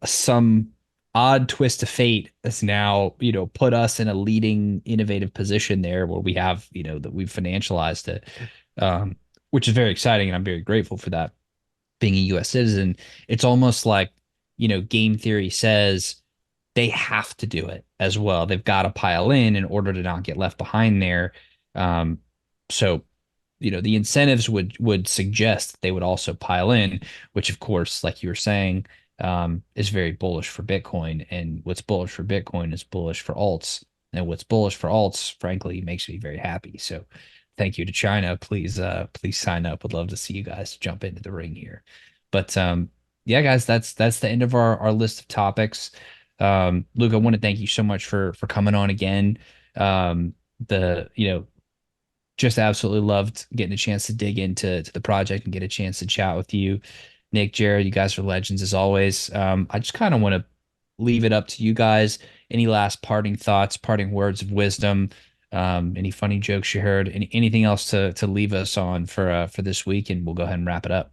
some odd twist of fate has now, put us in a leading innovative position there where we have, that we've financialized it, which is very exciting. And I'm very grateful for that. Being a US citizen, it's almost like, game theory says they have to do it as well. They've got to pile in order to not get left behind there. So, the incentives would suggest that they would also pile in, which of course, like you were saying, is very bullish for Bitcoin. And what's bullish for Bitcoin is bullish for alts. And what's bullish for alts, frankly, makes me very happy. So thank you to China. Please sign up. Would love to see you guys jump into the ring here. But yeah, guys, that's the end of our list of topics. Luke, I want to thank you so much for coming on again. Just absolutely loved getting a chance to dig into the project and get a chance to chat with you. Nick, Jared, you guys are legends as always. I just kind of want to leave it up to you guys. Any last parting thoughts, parting words of wisdom, any funny jokes you heard, anything else to leave us on for this week, and we'll go ahead and wrap it up.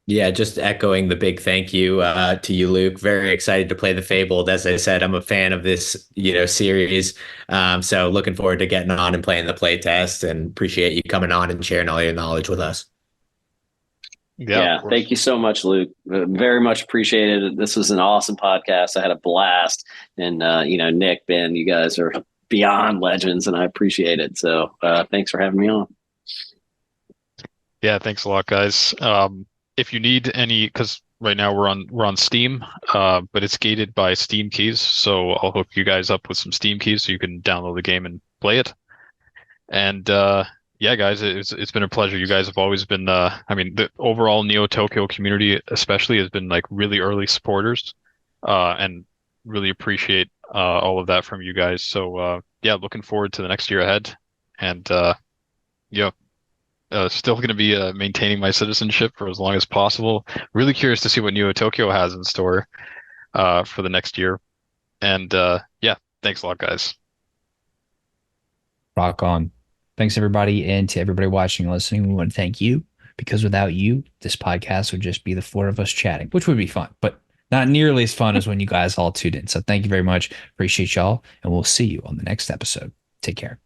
Yeah, just echoing the big thank you to you, Luke. Very excited to play the Fabled. As I said, I'm a fan of this, series. So looking forward to getting on and playing the play test, and appreciate you coming on and sharing all your knowledge with us. Yeah, thank you so much, Luke. Very much appreciated. This was an awesome podcast. I had a blast. And, Nick, Ben, you guys are beyond legends, and I appreciate it. So thanks for having me on. Yeah, thanks a lot, guys. If you need any, because right now we're on Steam, but it's gated by Steam keys. So I'll hook you guys up with some Steam keys so you can download the game and play it. And yeah, guys, it's been a pleasure. You guys have always been, the overall Neo Tokyo community especially has been like really early supporters, and really appreciate all of that from you guys. So yeah, looking forward to the next year ahead, and yeah. Still going to be maintaining my citizenship for as long as possible. Really curious to see what Neo Tokyo has in store for the next year. And yeah, thanks a lot, guys. Rock on. Thanks, everybody. And to everybody watching and listening, we want to thank you, because without you, this podcast would just be the four of us chatting, which would be fun, but not nearly as fun as when you guys all tuned in. So thank you very much. Appreciate y'all. And we'll see you on the next episode. Take care.